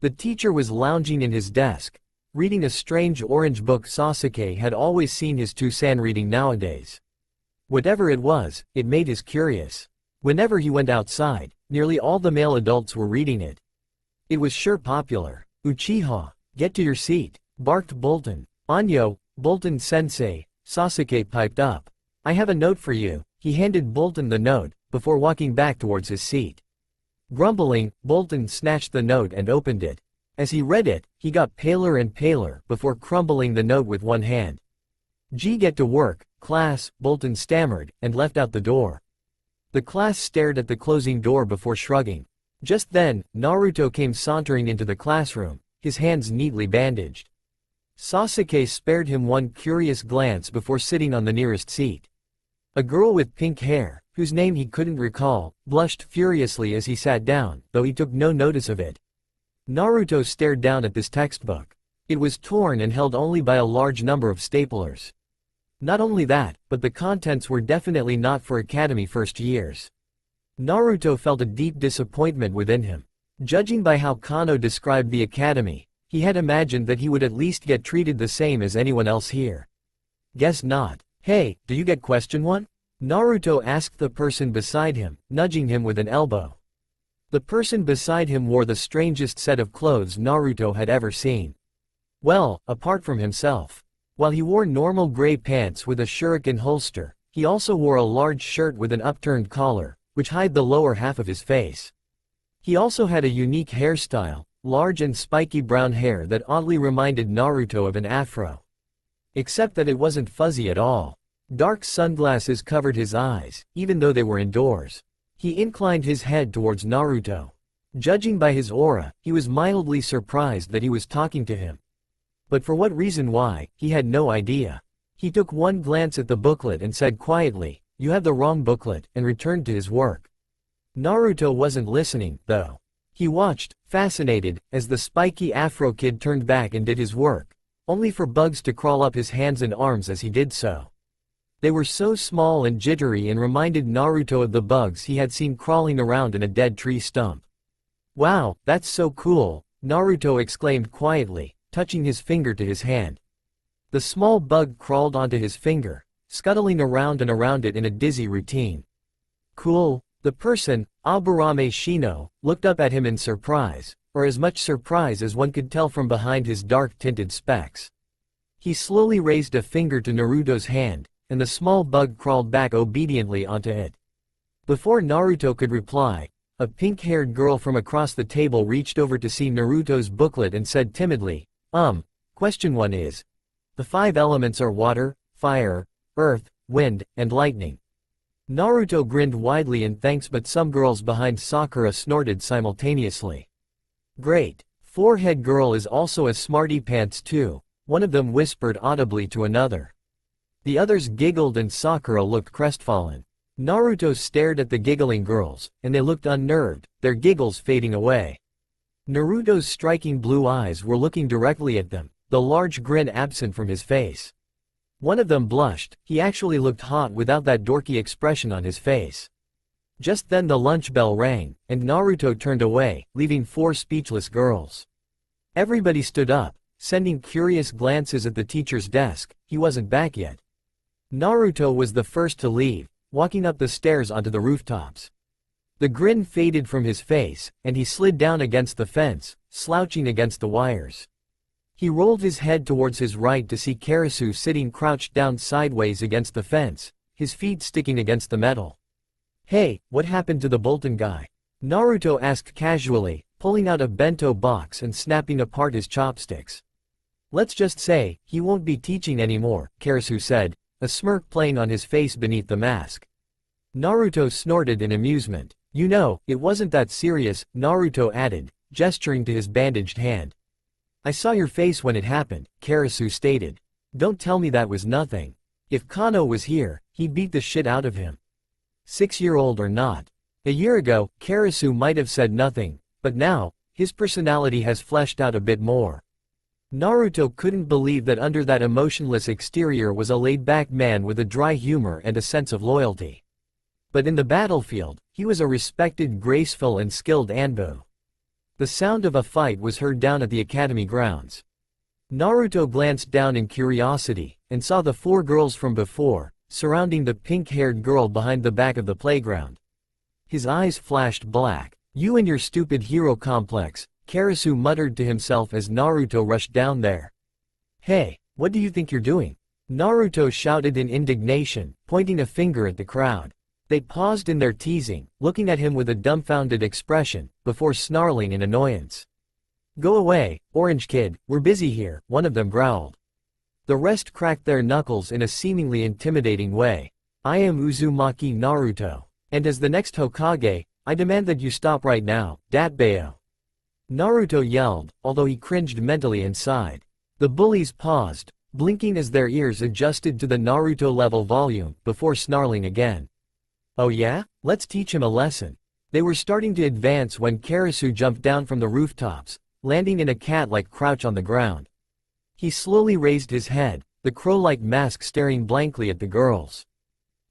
The teacher was lounging in his desk, reading a strange orange book Sasuke had always seen his Tusan reading nowadays. Whatever it was, it made him curious. Whenever he went outside, nearly all the male adults were reading it. It was sure popular. Uchiha, get to your seat, barked Bolton. Anyo, Bolton-sensei, Sasuke piped up. I have a note for you. He handed Bolton the note, before walking back towards his seat. Grumbling, Bolton snatched the note and opened it. As he read it, he got paler and paler before crumbling the note with one hand. Get to work, class, Bolton stammered, and left out the door. The class stared at the closing door before shrugging. Just then, Naruto came sauntering into the classroom, his hands neatly bandaged. Sasuke spared him one curious glance before sitting on the nearest seat. A girl with pink hair, whose name he couldn't recall, blushed furiously as he sat down, though he took no notice of it. Naruto stared down at this textbook. It was torn and held only by a large number of staplers. Not only that, but the contents were definitely not for academy first years. Naruto felt a deep disappointment within him. Judging by how Kano described the academy, he had imagined that he would at least get treated the same as anyone else here. Guess not. Hey, do you get question 1? Naruto asked the person beside him, nudging him with an elbow. The person beside him wore the strangest set of clothes Naruto had ever seen. Well, apart from himself. While he wore normal gray pants with a shuriken holster, he also wore a large shirt with an upturned collar, which hid the lower half of his face. He also had a unique hairstyle, large and spiky brown hair that oddly reminded Naruto of an afro. Except that it wasn't fuzzy at all. Dark sunglasses covered his eyes, even though they were indoors. He inclined his head towards Naruto. Judging by his aura, he was mildly surprised that he was talking to him. But for what reason why, he had no idea. He took one glance at the booklet and said quietly, "You have the wrong booklet," and returned to his work. Naruto wasn't listening, though. He watched, fascinated, as the spiky afro kid turned back and did his work, only for bugs to crawl up his hands and arms as he did so. They were so small and jittery and reminded Naruto of the bugs he had seen crawling around in a dead tree stump. "Wow, that's so cool," Naruto exclaimed quietly, touching his finger to his hand. The small bug crawled onto his finger, scuttling around and around it in a dizzy routine. Cool. The person, Aburame Shino, looked up at him in surprise, or as much surprise as one could tell from behind his dark-tinted specs. He slowly raised a finger to Naruto's hand, and the small bug crawled back obediently onto it. Before Naruto could reply, a pink-haired girl from across the table reached over to see Naruto's booklet and said timidly, Question 1 is, the 5 elements are water, fire, earth, wind, and lightning. Naruto grinned widely in thanks, but some girls behind Sakura snorted simultaneously. Great. Forehead girl is also a smarty pants too, one of them whispered audibly to another. The others giggled and Sakura looked crestfallen. Naruto stared at the giggling girls, and they looked unnerved, their giggles fading away. Naruto's striking blue eyes were looking directly at them, the large grin absent from his face. One of them blushed, he actually looked hot without that dorky expression on his face. Just then the lunch bell rang, and Naruto turned away, leaving 4 speechless girls. Everybody stood up, sending curious glances at the teacher's desk. He wasn't back yet. Naruto was the first to leave, walking up the stairs onto the rooftops. The grin faded from his face, and he slid down against the fence, slouching against the wires. He rolled his head towards his right to see Karasu sitting crouched down sideways against the fence, his feet sticking against the metal. "Hey, what happened to the Bolton guy?" Naruto asked casually, pulling out a bento box and snapping apart his chopsticks. "Let's just say, he won't be teaching anymore," Karasu said, a smirk playing on his face beneath the mask. Naruto snorted in amusement. You know, it wasn't that serious, Naruto added, gesturing to his bandaged hand. I saw your face when it happened, Karasu stated. Don't tell me that was nothing. If Kano was here, he'd beat the shit out of him. 6-year-old or not. A year ago, Karasu might have said nothing, but now, his personality has fleshed out a bit more. Naruto couldn't believe that under that emotionless exterior was a laid-back man with a dry humor and a sense of loyalty. But in the battlefield, he was a respected, graceful and skilled Anbu. The sound of a fight was heard down at the academy grounds. Naruto glanced down in curiosity, and saw the 4 girls from before, surrounding the pink-haired girl behind the back of the playground. His eyes flashed black. You and your stupid hero complex, Karasu muttered to himself as Naruto rushed down there. Hey, what do you think you're doing? Naruto shouted in indignation, pointing a finger at the crowd. They paused in their teasing, looking at him with a dumbfounded expression, before snarling in annoyance. Go away, orange kid, we're busy here, one of them growled. The rest cracked their knuckles in a seemingly intimidating way. I am Uzumaki Naruto, and as the next Hokage, I demand that you stop right now, Datbeo. Naruto yelled, although he cringed mentally inside. The bullies paused, blinking as their ears adjusted to the Naruto-level volume, before snarling again. Oh yeah? Let's teach him a lesson. They were starting to advance when Karasu jumped down from the rooftops, landing in a cat-like crouch on the ground. He slowly raised his head, the crow-like mask staring blankly at the girls.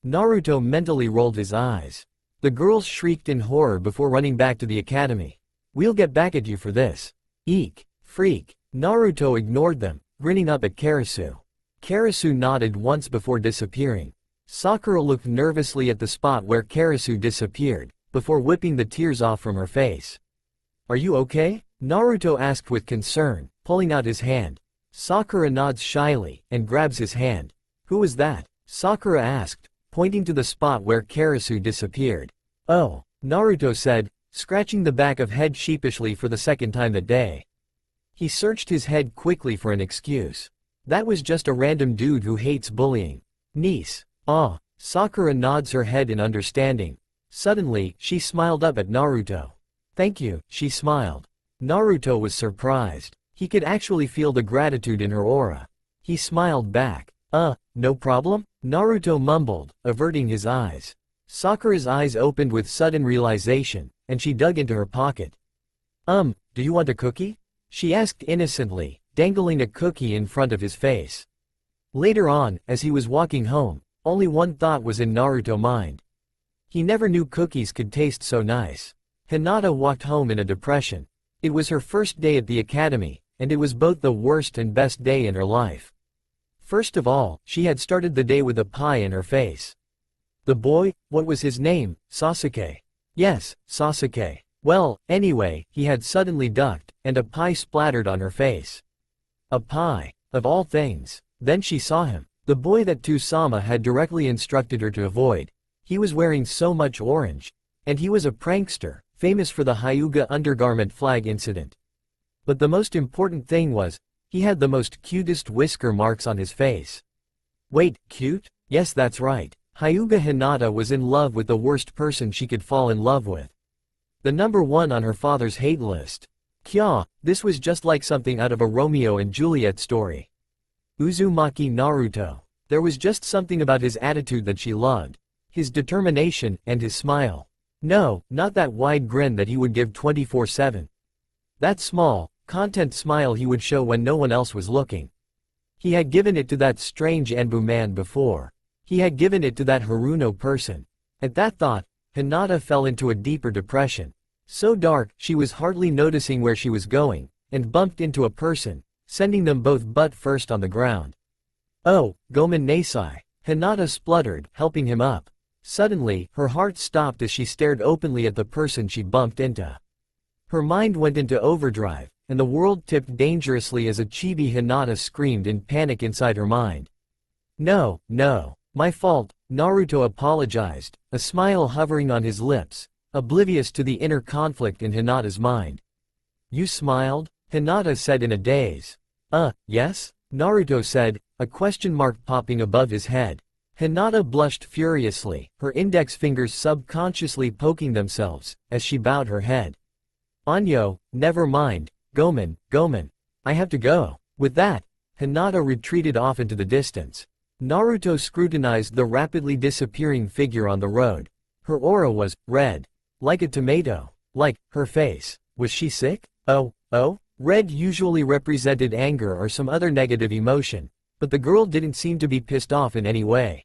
Naruto mentally rolled his eyes. The girls shrieked in horror before running back to the academy. We'll get back at you for this. Eek, freak. Naruto ignored them, grinning up at Karasu. Karasu nodded once before disappearing. Sakura looked nervously at the spot where Karasu disappeared, before whipping the tears off from her face. Are you okay? Naruto asked with concern, pulling out his hand. Sakura nods shyly, and grabs his hand. Who was that? Sakura asked, pointing to the spot where Karasu disappeared. Oh, Naruto said, scratching the back of head sheepishly for the second time that day. He searched his head quickly for an excuse. That was just a random dude who hates bullying. Niece. Ah, Sakura nods her head in understanding. Suddenly, she smiled up at Naruto. Thank you, she smiled. Naruto was surprised. He could actually feel the gratitude in her aura. He smiled back. No problem? Naruto mumbled, averting his eyes. Sakura's eyes opened with sudden realization, and she dug into her pocket. Do you want a cookie? She asked innocently, dangling a cookie in front of his face. Later on, as he was walking home, only one thought was in Naruto's mind. He never knew cookies could taste so nice. Hinata walked home in a depression. It was her first day at the academy, and it was both the worst and best day in her life. First of all, she had started the day with a pie in her face. The boy, what was his name? Sasuke. Yes, Sasuke. Well, anyway, he had suddenly ducked, and a pie splattered on her face. A pie, of all things. Then she saw him. The boy that Tusama had directly instructed her to avoid. He was wearing so much orange. And he was a prankster, famous for the Hyuga undergarment flag incident. But the most important thing was, he had the most cutest whisker marks on his face. Wait, cute? Yes, that's right. Hyuga Hinata was in love with the worst person she could fall in love with. The number 1 on her father's hate list. Kya, this was just like something out of a Romeo and Juliet story. Uzumaki Naruto. There was just something about his attitude that she loved. His determination, and his smile. No, not that wide grin that he would give 24/7. That small, content smile he would show when no one else was looking. He had given it to that strange Anbu man before. He had given it to that Haruno person. At that thought, Hinata fell into a deeper depression. So dark, she was hardly noticing where she was going, and bumped into a person, sending them both butt first on the ground. Oh, Gomen Nasai. Hinata spluttered, helping him up. Suddenly, her heart stopped as she stared openly at the person she bumped into. Her mind went into overdrive, and the world tipped dangerously as a chibi Hinata screamed in panic inside her mind. No, my fault, Naruto apologized, a smile hovering on his lips, oblivious to the inner conflict in Hinata's mind. You smiled? Hinata said in a daze. Yes? Naruto said, a question mark popping above his head. Hinata blushed furiously, her index fingers subconsciously poking themselves, as she bowed her head. Anyo, never mind, Gomen, I have to go. With that, Hinata retreated off into the distance. Naruto scrutinized the rapidly disappearing figure on the road. Her aura was red. Like a tomato. Like her face. Was she sick? Oh. Red usually represented anger or some other negative emotion, but the girl didn't seem to be pissed off in any way.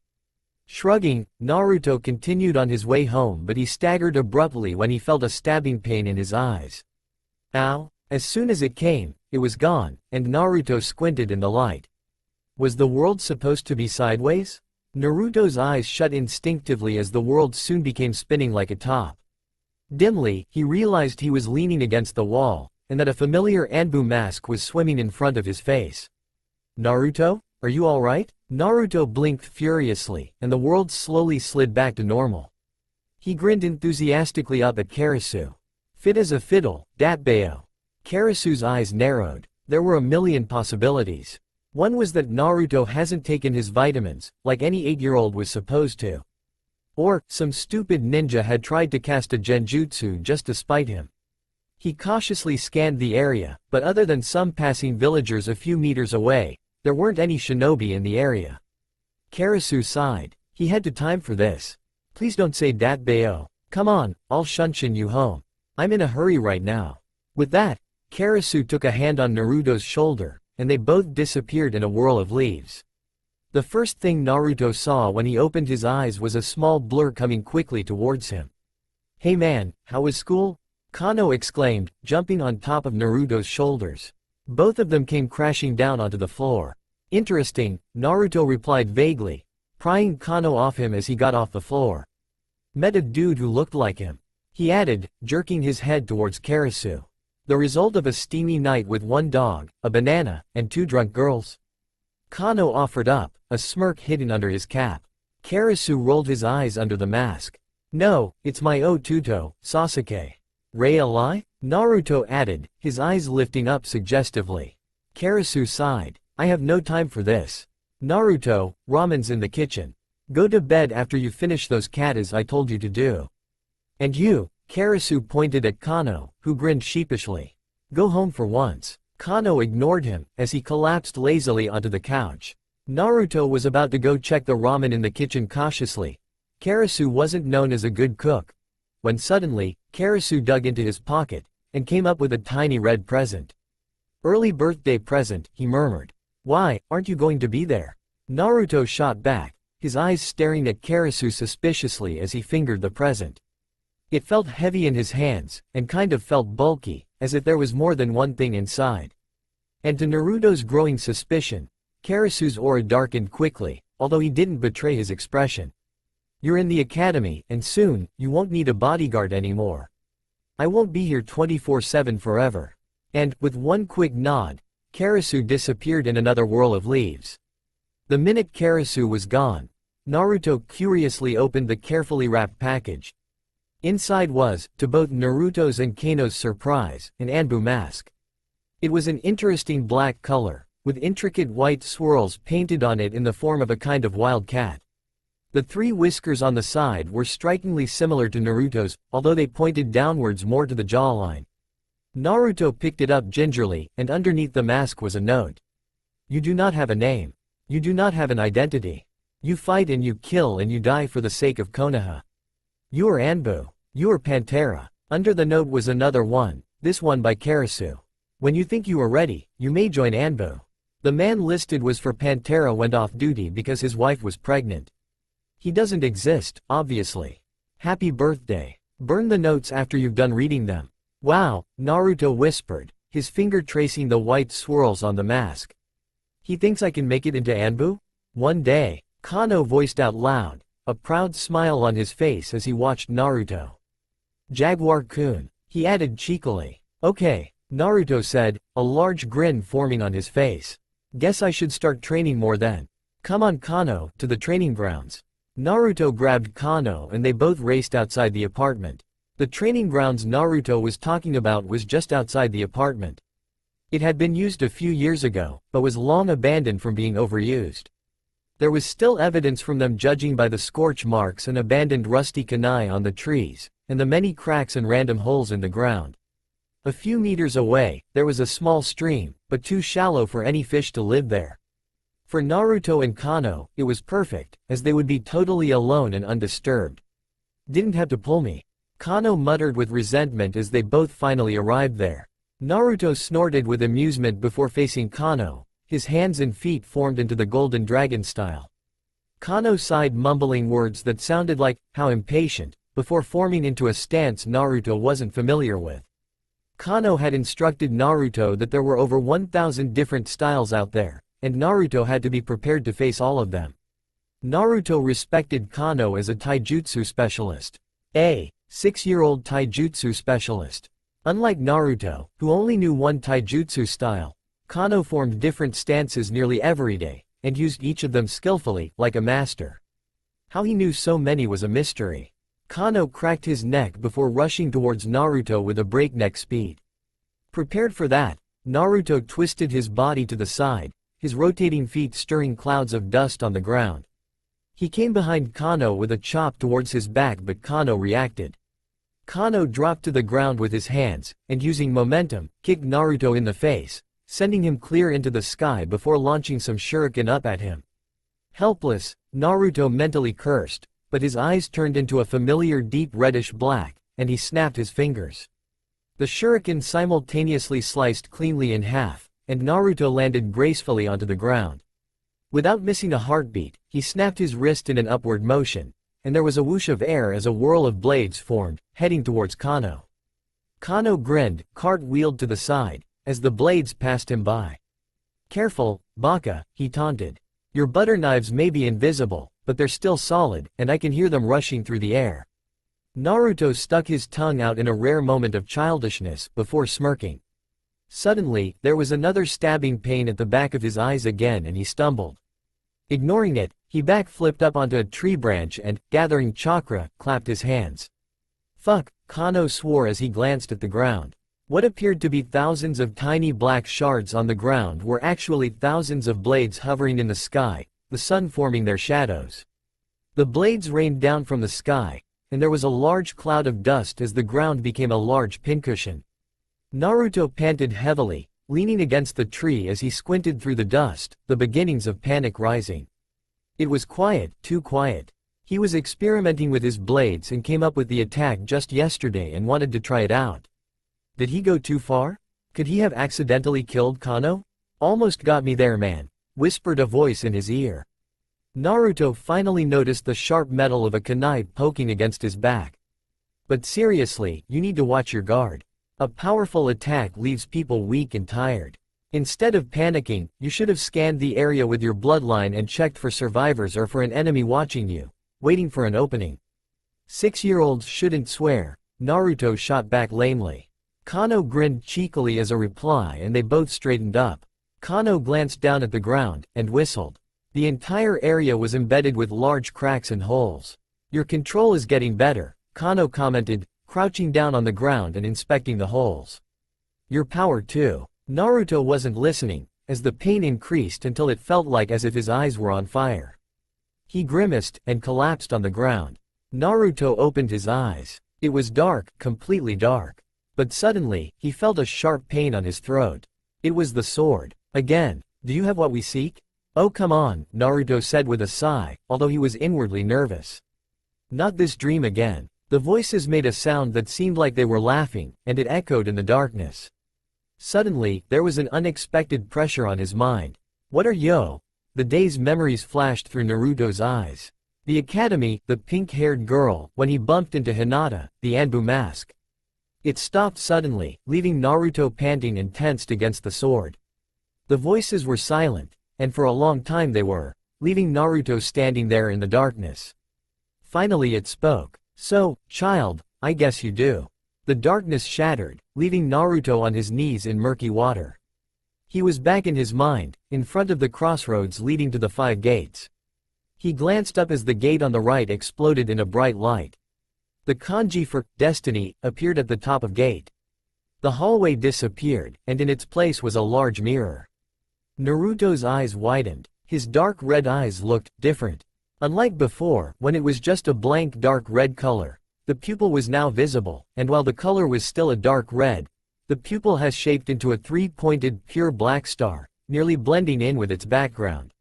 Shrugging, Naruto continued on his way home, but he staggered abruptly when he felt a stabbing pain in his eyes. Ow! As soon as it came, it was gone, and Naruto squinted in the light. Was the world supposed to be sideways? Naruto's eyes shut instinctively as the world soon became spinning like a top. Dimly, he realized he was leaning against the wall, and that a familiar Anbu mask was swimming in front of his face. Naruto? Are you alright? Naruto blinked furiously, and the world slowly slid back to normal. He grinned enthusiastically up at Karasu. Fit as a fiddle, dat bayo. Karasu's eyes narrowed. There were a million possibilities. One was that Naruto hasn't taken his vitamins, like any 8-year-old was supposed to. Or, some stupid ninja had tried to cast a genjutsu just to spite him. He cautiously scanned the area, but other than some passing villagers a few meters away, there weren't any shinobi in the area. Karasu sighed. He had to time for this. Please don't say dat bayo. Come on, I'll shunshin you home. I'm in a hurry right now. With that, Karasu took a hand on Naruto's shoulder, and they both disappeared in a whirl of leaves. The first thing Naruto saw when he opened his eyes was a small blur coming quickly towards him. Hey man, how was school? Kano exclaimed, jumping on top of Naruto's shoulders. Both of them came crashing down onto the floor. Interesting, Naruto replied vaguely, prying Kano off him as he got off the floor. Met a dude who looked like him. He added, jerking his head towards Karasu. The result of a steamy night with one dog, a banana, and 2 drunk girls? Kano offered up, a smirk hidden under his cap. Karasu rolled his eyes under the mask. No, it's my Otuto, Sasuke. Rei a lie? Naruto added, his eyes lifting up suggestively. Karasu sighed. I have no time for this. Naruto, ramen's in the kitchen. Go to bed after you finish those katas I told you to do. And you, Karasu pointed at Kano, who grinned sheepishly. Go home for once. Kano ignored him, as he collapsed lazily onto the couch. Naruto was about to go check the ramen in the kitchen cautiously. Karasu wasn't known as a good cook. When suddenly, Karasu dug into his pocket, and came up with a tiny red present. Early birthday present, he murmured. Why, aren't you going to be there? Naruto shot back, his eyes staring at Karasu suspiciously as he fingered the present. It felt heavy in his hands, and kind of felt bulky, as if there was more than one thing inside. And to Naruto's growing suspicion, Karasu's aura darkened quickly, although he didn't betray his expression. You're in the academy, and soon, you won't need a bodyguard anymore. I won't be here 24/7 forever. And, with one quick nod, Karasu disappeared in another whirl of leaves. The minute Karasu was gone, Naruto curiously opened the carefully wrapped package. Inside was, to both Naruto's and Kano's surprise, an Anbu mask. It was an interesting black color, with intricate white swirls painted on it in the form of a kind of wild cat. The 3 whiskers on the side were strikingly similar to Naruto's, although they pointed downwards more to the jawline. Naruto picked it up gingerly, and underneath the mask was a note. You do not have a name. You do not have an identity. You fight and you kill and you die for the sake of Konoha. You are Anbu. You are Pantera. Under the note was another one, this one by Karasu. When you think you are ready, you may join Anbu. The man listed was for Pantera went off duty because his wife was pregnant. He doesn't exist, obviously. Happy birthday. Burn the notes after you've done reading them. Wow, Naruto whispered, his finger tracing the white swirls on the mask. He thinks I can make it into Anbu? One day, Kano voiced out loud, a proud smile on his face as he watched Naruto. Jaguar-kun, he added cheekily. Okay, Naruto said, a large grin forming on his face. Guess I should start training more then. Come on Kano, to the training grounds. Naruto grabbed Kano and they both raced outside the apartment. The training grounds Naruto was talking about was just outside the apartment. It had been used a few years ago, but was long abandoned from being overused. There was still evidence from them judging by the scorch marks and abandoned rusty kunai on the trees, and the many cracks and random holes in the ground. A few meters away, there was a small stream, but too shallow for any fish to live there. For Naruto and Kano, it was perfect, as they would be totally alone and undisturbed. Didn't have to pull me. Kano muttered with resentment as they both finally arrived there. Naruto snorted with amusement before facing Kano. His hands and feet formed into the golden dragon style. Kano sighed, mumbling words that sounded like, "how impatient," before forming into a stance Naruto wasn't familiar with. Kano had instructed Naruto that there were over 1,000 different styles out there, and Naruto had to be prepared to face all of them. Naruto respected Kano as a taijutsu specialist. A 6-year-old taijutsu specialist. Unlike Naruto, who only knew one taijutsu style, Kano formed different stances nearly every day, and used each of them skillfully, like a master. How he knew so many was a mystery. Kano cracked his neck before rushing towards Naruto with a breakneck speed. Prepared for that, Naruto twisted his body to the side, his rotating feet stirring clouds of dust on the ground. He came behind Kano with a chop towards his back, but Kano reacted. Kano dropped to the ground with his hands, and using momentum, kicked Naruto in the face, sending him clear into the sky before launching some shuriken up at him. Helpless, Naruto mentally cursed, but his eyes turned into a familiar deep reddish black, and he snapped his fingers. The shuriken simultaneously sliced cleanly in half, and Naruto landed gracefully onto the ground. Without missing a heartbeat, he snapped his wrist in an upward motion, and there was a whoosh of air as a whirl of blades formed, heading towards Kano. Kano grinned, cartwheeled to the side, as the blades passed him by. "Careful, Baka," he taunted. "Your butter knives may be invisible, but they're still solid, and I can hear them rushing through the air." Naruto stuck his tongue out in a rare moment of childishness, before smirking. Suddenly, there was another stabbing pain at the back of his eyes again, and he stumbled. Ignoring it, he backflipped up onto a tree branch and, gathering chakra, clapped his hands. "Fuck," Kano swore as he glanced at the ground. What appeared to be thousands of tiny black shards on the ground were actually thousands of blades hovering in the sky, the sun forming their shadows. The blades rained down from the sky, and there was a large cloud of dust as the ground became a large pincushion. Naruto panted heavily, leaning against the tree as he squinted through the dust, the beginnings of panic rising. It was quiet, too quiet. He was experimenting with his blades and came up with the attack just yesterday and wanted to try it out. Did he go too far? Could he have accidentally killed Kano? "Almost got me there, man," whispered a voice in his ear. Naruto finally noticed the sharp metal of a kunai poking against his back. "But seriously, you need to watch your guard. A powerful attack leaves people weak and tired. Instead of panicking, you should have scanned the area with your bloodline and checked for survivors or for an enemy watching you, waiting for an opening." 6-year-olds shouldn't swear, Naruto shot back lamely. Kano grinned cheekily as a reply, and they both straightened up. Kano glanced down at the ground, and whistled. The entire area was embedded with large cracks and holes. "Your control is getting better," Kano commented, crouching down on the ground and inspecting the holes. "Your power too." Naruto wasn't listening, as the pain increased until it felt like as if his eyes were on fire. He grimaced, and collapsed on the ground. Naruto opened his eyes. It was dark, completely dark. But suddenly, he felt a sharp pain on his throat. It was the sword. "Again, do you have what we seek?" "Oh come on," Naruto said with a sigh, although he was inwardly nervous. "Not this dream again." The voices made a sound that seemed like they were laughing, and it echoed in the darkness. Suddenly, there was an unexpected pressure on his mind. "What are yo?" The day's memories flashed through Naruto's eyes. The academy, the pink-haired girl, when he bumped into Hinata, the Anbu mask. It stopped suddenly, leaving Naruto panting and tensed against the sword. The voices were silent, and for a long time they were, leaving Naruto standing there in the darkness. Finally it spoke. "So, child, I guess you do." The darkness shattered, leaving Naruto on his knees in murky water. He was back in his mind, in front of the crossroads leading to the 5 gates. He glanced up as the gate on the right exploded in a bright light. The kanji for destiny appeared at the top of gate. The hallway disappeared, and in its place was a large mirror. Naruto's eyes widened. His dark red eyes looked different. Unlike before, when it was just a blank dark red color, the pupil was now visible, and while the color was still a dark red, the pupil has shaped into a three-pointed, pure black star, nearly blending in with its background.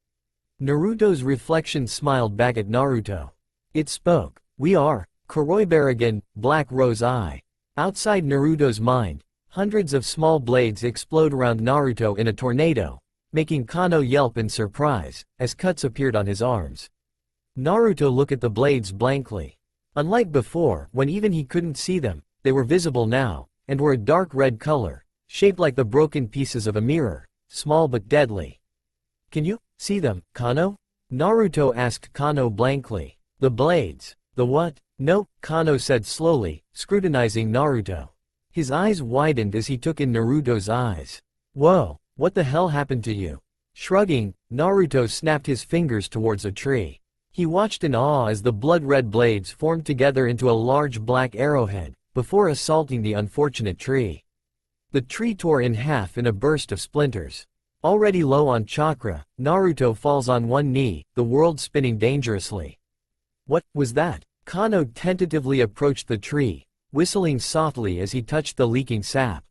Naruto's reflection smiled back at Naruto. It spoke. We are Kuroibaragen, Black Rose Eye. Outside Naruto's mind, hundreds of small blades explode around Naruto in a tornado, making Kano yelp in surprise, as cuts appeared on his arms. Naruto looked at the blades blankly. Unlike before, when even he couldn't see them, they were visible now, and were a dark red color, shaped like the broken pieces of a mirror, small but deadly. Can you see them, Kano? Naruto asked Kano blankly. The blades. The what? No, Kano said slowly, scrutinizing Naruto. His eyes widened as he took in Naruto's eyes. Whoa, what the hell happened to you? Shrugging, Naruto snapped his fingers towards a tree. He watched in awe as the blood-red blades formed together into a large black arrowhead, before assaulting the unfortunate tree. The tree tore in half in a burst of splinters. Already low on chakra, Naruto falls on one knee, the world spinning dangerously. What was that? Kano tentatively approached the tree, whistling softly as he touched the leaking sap.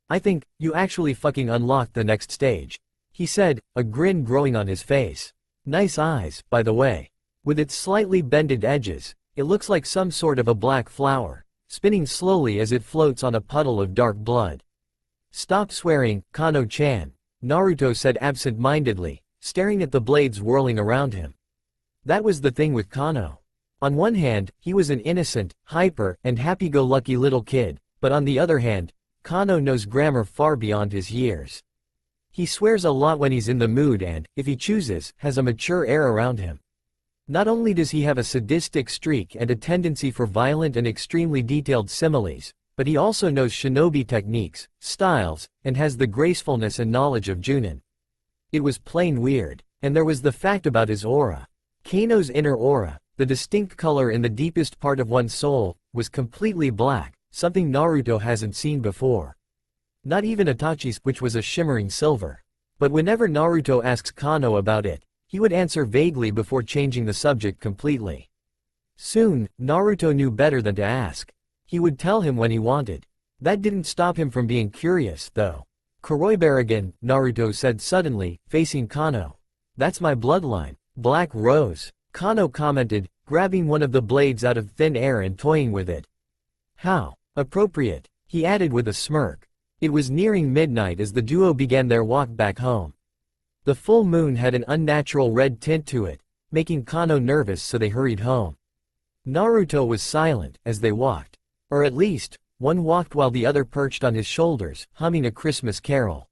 I think, you actually fucking unlocked the next stage, he said, a grin growing on his face. Nice eyes, by the way. With its slightly bended edges, it looks like some sort of a black flower, spinning slowly as it floats on a puddle of dark blood. Stop swearing, Kano-chan, Naruto said absent-mindedly, staring at the blades whirling around him. That was the thing with Kano. On one hand, he was an innocent, hyper, and happy-go-lucky little kid, but on the other hand, Kano knows grammar far beyond his years. He swears a lot when he's in the mood and, if he chooses, has a mature air around him. Not only does he have a sadistic streak and a tendency for violent and extremely detailed similes, but he also knows shinobi techniques, styles, and has the gracefulness and knowledge of Junin. It was plain weird. And there was the fact about his aura. Kano's inner aura, the distinct color in the deepest part of one's soul, was completely black, something Naruto hasn't seen before. Not even Itachi's, which was a shimmering silver. But whenever Naruto asks Kano about it, he would answer vaguely before changing the subject completely. Soon, Naruto knew better than to ask. He would tell him when he wanted. That didn't stop him from being curious, though. Kuroibaragen, Naruto said suddenly, facing Kano. That's my bloodline, Black Rose, Kano commented, grabbing one of the blades out of thin air and toying with it. How appropriate, he added with a smirk. It was nearing midnight as the duo began their walk back home. The full moon had an unnatural red tint to it, making Kano nervous, so they hurried home. Naruto was silent as they walked. Or at least, one walked while the other perched on his shoulders, humming a Christmas carol.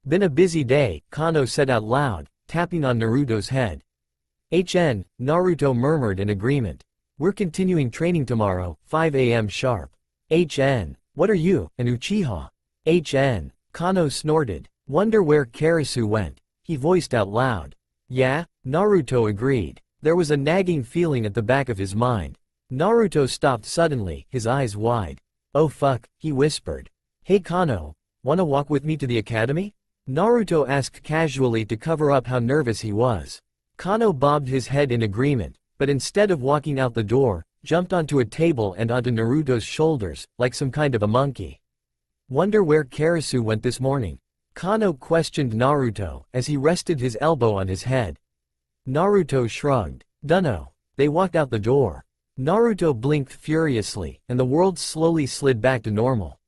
Been a busy day, Kano said out loud, tapping on Naruto's head. Naruto murmured in agreement. We're continuing training tomorrow, 5 a.m. sharp. What are you, an Uchiha? Kano snorted. Wonder where Karasu went, he voiced out loud. Yeah, Naruto agreed. There was a nagging feeling at the back of his mind. Naruto stopped suddenly, his eyes wide. Oh fuck, he whispered. Hey Kano, wanna walk with me to the academy? Naruto asked casually to cover up how nervous he was. Kano bobbed his head in agreement, but instead of walking out the door, jumped onto a table and onto Naruto's shoulders, like some kind of a monkey. Wonder where Karasu went this morning? Kano questioned Naruto as he rested his elbow on his head. Naruto shrugged. Dunno. They walked out the door. Naruto blinked furiously, and the world slowly slid back to normal.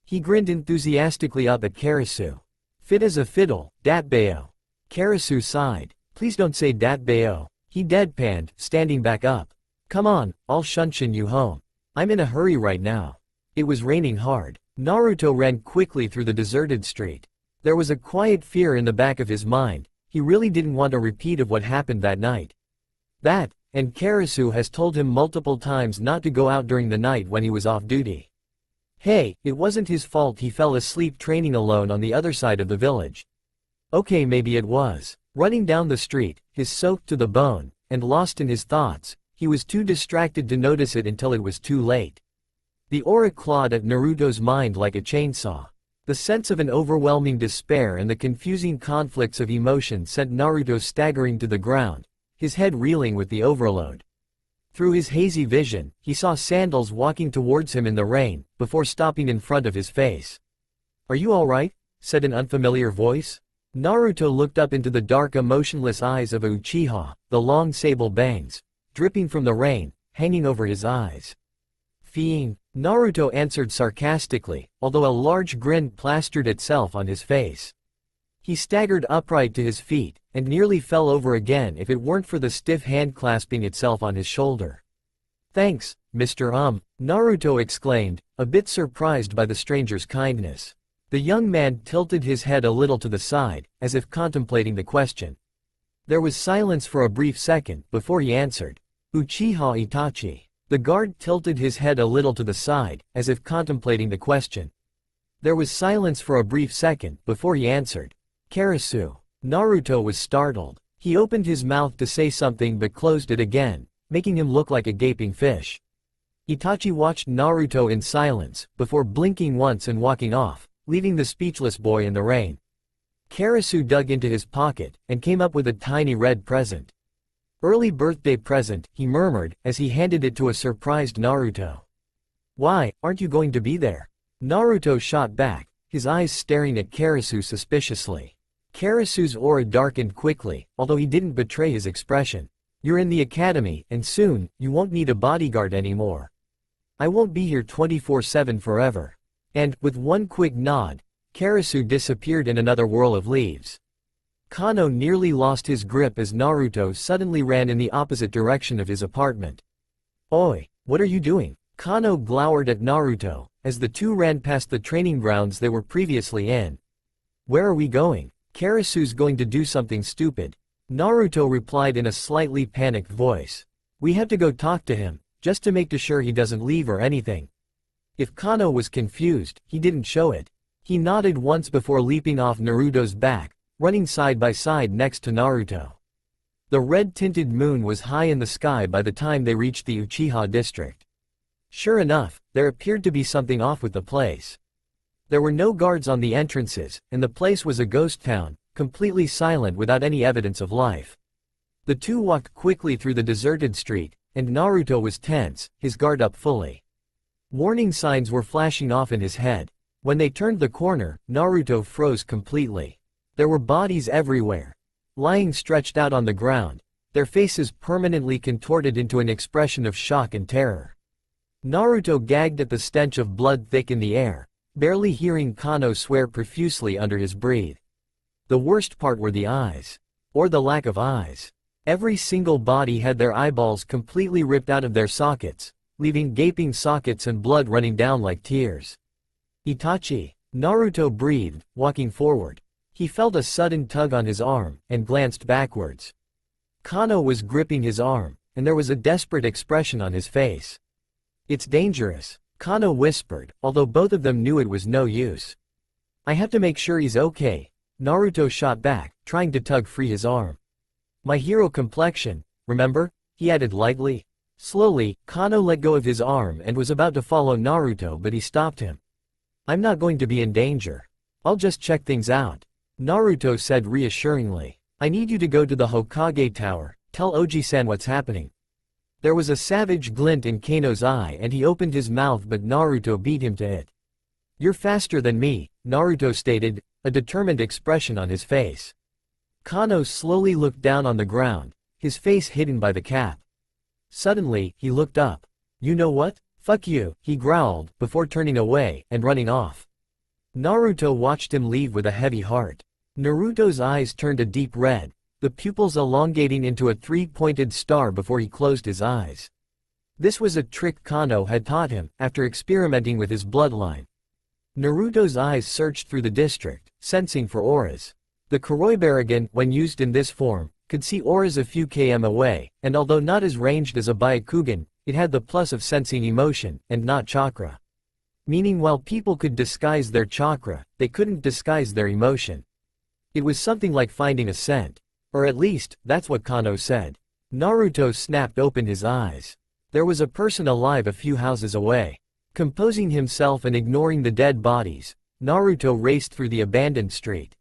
He grinned enthusiastically up at Karasu. Fit as a fiddle, Datbeo. Karasu sighed. Please don't say Datbeo. He deadpanned, standing back up. Come on, I'll shunshin you home. I'm in a hurry right now. It was raining hard. Naruto ran quickly through the deserted street. There was a quiet fear in the back of his mind. He really didn't want a repeat of what happened that night. That, and Karasu has told him multiple times not to go out during the night when he was off duty. Hey, it wasn't his fault he fell asleep training alone on the other side of the village. Okay, maybe it was. Running down the street, his soaked to the bone, and lost in his thoughts, he was too distracted to notice it until it was too late. The aura clawed at Naruto's mind like a chainsaw. The sense of an overwhelming despair and the confusing conflicts of emotion sent Naruto staggering to the ground, his head reeling with the overload. Through his hazy vision, he saw sandals walking towards him in the rain, before stopping in front of his face. "Are you alright?" said an unfamiliar voice. Naruto looked up into the dark emotionless eyes of Uchiha, the long sable bangs, dripping from the rain, hanging over his eyes. "Fiend," Naruto answered sarcastically, although a large grin plastered itself on his face. He staggered upright to his feet, and nearly fell over again if it weren't for the stiff hand clasping itself on his shoulder. "Thanks, Mr. Naruto exclaimed, a bit surprised by the stranger's kindness. The young man tilted his head a little to the side, as if contemplating the question. There was silence for a brief second before he answered. "Uchiha Itachi." The guard tilted his head a little to the side, as if contemplating the question. There was silence for a brief second before he answered. "Karasu." Naruto was startled. He opened his mouth to say something but closed it again, making him look like a gaping fish. Itachi watched Naruto in silence, before blinking once and walking off, leaving the speechless boy in the rain. Karasu dug into his pocket, and came up with a tiny red present. "Early birthday present," he murmured, as he handed it to a surprised Naruto. "Why, aren't you going to be there?" Naruto shot back, his eyes staring at Karasu suspiciously. Karasu's aura darkened quickly, although he didn't betray his expression. "You're in the academy, and soon, you won't need a bodyguard anymore. I won't be here 24/7 forever." And, with one quick nod, Karasu disappeared in another whirl of leaves. Kano nearly lost his grip as Naruto suddenly ran in the opposite direction of his apartment. "Oi, what are you doing?" Kano glowered at Naruto, as the two ran past the training grounds they were previously in. "Where are we going?" "Karasu's going to do something stupid," Naruto replied in a slightly panicked voice. "We have to go talk to him, just to make sure he doesn't leave or anything." If Kano was confused, he didn't show it. He nodded once before leaping off Naruto's back, running side by side next to Naruto. The red-tinted moon was high in the sky by the time they reached the Uchiha district. Sure enough, there appeared to be something off with the place. There were no guards on the entrances, and the place was a ghost town, completely silent without any evidence of life. The two walked quickly through the deserted street, and Naruto was tense, his guard up fully. Warning signs were flashing off in his head. When they turned the corner, Naruto froze completely. There were bodies everywhere, lying stretched out on the ground, their faces permanently contorted into an expression of shock and terror. Naruto gagged at the stench of blood thick in the air, barely hearing Kano swear profusely under his breath. The worst part were the eyes. Or the lack of eyes. Every single body had their eyeballs completely ripped out of their sockets, leaving gaping sockets and blood running down like tears. "Itachi," Naruto breathed, walking forward. He felt a sudden tug on his arm, and glanced backwards. Kano was gripping his arm, and there was a desperate expression on his face. "It's dangerous," Kano whispered, although both of them knew it was no use. "I have to make sure he's okay," Naruto shot back, trying to tug free his arm. "My hero complexion, remember?" he added lightly. Slowly, Kano let go of his arm and was about to follow Naruto, but he stopped him. "I'm not going to be in danger. I'll just check things out," Naruto said reassuringly. "I need you to go to the Hokage Tower, tell Oji-san what's happening." There was a savage glint in Kano's eye and he opened his mouth, but Naruto beat him to it. "You're faster than me," Naruto stated, a determined expression on his face. Kano slowly looked down on the ground, his face hidden by the cap. Suddenly, he looked up. "You know what? Fuck you," he growled, before turning away and running off. Naruto watched him leave with a heavy heart. Naruto's eyes turned a deep red, the pupils elongating into a three-pointed star before he closed his eyes. This was a trick Kano had taught him, after experimenting with his bloodline. Naruto's eyes searched through the district, sensing for auras. The Kuroibaragan, when used in this form, could see auras a few km away, and although not as ranged as a Byakugan, it had the plus of sensing emotion, and not chakra. Meaning while people could disguise their chakra, they couldn't disguise their emotion. It was something like finding a scent. Or at least, that's what Kano said. Naruto snapped open his eyes. There was a person alive a few houses away. Composing himself and ignoring the dead bodies, Naruto raced through the abandoned street.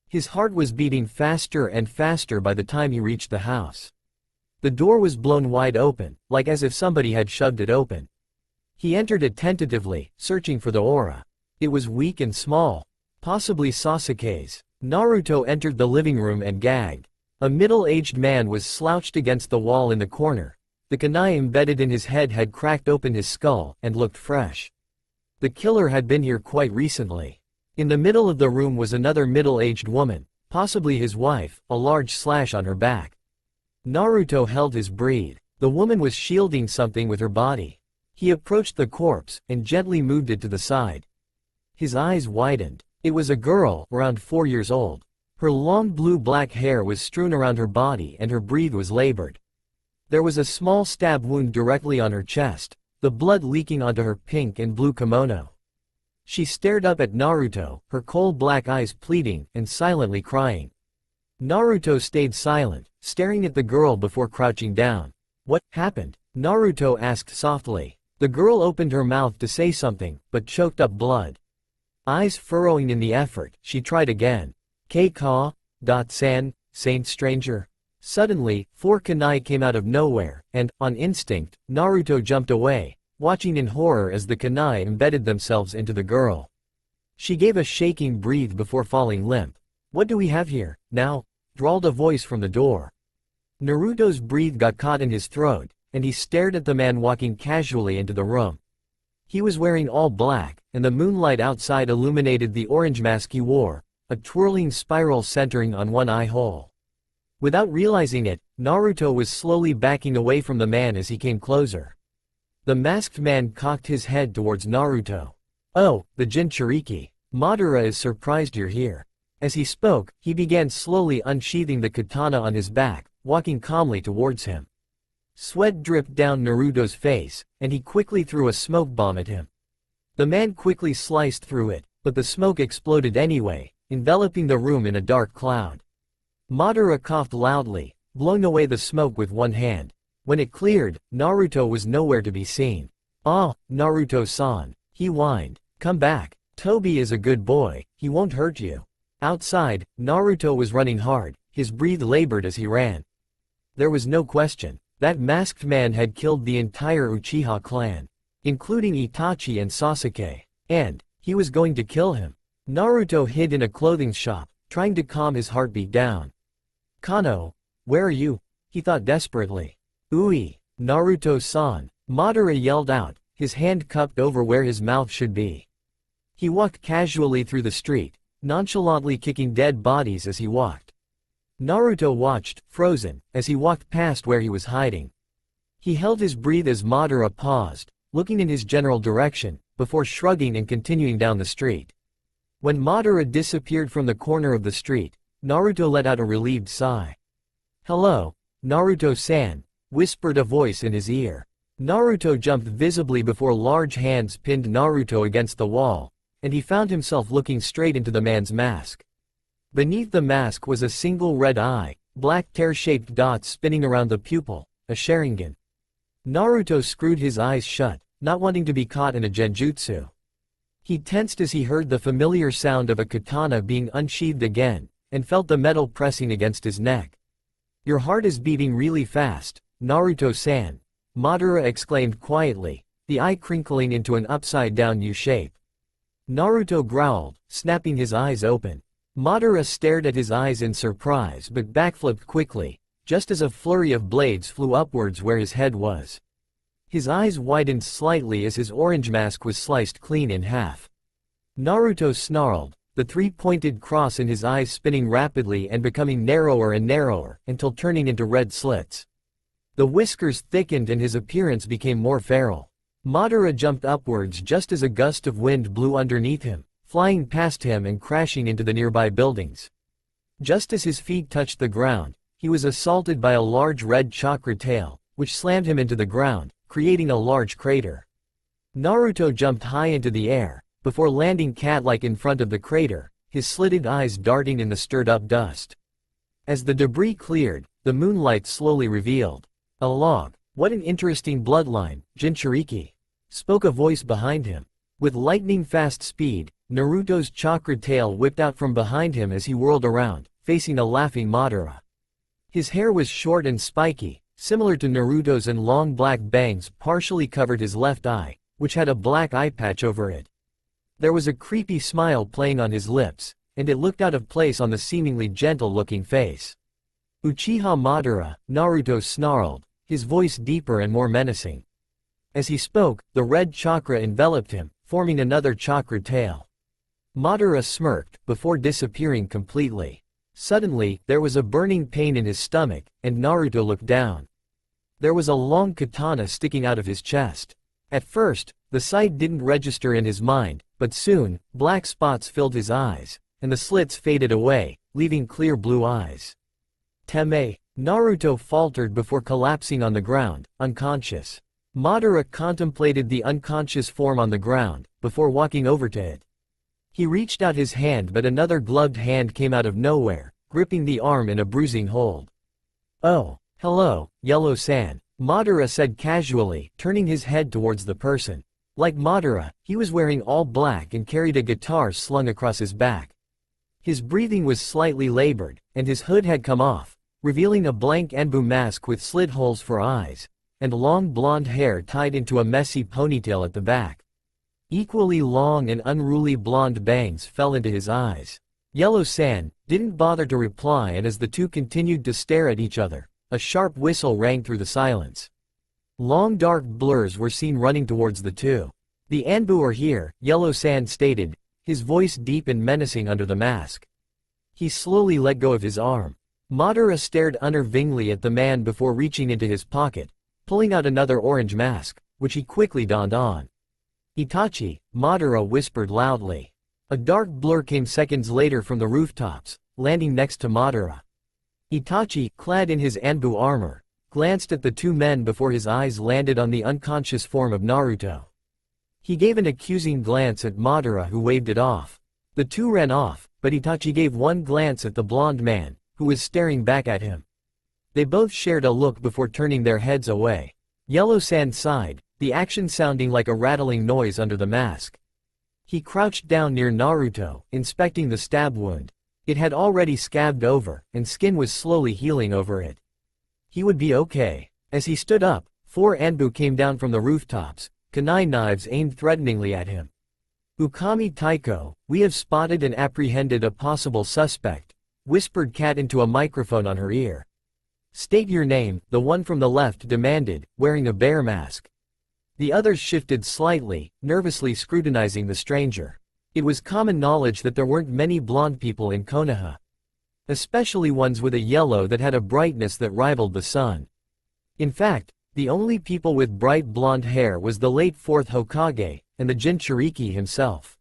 His heart was beating faster and faster by the time he reached the house. The door was blown wide open, like as if somebody had shoved it open. He entered it tentatively, searching for the aura. It was weak and small. Possibly Sasuke's. Naruto entered the living room and gagged. A middle-aged man was slouched against the wall in the corner. The kunai embedded in his head had cracked open his skull and looked fresh. The killer had been here quite recently. In the middle of the room was another middle-aged woman, possibly his wife, a large slash on her back. Naruto held his breath. The woman was shielding something with her body. He approached the corpse and gently moved it to the side. His eyes widened. It was a girl, around 4 years old. Her long blue-black hair was strewn around her body and her breath was labored. There was a small stab wound directly on her chest, the blood leaking onto her pink and blue kimono. She stared up at Naruto, her coal-black eyes pleading and silently crying. Naruto stayed silent, staring at the girl before crouching down. "What happened?" Naruto asked softly. The girl opened her mouth to say something, but choked up blood. Eyes furrowing in the effort, she tried again. K-Ka.San, Saint Stranger. Suddenly, 4 kunai came out of nowhere, and, on instinct, Naruto jumped away, watching in horror as the kunai embedded themselves into the girl. She gave a shaking breath before falling limp. "What do we have here, now?" drawled a voice from the door. Naruto's breath got caught in his throat, and he stared at the man walking casually into the room. He was wearing all black, and the moonlight outside illuminated the orange mask he wore, a twirling spiral centering on one eye hole. Without realizing it, Naruto was slowly backing away from the man as he came closer. The masked man cocked his head towards Naruto. "Oh, the Jinchuriki. Madara is surprised you're here." As he spoke, he began slowly unsheathing the katana on his back, walking calmly towards him. Sweat dripped down Naruto's face, and he quickly threw a smoke bomb at him. The man quickly sliced through it, but the smoke exploded anyway, enveloping the room in a dark cloud. Madara coughed loudly, blowing away the smoke with one hand. When it cleared, Naruto was nowhere to be seen. "Ah, Naruto-san," he whined. "Come back. Tobi is a good boy, he won't hurt you." Outside, Naruto was running hard, his breath labored as he ran. There was no question. That masked man had killed the entire Uchiha clan, including Itachi and Sasuke, and he was going to kill him. Naruto hid in a clothing shop, trying to calm his heartbeat down. "Kano, where are you?" he thought desperately. "Ui, Naruto-san," Madara yelled out, his hand cupped over where his mouth should be. He walked casually through the street, nonchalantly kicking dead bodies as he walked. Naruto watched, frozen, as he walked past where he was hiding. He held his breath as Madara paused, looking in his general direction, before shrugging and continuing down the street. When Madara disappeared from the corner of the street, Naruto let out a relieved sigh. "Hello, Naruto-san," whispered a voice in his ear. Naruto jumped visibly before large hands pinned Naruto against the wall, and he found himself looking straight into the man's mask. Beneath the mask was a single red eye, black tear-shaped dots spinning around the pupil, a Sharingan. Naruto screwed his eyes shut, not wanting to be caught in a genjutsu. He tensed as he heard the familiar sound of a katana being unsheathed again, and felt the metal pressing against his neck. "Your heart is beating really fast, Naruto-san," Madara exclaimed quietly, the eye crinkling into an upside-down U shape. Naruto growled, snapping his eyes open. Madara stared at his eyes in surprise but backflipped quickly, just as a flurry of blades flew upwards where his head was. His eyes widened slightly as his orange mask was sliced clean in half. Naruto snarled, the three-pointed cross in his eyes spinning rapidly and becoming narrower and narrower, until turning into red slits. The whiskers thickened and his appearance became more feral. Madara jumped upwards just as a gust of wind blew underneath him, flying past him and crashing into the nearby buildings. Just as his feet touched the ground, he was assaulted by a large red chakra tail, which slammed him into the ground, creating a large crater. Naruto jumped high into the air, before landing cat-like in front of the crater, his slitted eyes darting in the stirred-up dust. As the debris cleared, the moonlight slowly revealed a log. "What an interesting bloodline, Jinchuriki," spoke a voice behind him. With lightning-fast speed, Naruto's chakra tail whipped out from behind him as he whirled around, facing a laughing Madara. His hair was short and spiky, similar to Naruto's, and long black bangs partially covered his left eye, which had a black eye patch over it. There was a creepy smile playing on his lips, and it looked out of place on the seemingly gentle-looking face. "Uchiha Madara," Naruto snarled, his voice deeper and more menacing. As he spoke, the red chakra enveloped him, forming another chakra tail. Madara smirked, before disappearing completely. Suddenly, there was a burning pain in his stomach, and Naruto looked down. There was a long katana sticking out of his chest. At first, the sight didn't register in his mind, but soon, black spots filled his eyes, and the slits faded away, leaving clear blue eyes. "Teme," Naruto faltered before collapsing on the ground, unconscious. Madara contemplated the unconscious form on the ground, before walking over to it. He reached out his hand, but another gloved hand came out of nowhere, gripping the arm in a bruising hold. "Oh, hello, Yellow-san," Madara said casually, turning his head towards the person. Like Madara, he was wearing all black and carried a guitar slung across his back. His breathing was slightly labored, and his hood had come off, revealing a blank Anbu mask with slit holes for eyes, and long blonde hair tied into a messy ponytail at the back. Equally long and unruly blonde bangs fell into his eyes. Yellow-san didn't bother to reply, and as the two continued to stare at each other, a sharp whistle rang through the silence. Long dark blurs were seen running towards the two. "The Anbu are here," Yellow-san stated, his voice deep and menacing under the mask. He slowly let go of his arm. Madara stared unnervingly at the man before reaching into his pocket, pulling out another orange mask, which he quickly donned on. "Itachi," Madara whispered loudly. A dark blur came seconds later from the rooftops, landing next to Madara. Itachi, clad in his Anbu armor, glanced at the two men before his eyes landed on the unconscious form of Naruto. He gave an accusing glance at Madara, who waved it off. The two ran off, but Itachi gave one glance at the blonde man, who was staring back at him. They both shared a look before turning their heads away. Yellow-san sighed, the action sounding like a rattling noise under the mask. He crouched down near Naruto, inspecting the stab wound. It had already scabbed over, and skin was slowly healing over it. He would be okay. As he stood up, 4 Anbu came down from the rooftops, kunai knives aimed threateningly at him. "Ukami Taiko, we have spotted and apprehended a possible suspect," whispered Kat into a microphone on her ear. "State your name," the one from the left demanded, wearing a bear mask. The others shifted slightly, nervously scrutinizing the stranger. It was common knowledge that there weren't many blonde people in Konoha. Especially ones with a yellow that had a brightness that rivaled the sun. In fact, the only people with bright blonde hair was the late 4th Hokage, and the Jinchuriki himself.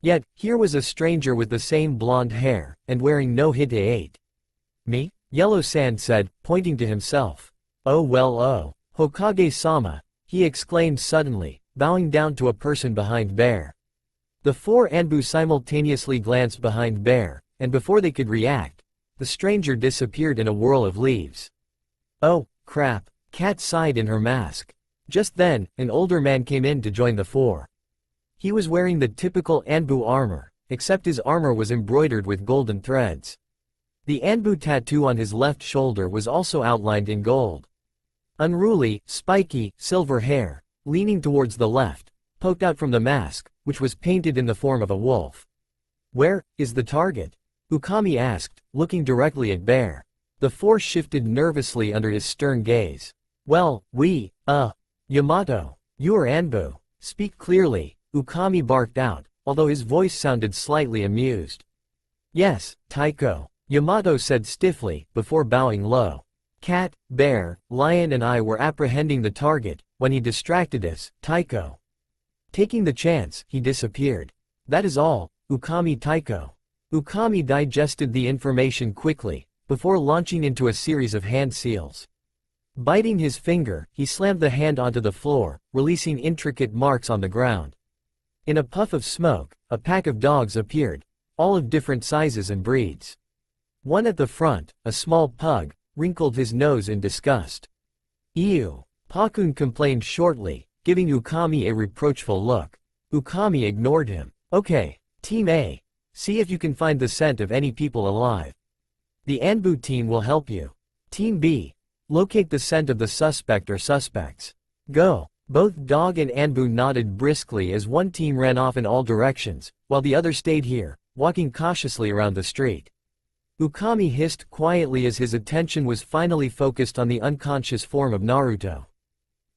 Yet, here was a stranger with the same blonde hair, and wearing no Hite-8. "Me?" Yellow-san said, pointing to himself. "Oh well, oh, Hokage-sama," he exclaimed suddenly, bowing down to a person behind Bear. The 4 Anbu simultaneously glanced behind Bear, and before they could react, the stranger disappeared in a whirl of leaves. "Oh, crap," Kat sighed in her mask. Just then, an older man came in to join the 4. He was wearing the typical Anbu armor, except his armor was embroidered with golden threads. The Anbu tattoo on his left shoulder was also outlined in gold. Unruly, spiky, silver hair, leaning towards the left, poked out from the mask, which was painted in the form of a wolf. "Where is the target?" Ukami asked, looking directly at Bear. The 4 shifted nervously under his stern gaze. "Well, Yamato, you are Anbu. Speak clearly," Ukami barked out, although his voice sounded slightly amused. "Yes, Taiko," Yamato said stiffly, before bowing low. "Cat, Bear, Lion and I were apprehending the target, when he distracted us, Taiko." Taking the chance, he disappeared. "That is all, Ukami Taiko." Ukami digested the information quickly, before launching into a series of hand seals. Biting his finger, he slammed the hand onto the floor, releasing intricate marks on the ground. In a puff of smoke, a pack of dogs appeared, all of different sizes and breeds. One at the front, a small pug, wrinkled his nose in disgust. "Ew," Pakun complained shortly, giving Ukami a reproachful look. Ukami ignored him. "Okay, Team A. See if you can find the scent of any people alive. The Anbu team will help you. Team B. Locate the scent of the suspect or suspects. Go. Both Dog and Anbu nodded briskly as one team ran off in all directions, while the other stayed here, walking cautiously around the street. Ukami hissed quietly as his attention was finally focused on the unconscious form of Naruto.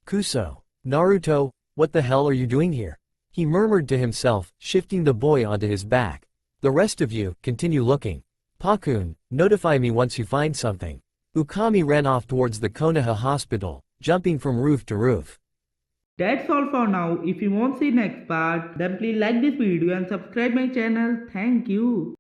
Kuso. Naruto, what the hell are you doing here? He murmured to himself, shifting the boy onto his back. The rest of you, continue looking. Pakun, notify me once you find something. Ukami ran off towards the Konoha hospital, jumping from roof to roof. That's all for now. If you want to see next part, then please like this video and subscribe my channel. Thank you.